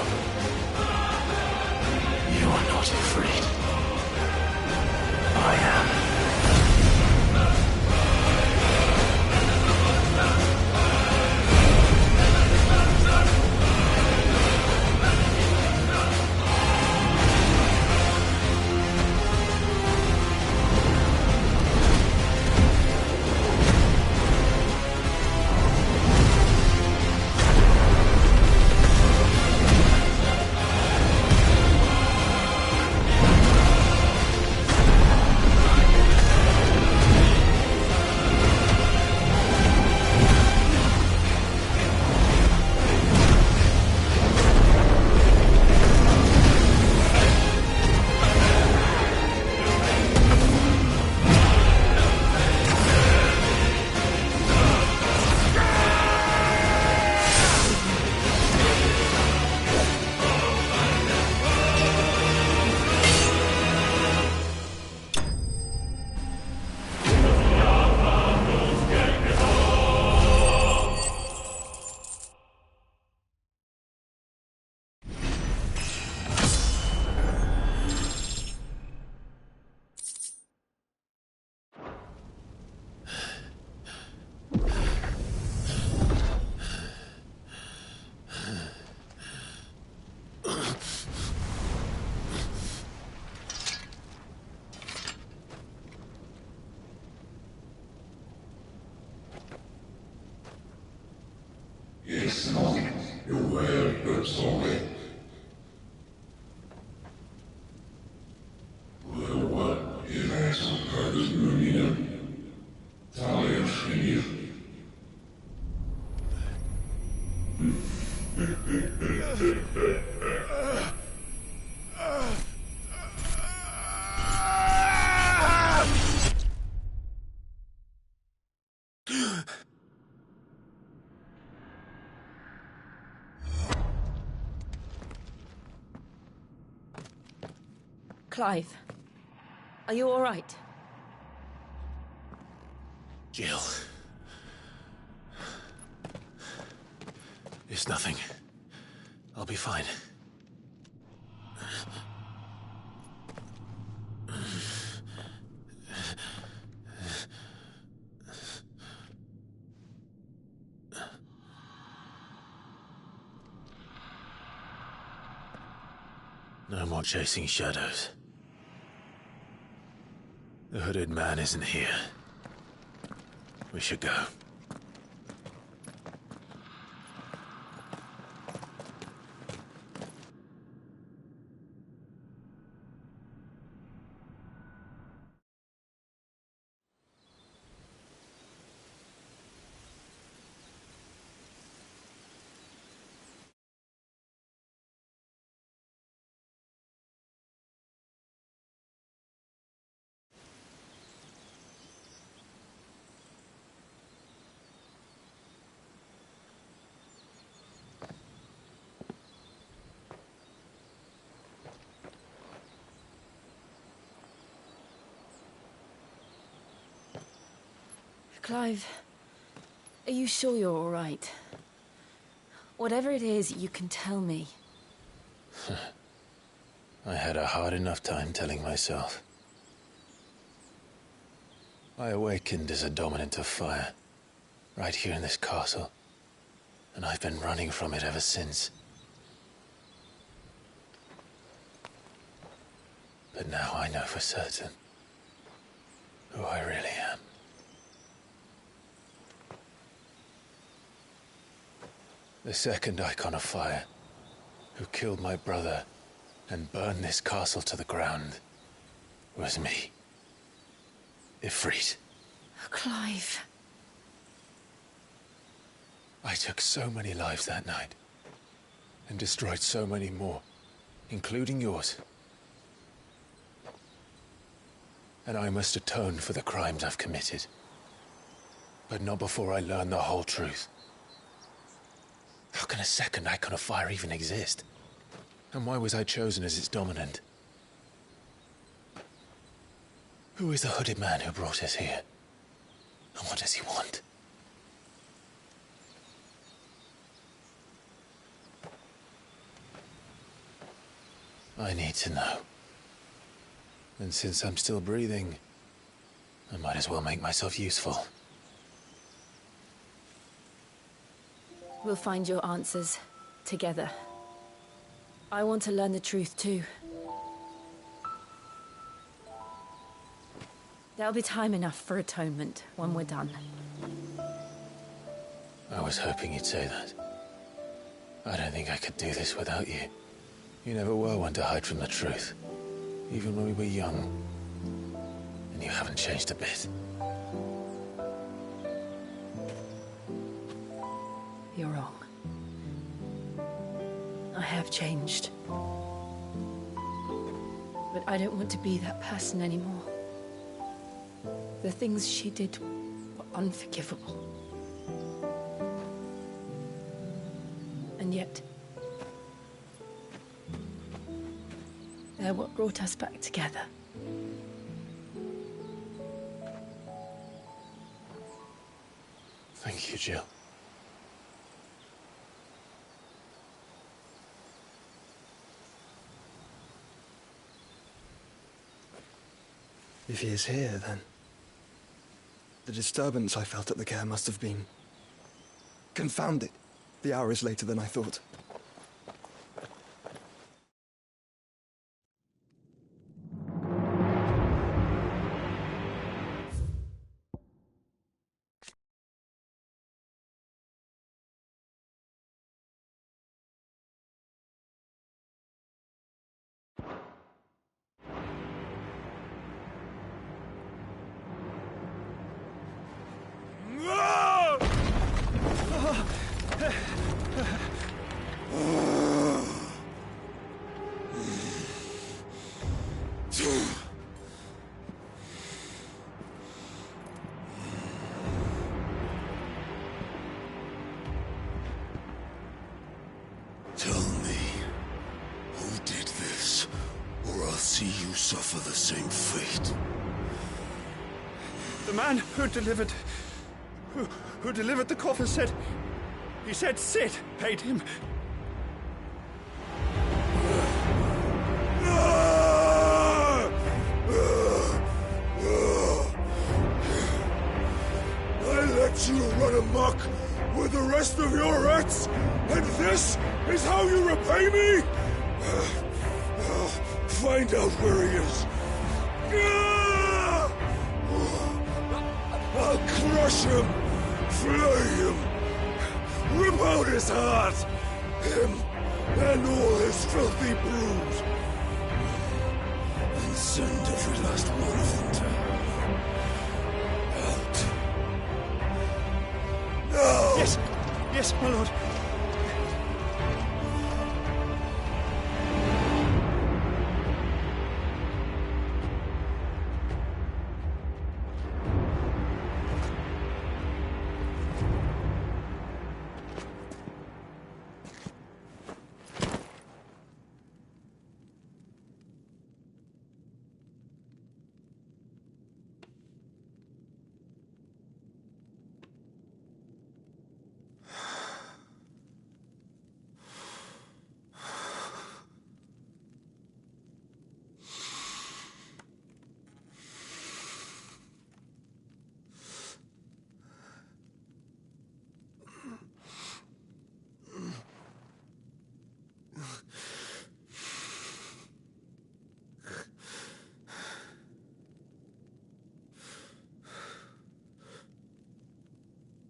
You are not afraid. I am. Clive, are you all right? Jill. It's nothing. I'll be fine. No more chasing shadows. The hooded man isn't here. We should go. Clive, are you sure you're all right? Whatever it is, you can tell me. I had a hard enough time telling myself. I awakened as a dominant of fire, right here in this castle, and I've been running from it ever since. But now I know for certain who I really am. The second Icon of Fire, who killed my brother and burned this castle to the ground, was me. Ifrit. Clive. I took so many lives that night, and destroyed so many more, including yours. And I must atone for the crimes I've committed. But not before I learn the whole truth. How can a second Icon of Fire even exist? And why was I chosen as its dominant? Who is the hooded man who brought us here? And what does he want? I need to know. And since I'm still breathing, I might as well make myself useful. We'll find your answers together. I want to learn the truth too. There'll be time enough for atonement when we're done. I was hoping you'd say that. I don't think I could do this without you. You never were one to hide from the truth, even when we were young. And you haven't changed a bit. You're wrong. I have changed. But I don't want to be that person anymore. The things she did were unforgivable. And yet, they're what brought us back together. Thank you, Jill. If he is here, then the disturbance I felt at the care must have been confounded. The hour is later than I thought. Tell me, who did this, or I'll see you suffer the same fate. The man who delivered the coffin said He said Cid paid him. I let you run amok with the rest of your rats, and this is how you repay me? Find out where he is. I'll crush him, flay him, rip out his heart, him and all his filthy brood, and send every last one of them to out. No! Yes, yes, my lord.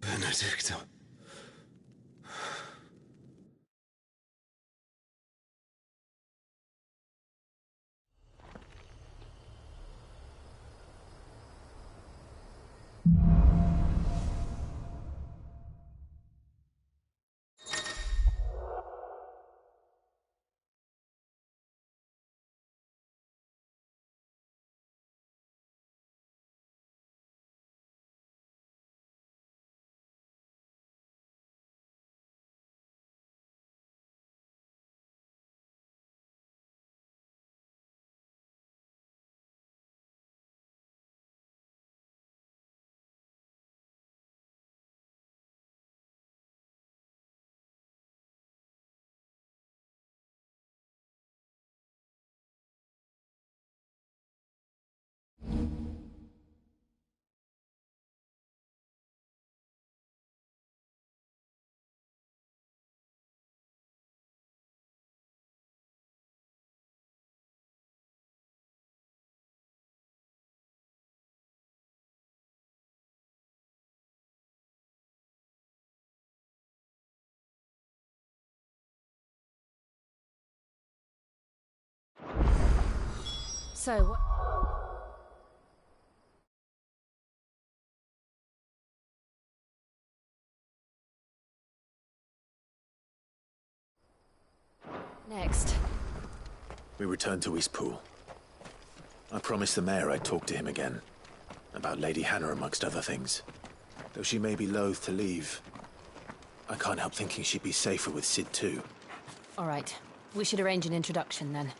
Benedicta. So, what... next? We return to Eastpool. I promised the mayor I'd talk to him again. About Lady Hannah, amongst other things. Though she may be loath to leave, I can't help thinking she'd be safer with Cid too. All right. We should arrange an introduction then.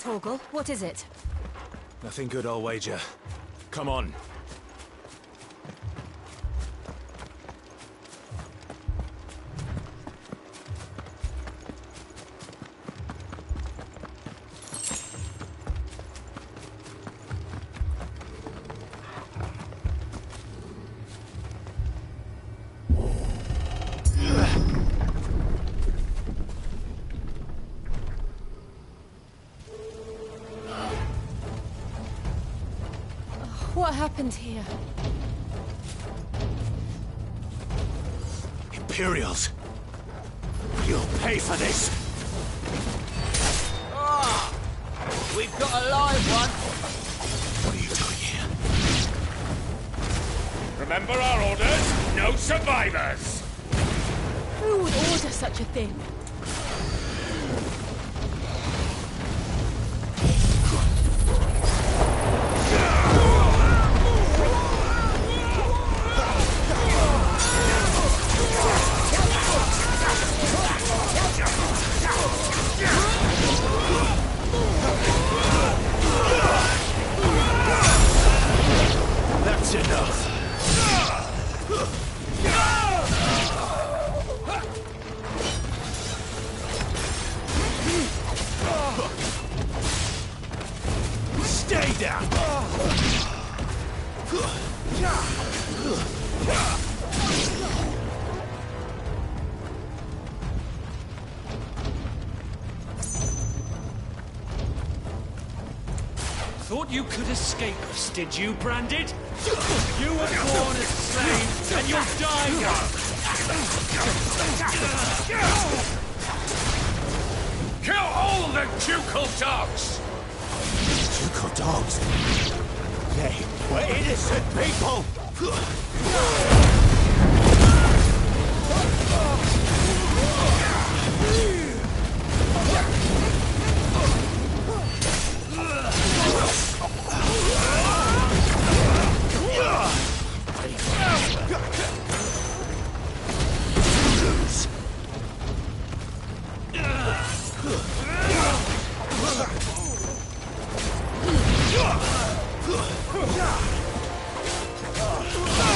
Torgal, what is it? Nothing good, I'll wager. Come on. What happened here? Imperials! You'll pay for this! Ah! We've got a live one! What are you doing here? Remember our orders? No survivors! Who would order such a thing? That's enough. Stay down. Thought you could escape us, did you, Branded? You were born as a slave, and you'll die one! Kill all the ducal dogs! Ducal dogs? They were innocent people!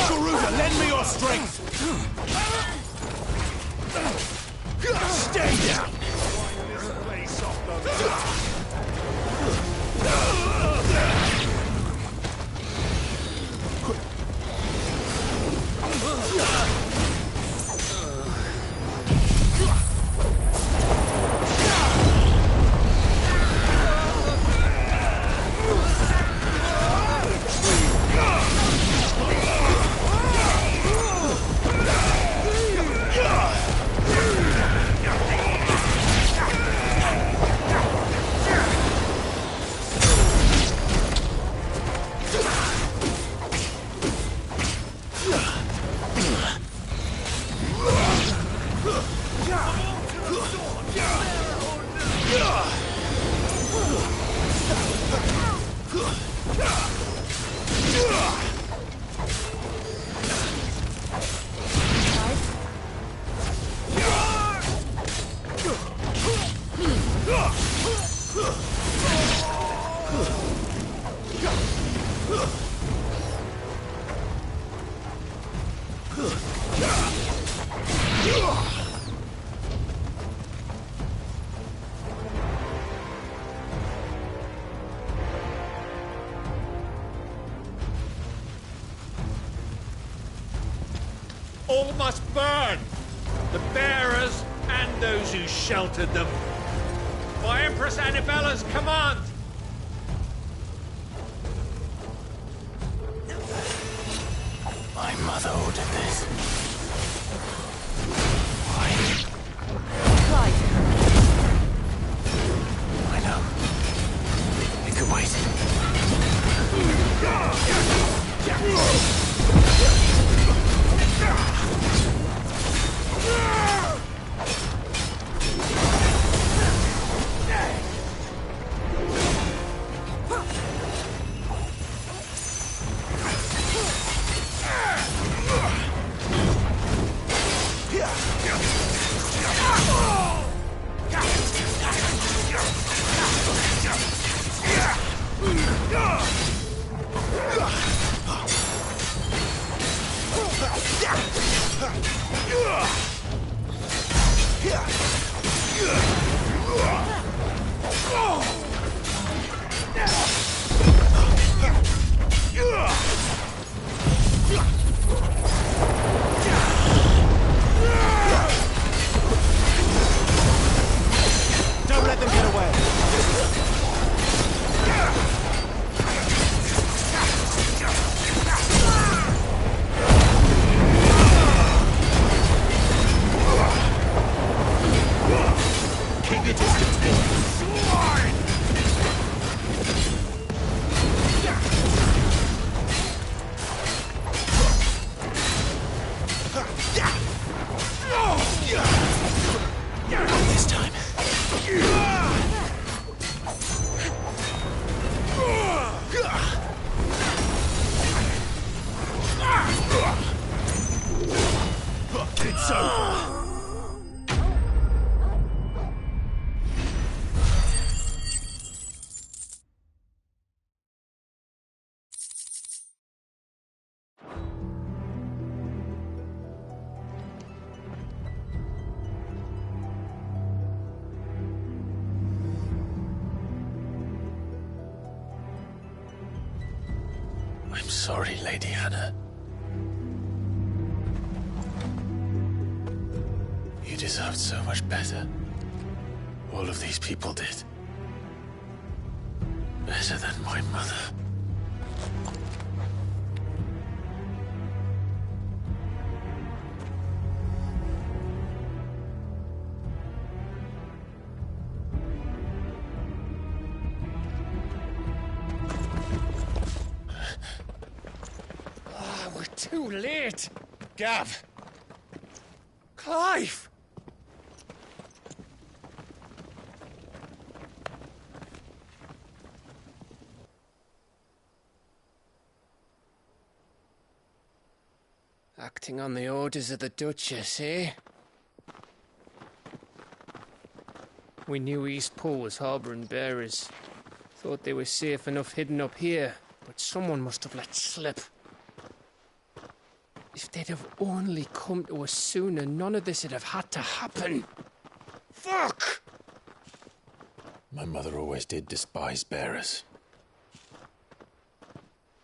Garuda, lend me your strength! Stay down! All must burn! The bearers and those who sheltered them. By Empress Annibella's command! My mother ordered this. Why? Clive. I know. It could wait. It's over! I'm sorry, Lady Hannah. You deserved so much better. All of these people did. Better than my mother. We're too late. Gav. Clive. Acting on the orders of the Duchess, eh? We knew Eastpool was harbouring bearers. Thought they were safe enough hidden up here, but someone must have let slip. If they'd have only come to us sooner, none of this would have had to happen. Fuck! My mother always did despise bearers.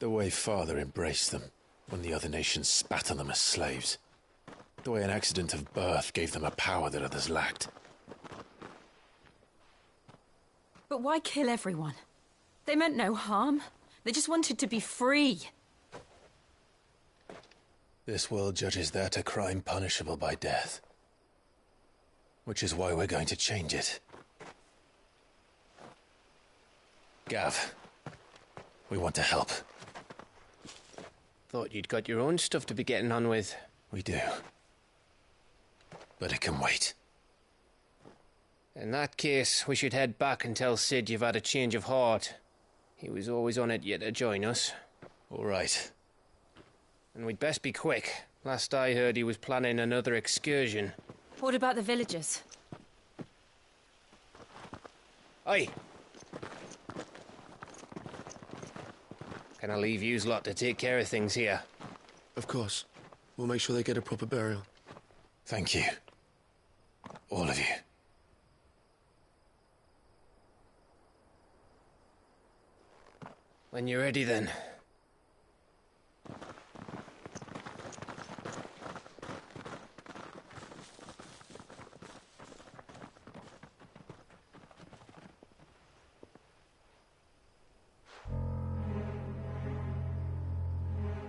The way Father embraced them when the other nations spat on them as slaves. The way an accident of birth gave them a power that others lacked. But why kill everyone? They meant no harm. They just wanted to be free. This world judges that a crime punishable by death. Which is why we're going to change it. Gav, we want to help. Thought you'd got your own stuff to be getting on with. We do. But it can wait. In that case, we should head back and tell Sid you've had a change of heart. He was always on it yet to join us. All right. And we'd best be quick. Last I heard, he was planning another excursion. What about the villagers? Aye. Can I leave yous lot to take care of things here? Of course. We'll make sure they get a proper burial. Thank you. All of you. When you're ready, then.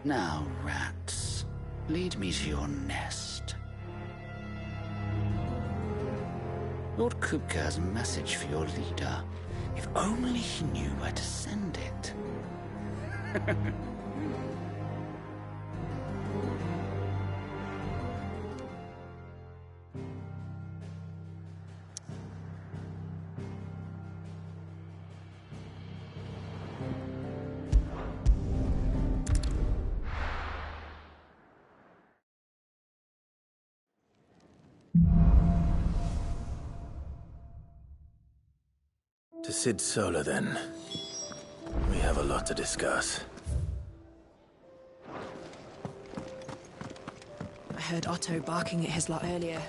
Now, rats, lead me to your nest. Lord Kupka has a message for your leader. If only he knew where to send it. To Sid Solar, then. We have a lot to discuss. I heard Otto barking at his lot earlier.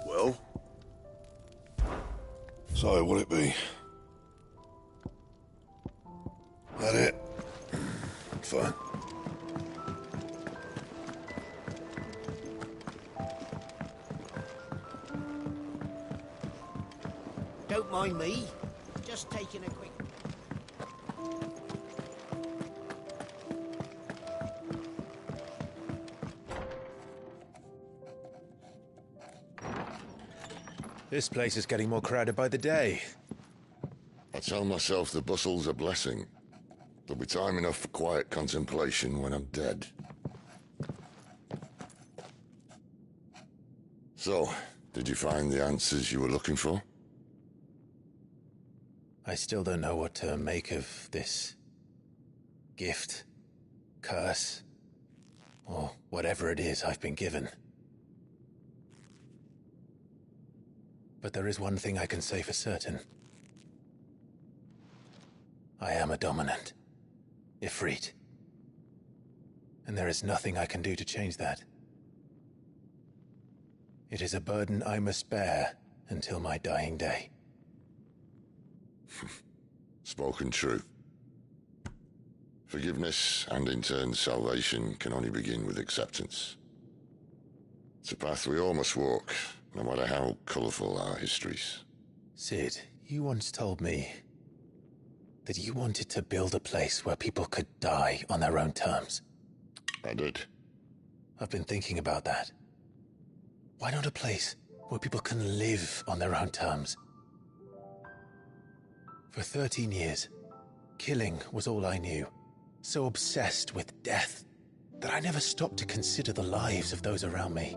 Well? So, what'll it be? That it? Fine. Don't mind me. Just taking a quick... This place is getting more crowded by the day. I tell myself the bustle's a blessing. There'll be time enough for quiet contemplation when I'm dead. So, did you find the answers you were looking for? I still don't know what to make of this gift, curse, or whatever it is I've been given. But there is one thing I can say for certain. I am a dominant, Ifrit. And there is nothing I can do to change that. It is a burden I must bear until my dying day. Spoken true. Forgiveness, and in turn salvation, can only begin with acceptance. It's a path we all must walk, no matter how colourful our histories. Cid, you once told me that you wanted to build a place where people could die on their own terms. I did. I've been thinking about that. Why not a place where people can live on their own terms? For 13 years, killing was all I knew. So obsessed with death that I never stopped to consider the lives of those around me.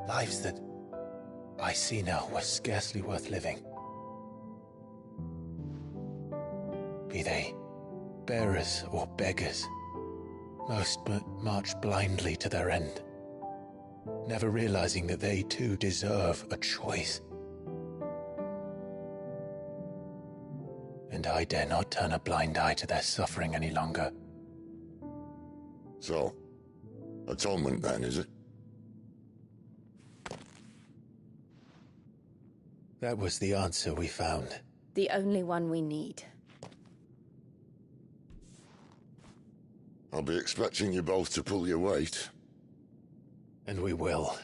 Lives that I see now were scarcely worth living. Be they bearers or beggars, most march blindly to their end, never realizing that they too deserve a choice. And I dare not turn a blind eye to their suffering any longer. So, atonement then, is it? That was the answer we found. The only one we need. I'll be expecting you both to pull your weight. And we will.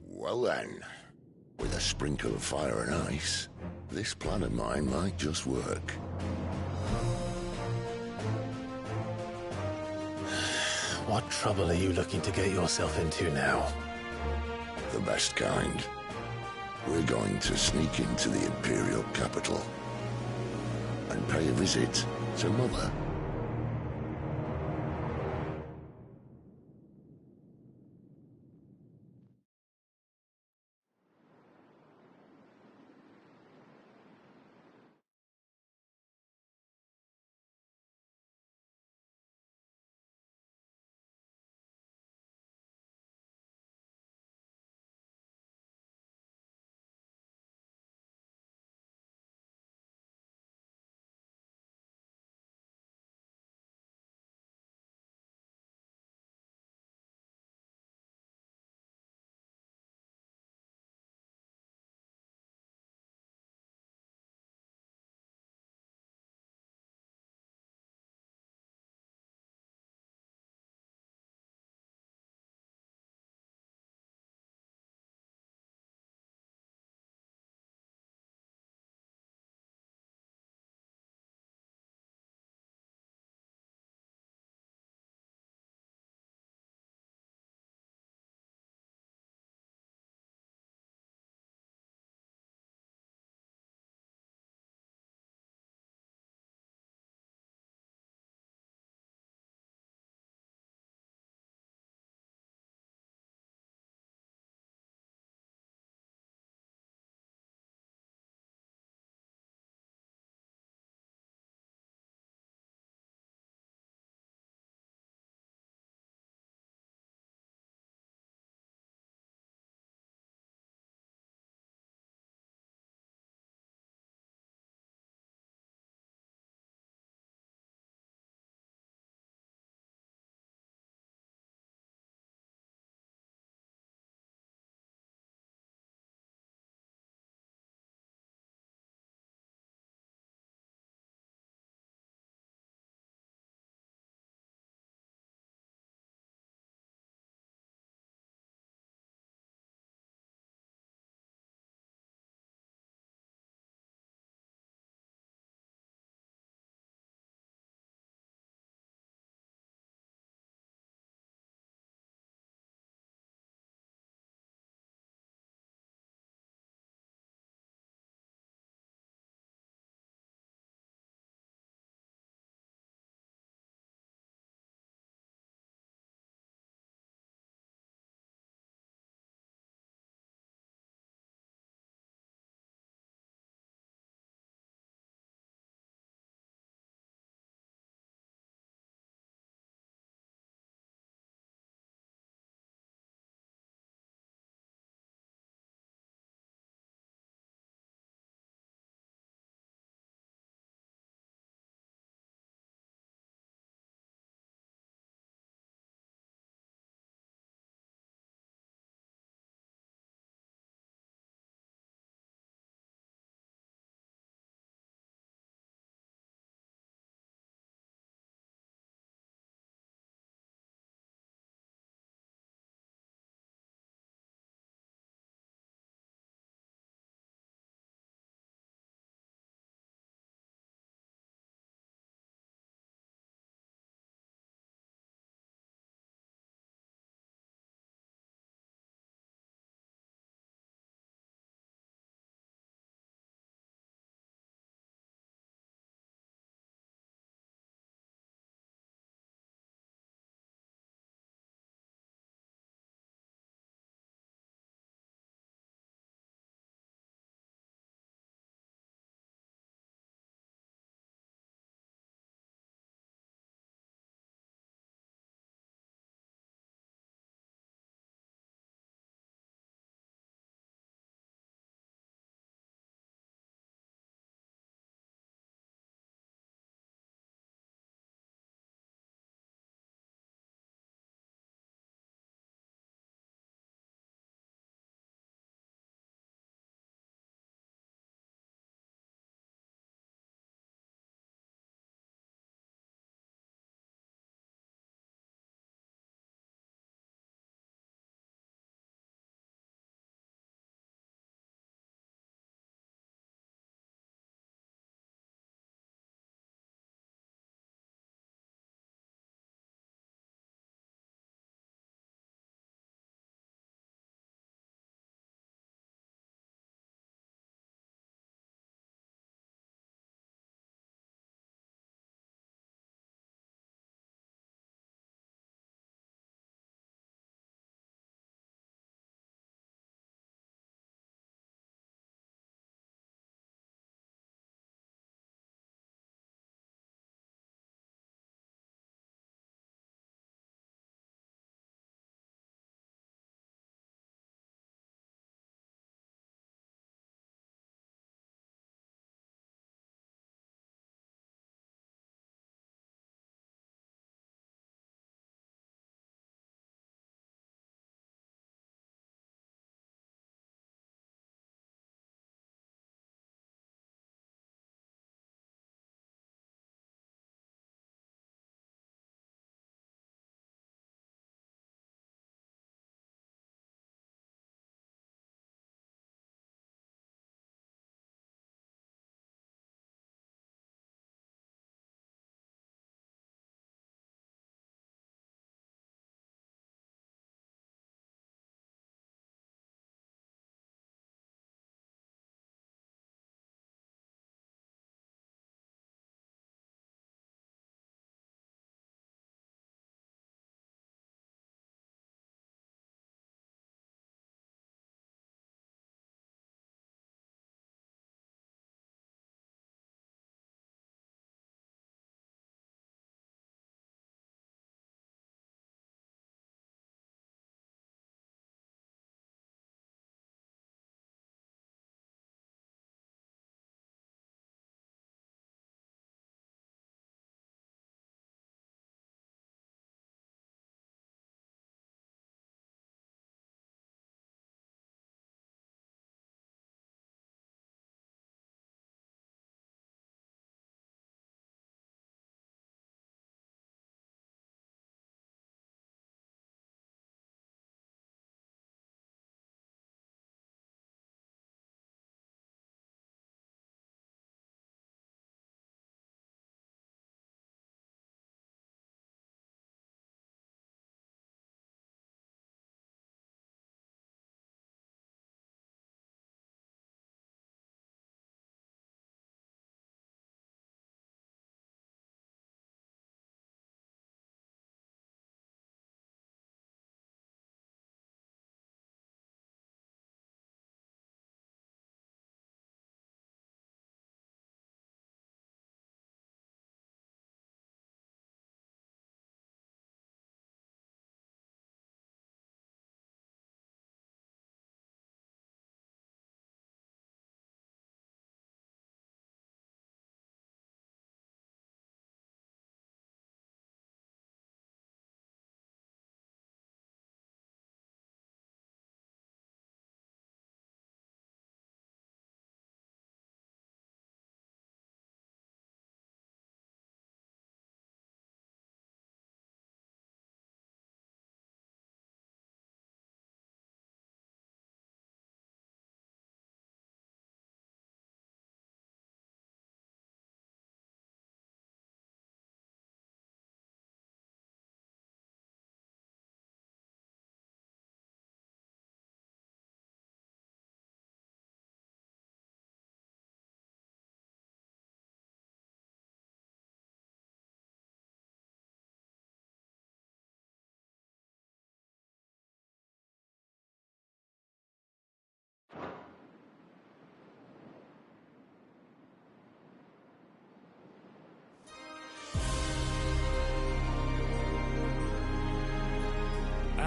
Well then, with a sprinkle of fire and ice, this plan of mine might just work. What trouble are you looking to get yourself into now? The best kind. We're going to sneak into the Imperial capital and pay a visit to Mother.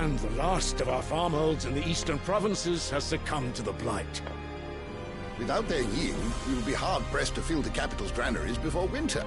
And the last of our farmholds in the eastern provinces has succumbed to the blight. Without their yield, we will be hard-pressed to fill the capital's granaries before winter.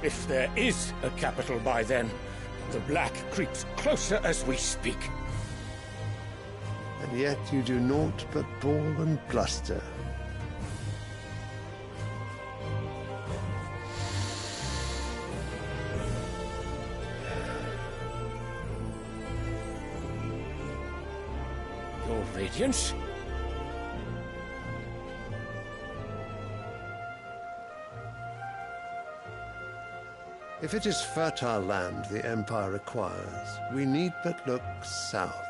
If there is a capital by then, the black creeps closer as we speak. And yet you do naught but bawl and bluster. Your Radiance? If it is fertile land the Empire requires, we need but look south.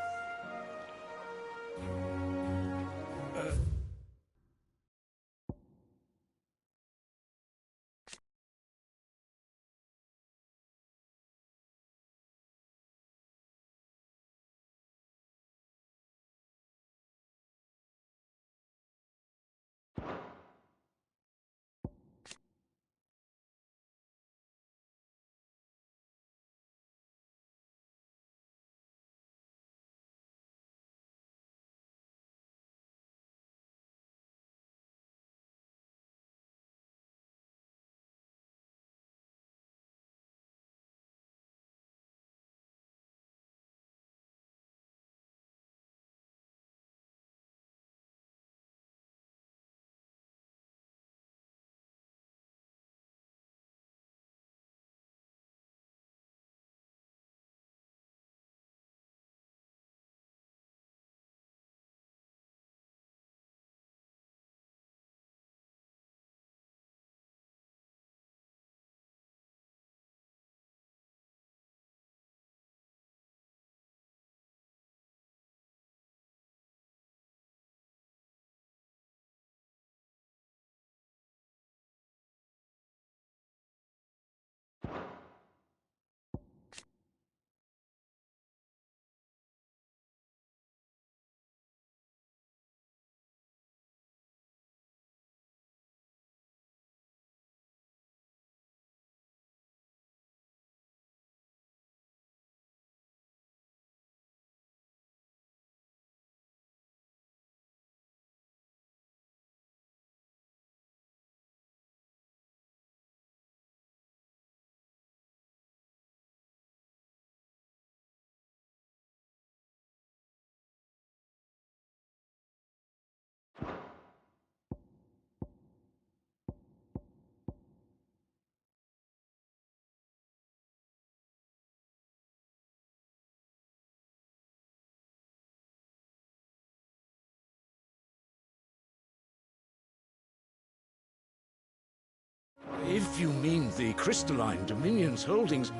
If you mean the crystalline Dominion's holdings,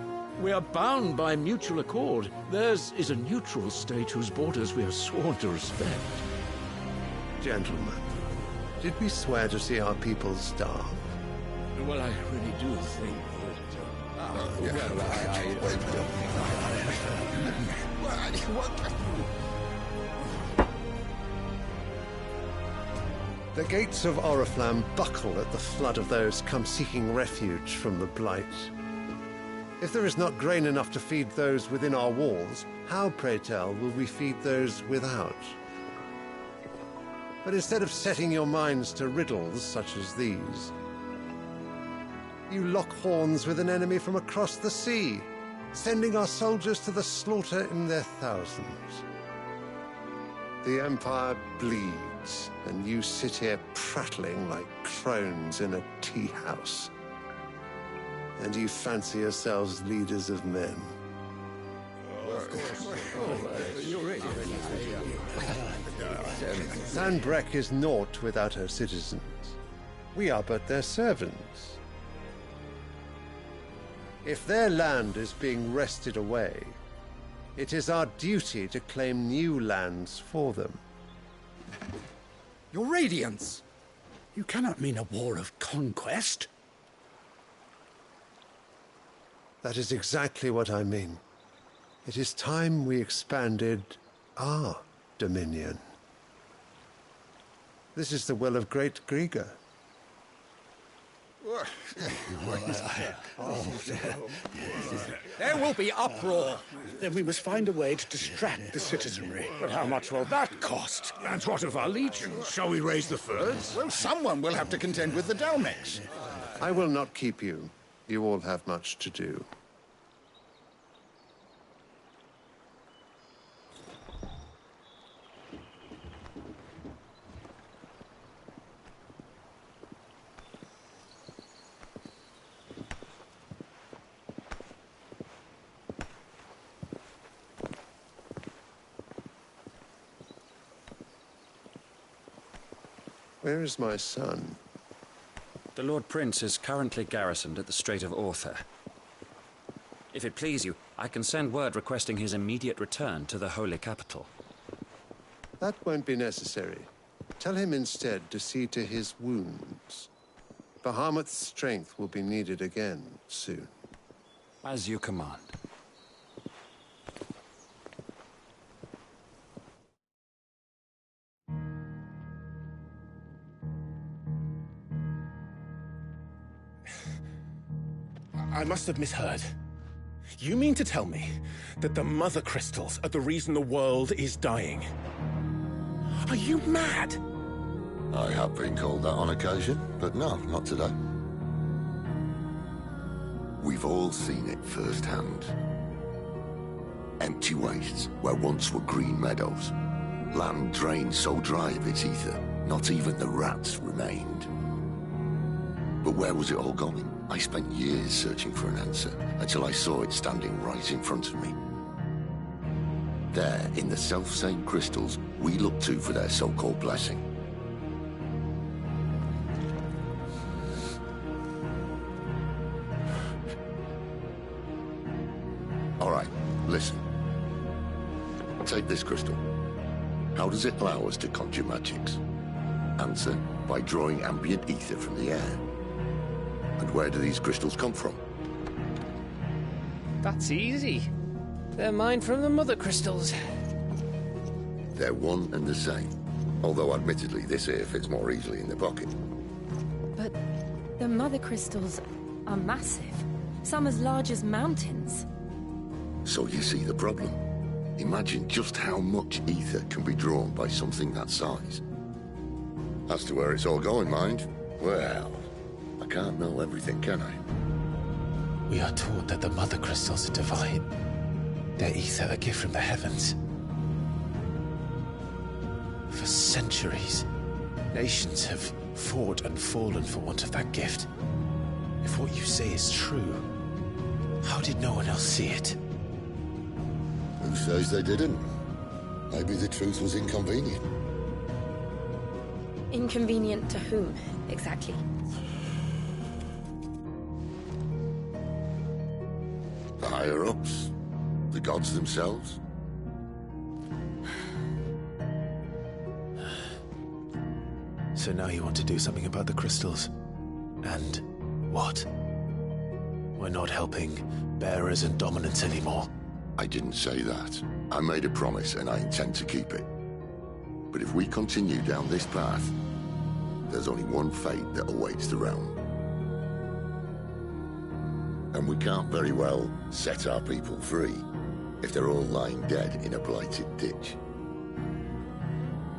we are bound by mutual accord. Theirs is a neutral state whose borders we have sworn to respect. Gentlemen, did we swear to see our people starve? Well, I really do think The gates of Oriflamme buckle at the flood of those come seeking refuge from the Blight. If there is not grain enough to feed those within our walls, how, pray tell, will we feed those without? But instead of setting your minds to riddles such as these, you lock horns with an enemy from across the sea, sending our soldiers to the slaughter in their thousands. The Empire bleeds, and you sit here prattling like crones in a tea house. And you fancy yourselves leaders of men. Sanbreque is naught without her citizens. We are but their servants. If their land is being wrested away, it is our duty to claim new lands for them. Your Radiance! You cannot mean a war of conquest. That is exactly what I mean. It is time we expanded our dominion. This is the will of great Grieger. There will be uproar. Then we must find a way to distract the citizenry. But how much will that cost? And what of our legions? Shall we raise the furs? Well, someone will have to contend with the Dalmex. I will not keep you. You all have much to do. Where is my son? The Lord Prince is currently garrisoned at the Strait of Orther. If it please you, I can send word requesting his immediate return to the Holy Capital. That won't be necessary. Tell him instead to see to his wounds. Bahamut's strength will be needed again soon. As you command. I must have misheard. You mean to tell me that the Mother Crystals are the reason the world is dying? Are you mad? I have been called that on occasion, but no, not today. We've all seen it firsthand. Empty wastes where once were green meadows. Land drained so dry of its ether, not even the rats remained. But where was it all going? I spent years searching for an answer, until I saw it standing right in front of me. There, in the self-same crystals, we look to for their so-called blessing. All right, listen. Take this crystal. How does it allow us to conjure magics? Answer, by drawing ambient ether from the air. And where do these crystals come from? That's easy. They're mined from the Mother Crystals. They're one and the same. Although admittedly this here fits more easily in the pocket. But the Mother Crystals are massive. Some as large as mountains. So you see the problem. Imagine just how much ether can be drawn by something that size. As to where it's all going, mind, well, I can't know everything, can I? We are taught that the Mother Crystals are divine. Their ether a gift from the heavens. For centuries, nations have fought and fallen for want of that gift. If what you say is true, how did no one else see it? Who says they didn't? Maybe the truth was inconvenient. Inconvenient to whom, exactly? higher-ups? The gods themselves? So now you want to do something about the crystals. And what? We're not helping bearers and dominants anymore. I didn't say that. I made a promise and I intend to keep it. But if we continue down this path, there's only one fate that awaits the realm. And we can't very well set our people free if they're all lying dead in a blighted ditch.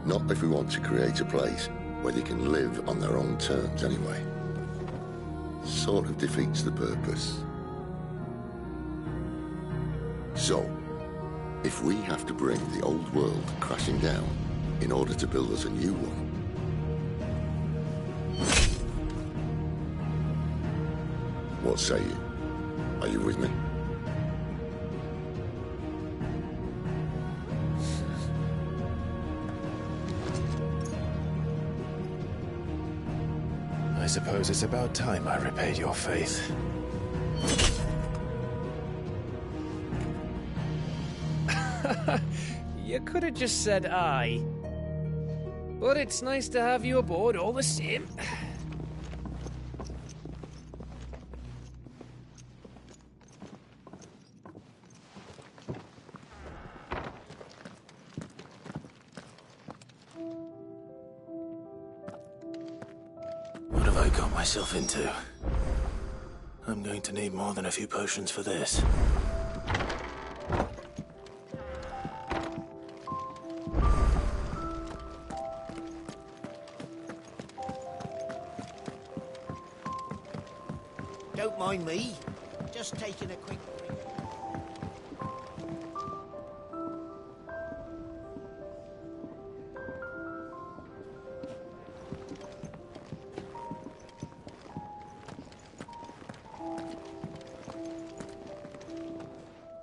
Not if we want to create a place where they can live on their own terms anyway. Sort of defeats the purpose. So, if we have to bring the old world crashing down in order to build us a new one, what say you? Are you with me? I suppose it's about time I repaid your faith. You could have just said aye. But it's nice to have you aboard all the same. What have I got myself into? I'm going to need more than a few potions for this. Don't mind me. Just taking a quick break.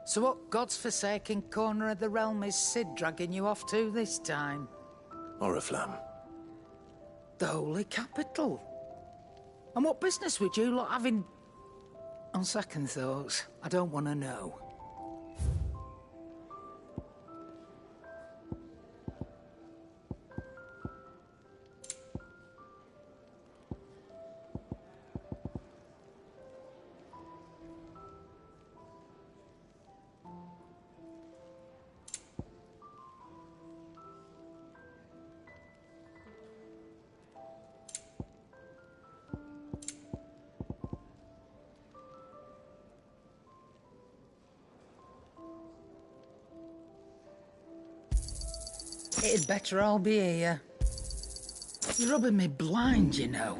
So what God's forsaken corner of the realm is Cid dragging you off to this time? Oriflamme. The holy capital. And what business would you lot have in... On second thoughts, I don't want to know. It'd better all be here. You're rubbing me blind, you know.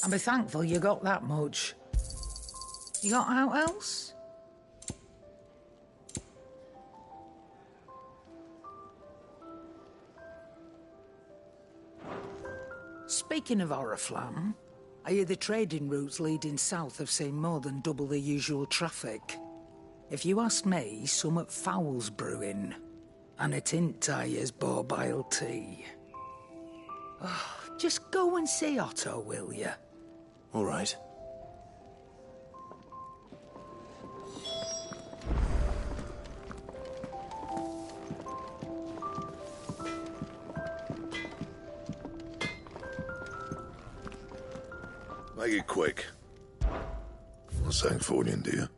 I'll be thankful you got that much. You got out else? Speaking of Oriflamme, I hear the trading routes leading south have seen more than double the usual traffic. If you ask me, somewhat foul's brewing. And it ain't Tyre's borbile tea. Oh, just go and see Otto, will you? All right. Make it quick. Not Sancfordian, do you?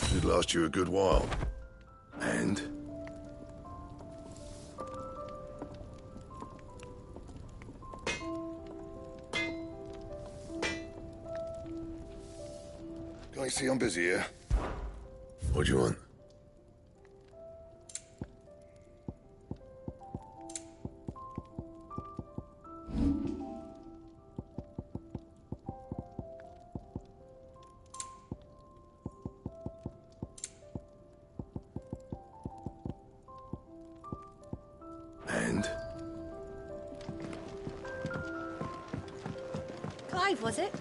Should last you a good while. And? Can I see I'm busy here? What do you want? And? Clive, was it?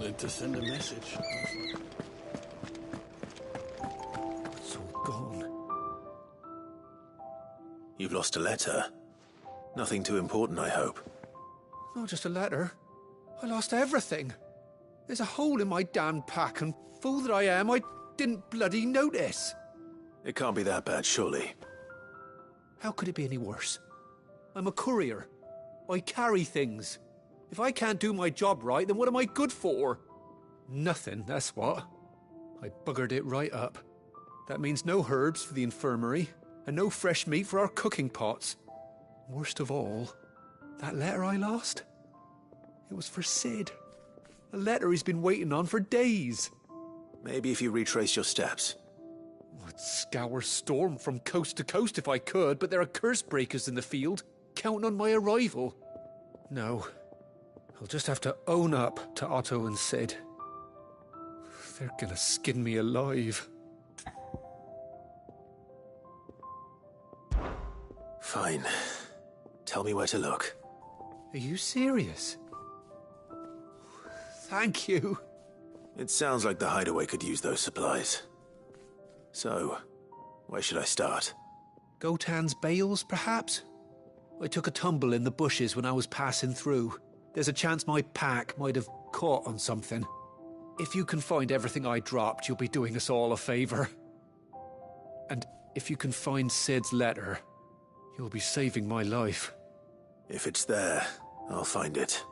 wanted to send a message. It's all gone. You've lost a letter. Nothing too important, I hope. Not just a letter. I lost everything. There's a hole in my damn pack, and fool that I am, I didn't bloody notice. It can't be that bad, surely. How could it be any worse? I'm a courier. I carry things. If I can't do my job right, then what am I good for? Nothing, that's what. I buggered it right up. That means no herbs for the infirmary, and no fresh meat for our cooking pots. Worst of all, that letter I lost? It was for Sid. A letter he's been waiting on for days. Maybe if you retrace your steps. I'd scour Storm from coast to coast if I could, but there are curse breakers in the field, counting on my arrival. No, I'll just have to own up to Otto and Sid. They're gonna skin me alive. Fine. Tell me where to look. Are you serious? Thank you. It sounds like the hideaway could use those supplies. So, where should I start? Gotan's bales, perhaps? I took a tumble in the bushes when I was passing through. There's a chance my pack might have caught on something. If you can find everything I dropped, you'll be doing us all a favor. And if you can find Sid's letter, you'll be saving my life. If it's there, I'll find it.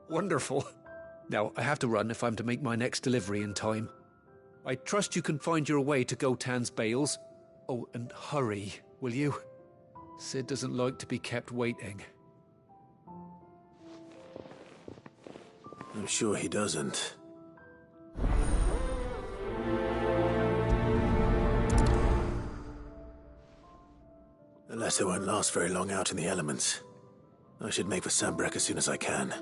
Wonderful. Now, I have to run if I'm to make my next delivery in time. I trust you can find your way to Gotan's bales. Oh, and hurry, will you? Sid doesn't like to be kept waiting. I'm sure he doesn't. The letter won't last very long out in the elements. I should make for Sanbreque as soon as I can.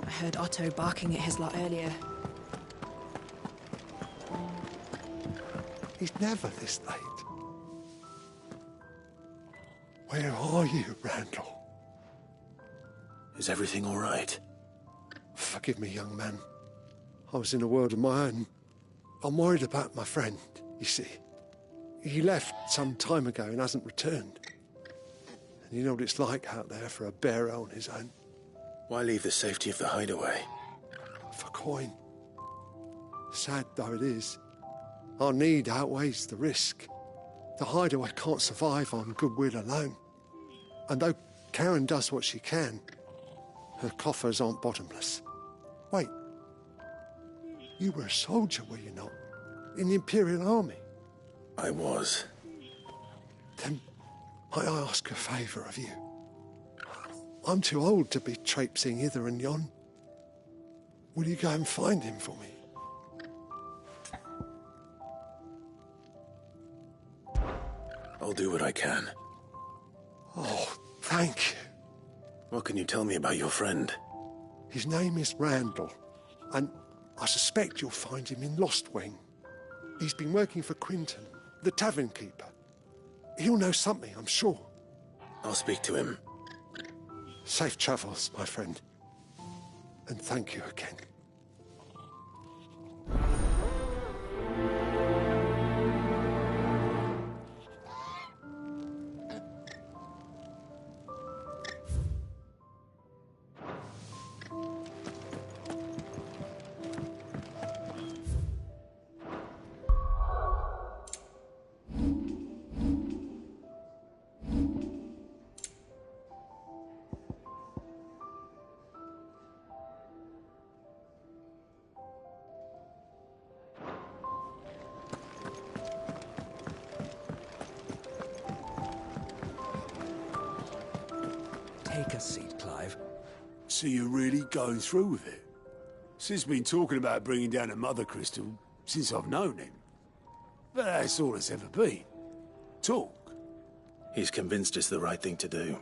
I heard Otto barking at his lot earlier. He's never this late. Where are you, Randall? Is everything all right? Forgive me, young man. I was in a world of my own. I'm worried about my friend, you see. He left some time ago and hasn't returned. And you know what it's like out there for a bearer on his own. Why leave the safety of the hideaway? For coin. Sad though it is, our need outweighs the risk. The hideaway can't survive on goodwill alone. And though Karen does what she can, her coffers aren't bottomless. Wait, you were a soldier, were you not? In the Imperial Army? I was. Then might I ask a favour of you? I'm too old to be traipsing hither and yon. Will you go and find him for me? I'll do what I can. Oh, thank you. What can you tell me about your friend? His name is Randall, and I suspect you'll find him in Lostwing. He's been working for Quinton, the tavern keeper. He'll know something, I'm sure. I'll speak to him. Safe travels, my friend. And thank you again. Take a seat, Clive. So you're really going through with it? Sid's been talking about bringing down a Mother Crystal since I've known him. But that's all it's ever been. Talk. He's convinced it's the right thing to do.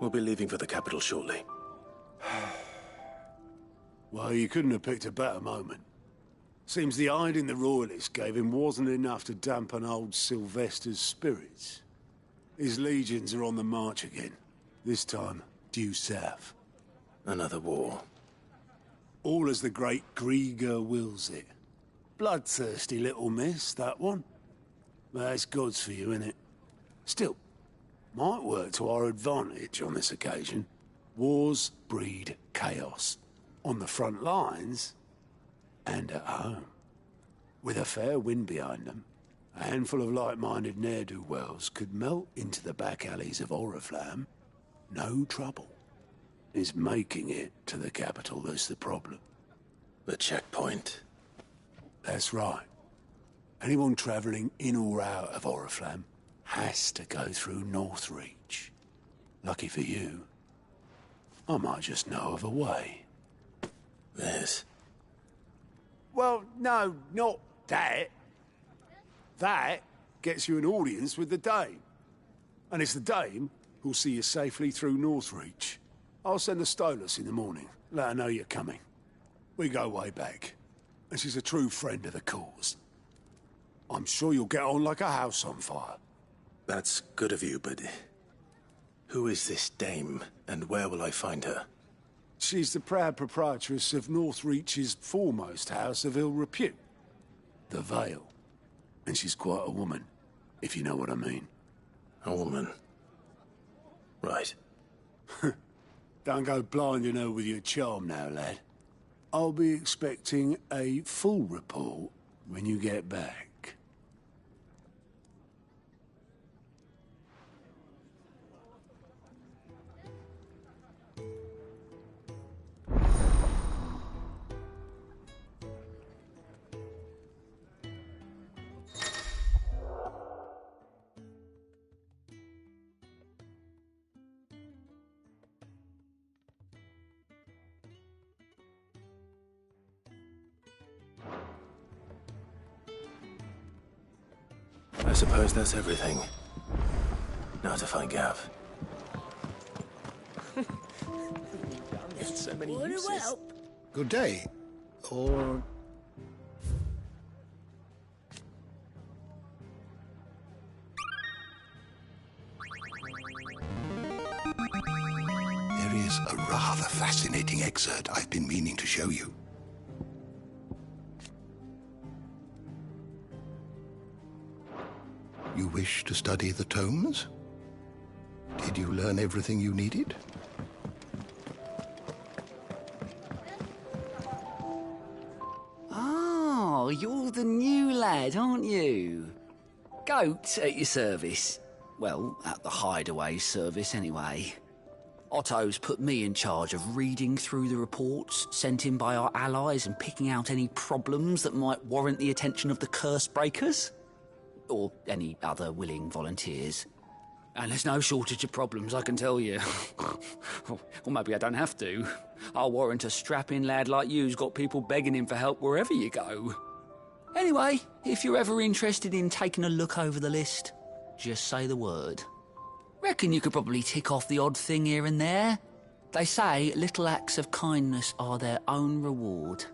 We'll be leaving for the capital shortly. Well, you couldn't have picked a better moment. Seems the hiding the Royalists gave him wasn't enough to dampen old Sylvester's spirits. His legions are on the march again. This time, due south. Another war. All as the great Grieger wills it. Bloodthirsty little miss, that one. But that's God's for you, innit? Still, might work to our advantage on this occasion. Wars breed chaos. On the front lines, and at home. With a fair wind behind them, a handful of like-minded ne'er-do-wells could melt into the back alleys of Oriflamme. No trouble. It's making it to the capital that's the problem. The checkpoint. That's right. Anyone travelling in or out of Oriflamme has to go through Northreach. Lucky for you, I might just know of a way. This? Well, no, not that. That gets you an audience with the Dame. And it's the Dame who'll see you safely through Northreach. I'll send the Stolas in the morning. Let her know you're coming. We go way back. And she's a true friend of the cause. I'm sure you'll get on like a house on fire. That's good of you, but... who is this Dame, and where will I find her? She's the proud proprietress of Northreach's foremost house of ill repute, the Vale. And she's quite a woman, if you know what I mean. A woman? Right. Don't go blinding her with your charm now, lad. I'll be expecting a full report when you get back. I suppose that's everything. Now to find Gav. So many Would it uses. help? Good day. Or... There is a rather fascinating excerpt I've been meaning to show you. You wish to study the tomes? Did you learn everything you needed? Oh, you're the new lad, aren't you? Goat at your service. Well, at the Hideaway service, anyway. Otto's put me in charge of reading through the reports sent in by our allies and picking out any problems that might warrant the attention of the Curse Breakers. Or any other willing volunteers. And there's no shortage of problems, I can tell you. Or maybe I don't have to. I'll warrant a strapping lad like you's got people begging him for help wherever you go. Anyway, if you're ever interested in taking a look over the list, just say the word. Reckon you could probably tick off the odd thing here and there. They say little acts of kindness are their own reward.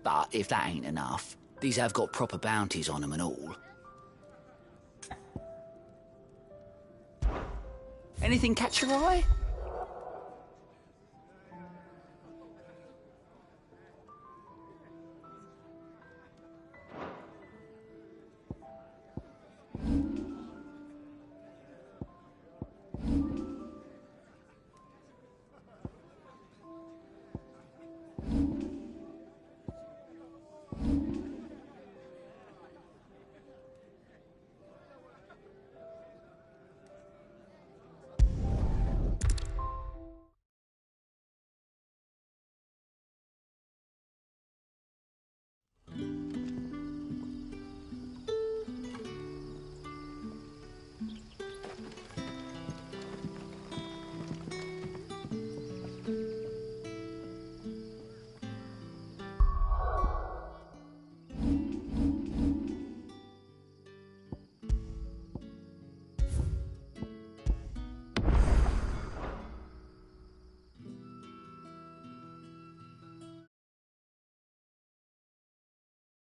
But if that ain't enough, these have got proper bounties on them and all. Anything catch your eye?